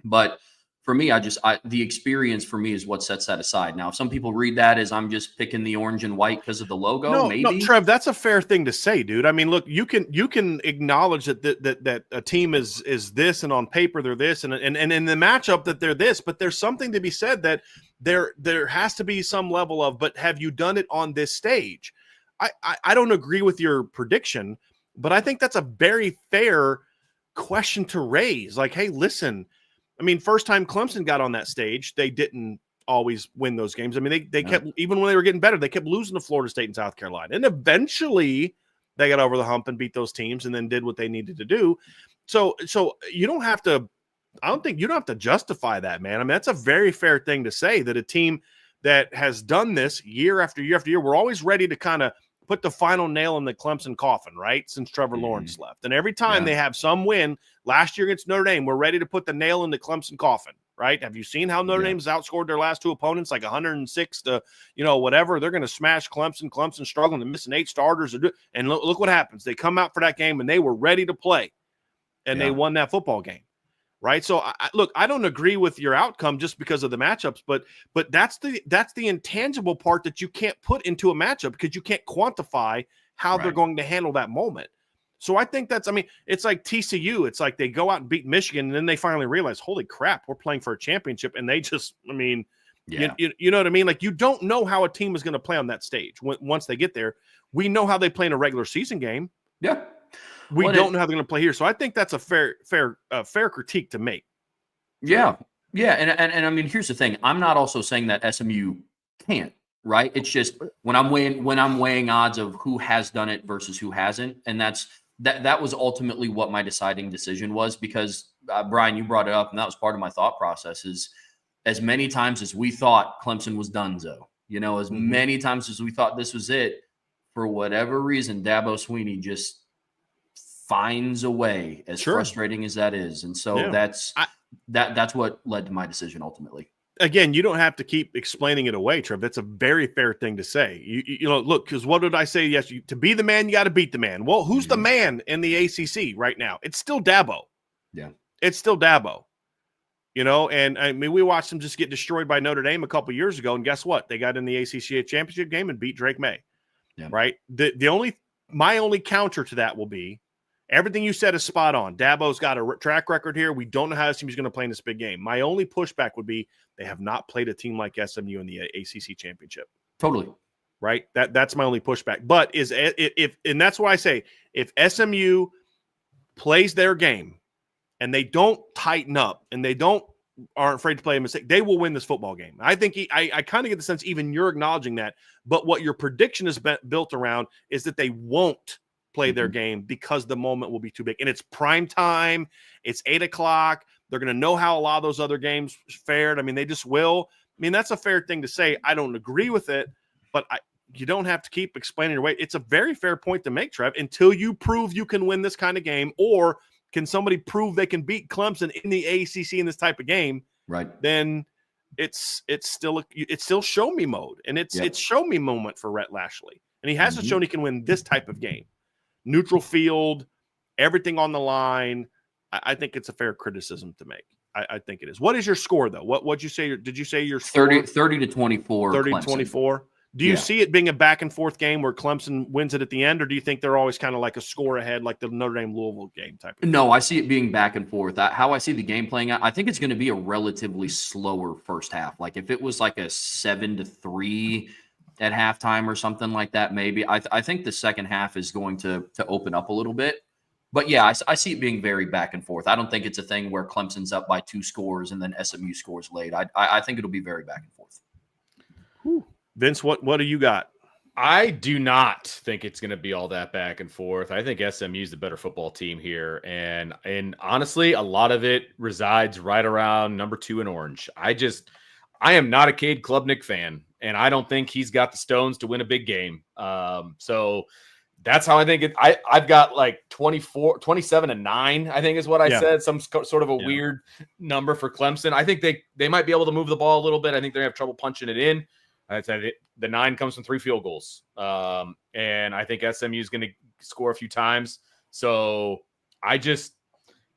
S3: But for me, the experience for me is what sets that aside. Now, if some people read that as I'm just picking the orange and white because of the logo, maybe.
S2: No, Trev, that's a fair thing to say, dude. I mean, look, you can acknowledge that a team is this, and on paper they're this, and in the matchup that they're this, but there's something to be said that there has to be some level of, but have you done it on this stage? I don't agree with your prediction, but I think that's a very fair question to raise. Like, hey, listen, I mean, first time Clemson got on that stage, they didn't always win those games. I mean, they kept, even when they were getting better, they kept losing to Florida State and South Carolina. And eventually they got over the hump and beat those teams and then did what they needed to do. So you don't have to, I don't think you don't have to justify that, man. I mean, that's a very fair thing to say, that a team that has done this year after year after year, we're always ready to kind of put the final nail in the Clemson coffin, right? Since Trevor Lawrence left. And every time they have some win, last year against Notre Dame, we're ready to put the nail in the Clemson coffin, right? Have you seen how Notre Dame's outscored their last two opponents, like 106 to, whatever? They're going to smash Clemson. Clemson struggling, they're missing 8 starters. And look what happens. They come out for that game and they were ready to play, and they won that football game. Right. So I don't agree with your outcome just because of the matchups, but that's the intangible part that you can't put into a matchup because you can't quantify how they're going to handle that moment. So I think it's like TCU. It's like they go out and beat Michigan and then they finally realize, holy crap, we're playing for a championship. And they just, you know what I mean? Like, you don't know how a team is going to play on that stage once they get there. We know how they play in a regular season game.
S3: Yeah.
S2: We don't know how they're going to play here. So I think that's a fair critique to make.
S3: Yeah. Yeah. And I mean, here's the thing. I'm not also saying that SMU can't, right? It's just when I'm weighing odds of who has done it versus who hasn't. And that was ultimately what my deciding decision was, because Brian, you brought it up, and that was part of my thought process, is as many times as we thought Clemson was donezo, as many times as we thought this was it, for whatever reason, Dabo Swinney just finds a way, as frustrating as that is. And so that's what led to my decision ultimately.
S2: Again, you don't have to keep explaining it away, Trev. That's a very fair thing to say. Look, because what did I say? Yes, to be the man, you got to beat the man. Well, who's the man in the ACC right now? It's still Dabo. Yeah. It's still Dabo. And I mean, we watched them just get destroyed by Notre Dame a couple years ago, and guess what? They got in the ACC championship game and beat Drake May. Yeah. Right? My only counter to that will be, everything you said is spot on. Dabo's got a track record here. We don't know how this team is going to play in this big game. My only pushback would be they have not played a team like SMU in the ACC championship.
S3: Totally.
S2: Right? That's my only pushback. But and that's why I say, if SMU plays their game and they don't tighten up and they aren't afraid to play a mistake, they will win this football game. I think I kind of get the sense even you're acknowledging that. But what your prediction is built around is that they won't play their game because the moment will be too big. And it's prime time. It's 8:00. They're going to know how a lot of those other games fared. I mean, they just will. I mean, that's a fair thing to say. I don't agree with it, but you don't have to keep explaining your way. It's a very fair point to make, Trev, until you prove you can win this kind of game, or can somebody prove they can beat Clemson in the ACC in this type of game? Right. Then it's still show me mode, and it's show me moment for Rhett Lashley. And he hasn't shown he can win this type of game. Neutral field, everything on the line. I think it's a fair criticism to make. I think it is. What is your score, though? What'd you say? Did you say your score?
S3: 30 to 24.
S2: 30 to 24. Do you see it being a back and forth game where Clemson wins it at the end, or do you think they're always kind of like a score ahead, like the Notre Dame Louisville game type?
S3: No, I see it being back and forth. How I see the game playing out, I think it's going to be a relatively slower first half. Like if it was like a 7-3 at halftime or something like that, maybe. I think the second half is going to open up a little bit. But yeah, I see it being very back and forth. I don't think it's a thing where Clemson's up by 2 scores and then SMU scores late. I think it'll be very back and forth.
S2: Whew. Vince, what do you got?
S1: I do not think it's going to be all that back and forth. I think SMU is the better football team here. And honestly, a lot of it resides right around number 2 in orange. I am not a Cade Klubnik fan, and I don't think he's got the stones to win a big game. So that's how I think it. I've got like 27-9, I think is what I said. Some sort of a weird number for Clemson. I think they might be able to move the ball a little bit. I think they have trouble punching it in. I said the 9 comes from 3 field goals. And I think SMU is going to score a few times. So I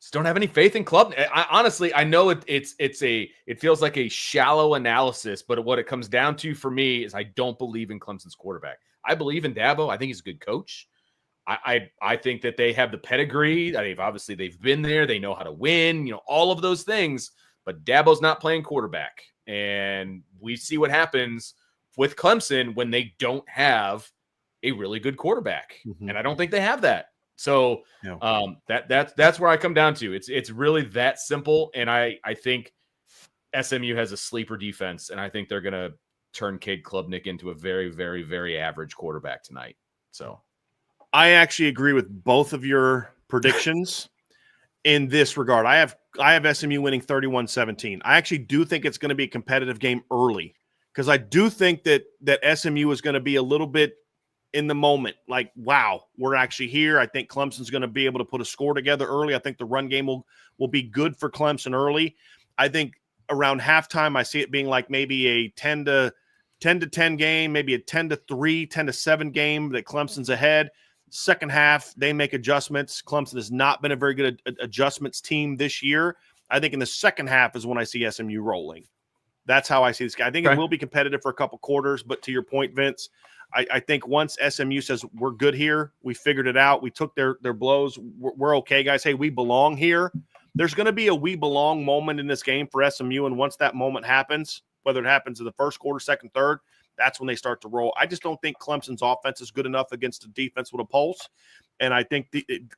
S1: Just don't have any faith in Club. Honestly, I know it feels like a shallow analysis, but what it comes down to for me is I don't believe in Clemson's quarterback. I believe in Dabo. I think he's a good coach. I think that they have the pedigree. They've been there. They know how to win, all of those things, but Dabo's not playing quarterback. And we see what happens with Clemson when they don't have a really good quarterback. Mm-hmm. And I don't think they have that. So that's where I come down to. It's really that simple. And I think SMU has a sleeper defense, and I think they're going to turn Cade Klubnik into a very, very, very average quarterback tonight. So
S2: I actually agree with both of your predictions in this regard. I have SMU winning 31-17. I actually do think it's going to be a competitive game early, because I do think that SMU is going to be a little bit in the moment, like, wow, we're actually here. I think Clemson's going to be able to put a score together early. I think the run game will be good for Clemson early. I think around halftime, I see it being like maybe a 10-10 game, maybe a 10-3, 10-7 game that Clemson's ahead. Second half, they make adjustments. Clemson has not been a very good adjustments team this year. I think in the second half is when I see SMU rolling. That's how I see this guy. I think it will be competitive for a couple quarters, but to your point, Vince, I think once SMU says we're good here, we figured it out, we took their blows, we're okay, guys. Hey, we belong here. There's going to be a we belong moment in this game for SMU, and once that moment happens, whether it happens in the first quarter, second, third, that's when they start to roll. I just don't think Clemson's offense is good enough against a defense with a pulse, and I think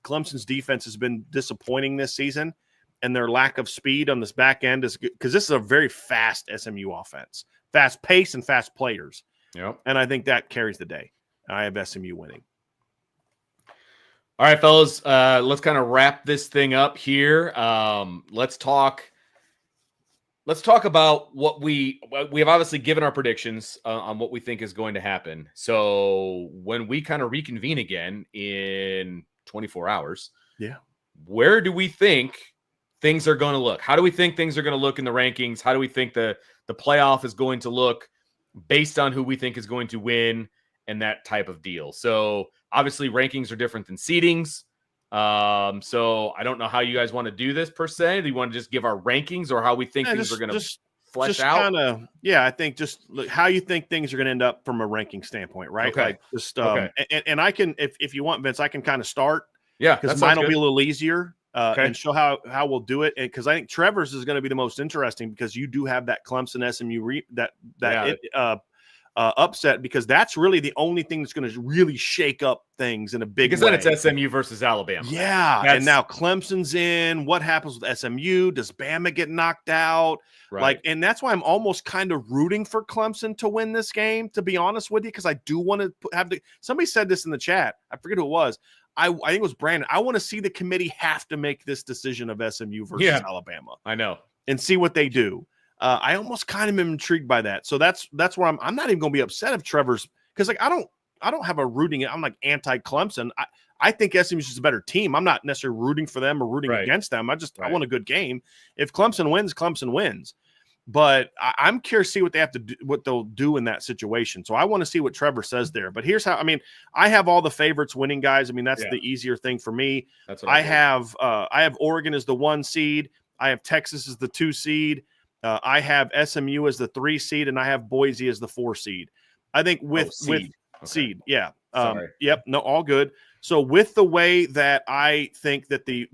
S2: Clemson's defense has been disappointing this season, and their lack of speed on this back end is good, because this is a very fast SMU offense, fast pace and fast players.
S1: Yep.
S2: And I think that carries the day. I have SMU winning.
S1: All right, fellas, let's kind of wrap this thing up here. Let's talk about what we have obviously given our predictions on what we think is going to happen. So when we kind of reconvene again in 24 hours, where do we think things are going to look? How do we think things are going to look in the rankings? How do we think the playoff is going to look based on who we think is going to win and that type of deal? So obviously rankings are different than seedings. So I don't know how you guys want to do this per se. Do you want to just give our rankings, or how we think things are going to flesh out?
S2: I think just look how you think things are going to end up from a ranking standpoint, right?
S1: Okay.
S2: Like just, and I can, if you want, Vince, I can kind of start.
S1: Yeah.
S2: Because mine will be a little easier and show how we'll do it. And because I think Trevor's is going to be the most interesting, because you do have that Clemson SMU upset, because that's really the only thing that's going to really shake up things in a big way.
S1: Because then it's SMU versus Alabama.
S2: Yeah. And now Clemson's in. What happens with SMU? Does Bama get knocked out?
S1: Right.
S2: And that's why I'm almost kind of rooting for Clemson to win this game, to be honest with you, because I do want to have somebody said this in the chat. I forget who it was. I think it was Brandon. I want to see the committee have to make this decision of SMU versus Alabama.
S1: I know.
S2: And see what they do. I almost kind of am intrigued by that. So that's where I'm not even going to be upset if Trevor's, because like I don't have a rooting. I'm like anti-Clemson. I think SMU is just a better team. I'm not necessarily rooting for them or rooting against them. I want a good game. If Clemson wins, Clemson wins. But I'm curious to see what they have to do, what they'll do in that situation. So I want to see what Trevor says there. But here's how. I mean, I have all the favorites winning, guys. I mean, that's the easier thing for me.
S1: That's what
S2: I have Oregon as the 1 seed. I have Texas as the 2 seed. I have SMU as the 3 seed, and I have Boise as the 4 seed. I think with seed, yeah. Yep, no, all good. So with the way that I think that the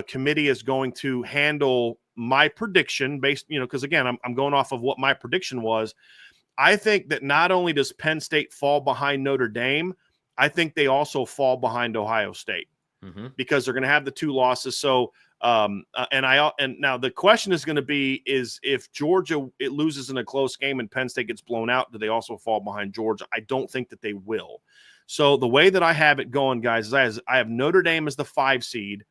S2: committee is going to handle my prediction, based, because again, I'm going off of what my prediction was. I think that not only does Penn State fall behind Notre Dame, I think they also fall behind Ohio State because they're going to have the 2 losses. So. And now the question is going to be is if Georgia it loses in a close game and Penn State gets blown out, do they also fall behind Georgia? I don't think that they will. So the way that I have it going, guys, is I have Notre Dame as the 5 seed.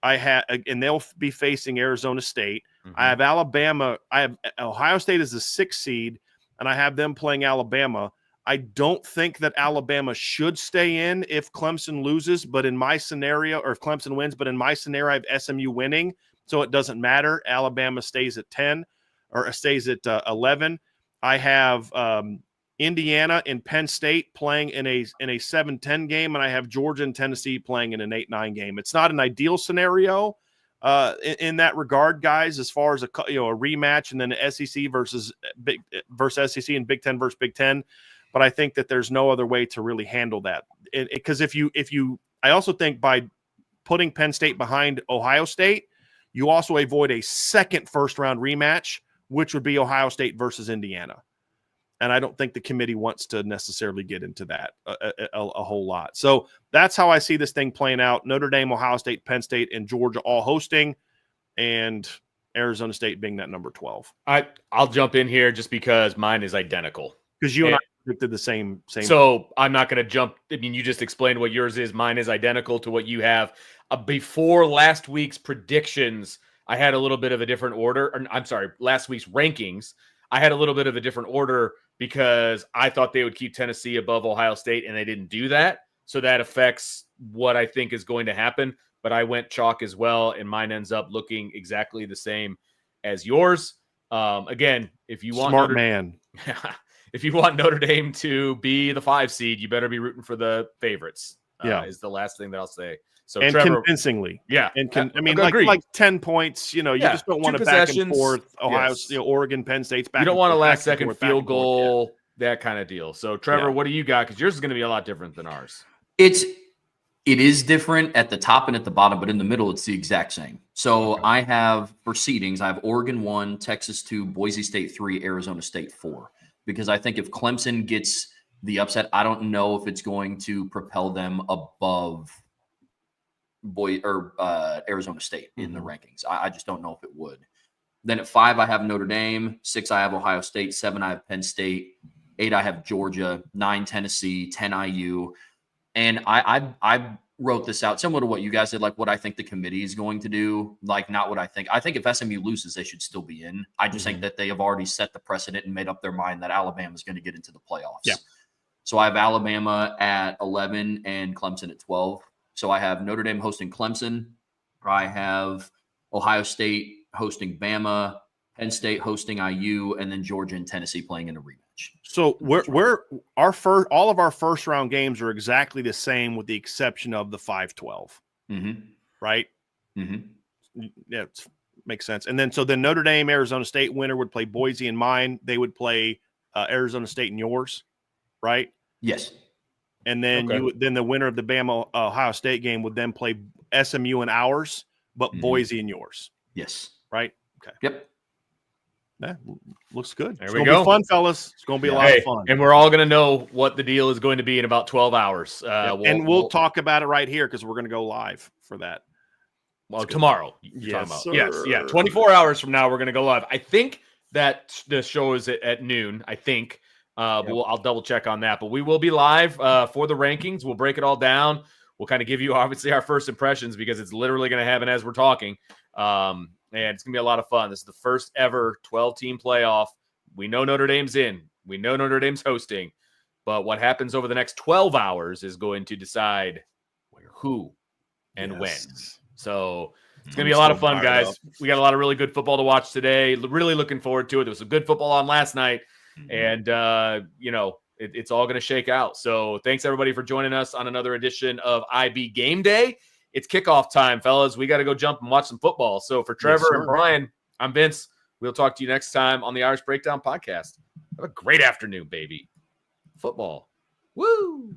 S2: And they'll be facing Arizona State. I have Alabama. I have Ohio State as the 6 seed, and I have them playing Alabama. I don't think that Alabama should stay in if Clemson loses, but in my scenario, or if Clemson wins, but in my scenario, I have SMU winning, so it doesn't matter. Alabama stays at 10 or stays at 11. I have Indiana and Penn State playing in a 7-10 game, and I have Georgia and Tennessee playing in an 8-9 game. It's not an ideal scenario, in that regard, guys, as far as a rematch and then the SEC versus SEC and Big Ten versus Big Ten. But I think that there's no other way to really handle that. Because I also think by putting Penn State behind Ohio State, you also avoid a second first-round rematch, which would be Ohio State versus Indiana. And I don't think the committee wants to necessarily get into that a whole lot. So that's how I see this thing playing out. Notre Dame, Ohio State, Penn State, and Georgia all hosting, and Arizona State being that number 12.
S1: I'll jump in here just because mine is identical.
S2: Because you and I predicted the same.
S1: So I'm not going to jump. I mean, you just explained what yours is. Mine is identical to what you have. Before last week's predictions, I had a little bit of a different order. Last week's rankings, I had a little bit of a different order because I thought they would keep Tennessee above Ohio State, and they didn't do that. So that affects what I think is going to happen. But I went chalk as well, and mine ends up looking exactly the same as yours. Again, if you want if you want Notre Dame to be the 5 seed, you better be rooting for the favorites. Is the last thing that I'll say. So
S2: and
S1: Trevor,
S2: convincingly,
S1: yeah.
S2: And like 10 points. You just don't want to back and forth. Ohio, Oregon, Penn State's back.
S1: You don't want a last-second field goal, that kind of deal. So Trevor, what do you got? Because yours is going to be a lot different than ours.
S3: It is different at the top and at the bottom, but in the middle, it's the exact same. So I have for seedings, I have Oregon 1, Texas 2, Boise State 3, Arizona State 4. Because I think if Clemson gets the upset, I don't know if it's going to propel them above Arizona State in the rankings. I just don't know if it would. Then at 5, I have Notre Dame. 6, I have Ohio State. 7, I have Penn State. 8, I have Georgia. 9, Tennessee. 10, IU. And I wrote this out similar to what you guys did, like what I think the committee is going to do, like not what I think. I think if SMU loses, they should still be in. I just think that they have already set the precedent and made up their mind that Alabama is going to get into the playoffs. Yeah. So I have Alabama at 11 and Clemson at 12. So I have Notre Dame hosting Clemson. I have Ohio State hosting Bama, Penn State hosting IU, and then Georgia and Tennessee playing in a rematch.
S2: So all of our first round games are exactly the same with the exception of the 5-12. Right? Yeah, it makes sense. And then Notre Dame, Arizona State winner would play Boise and mine. They would play Arizona State and yours, right?
S3: Yes.
S2: And then then the winner of the Bama Ohio State game would then play SMU and ours, but Boise and yours.
S3: Yes.
S2: Right? Okay.
S3: Yep.
S2: That looks good.
S1: There
S2: it's
S1: we
S2: going to
S1: go.
S2: be fun, fellas. It's going to be a lot of fun.
S1: And we're all going to know what the deal is going to be in about 12 hours.
S2: We'll talk about it right here because we're going to go live for that.
S1: Well, tomorrow.
S2: Yes, sir.
S1: Yes. Yeah. 24 hours from now, we're going to go live. I think that the show is at noon. I think. I'll double check on that. But we will be live for the rankings. We'll break it all down. We'll kind of give you, obviously, our first impressions because it's literally going to happen as we're talking. And it's going to be a lot of fun. This is the first ever 12-team playoff. We know Notre Dame's in. We know Notre Dame's hosting. But what happens over the next 12 hours is going to decide who and when. So it's going to be a lot of fun, guys. We got a lot of really good football to watch today. Really looking forward to it. There was some good football on last night. And, it's all going to shake out. So thanks, everybody, for joining us on another edition of IB Game Day. It's kickoff time, fellas. We got to go jump and watch some football. So for Trevor and Brian, I'm Vince. We'll talk to you next time on the Irish Breakdown Podcast. Have a great afternoon, baby. Football. Woo!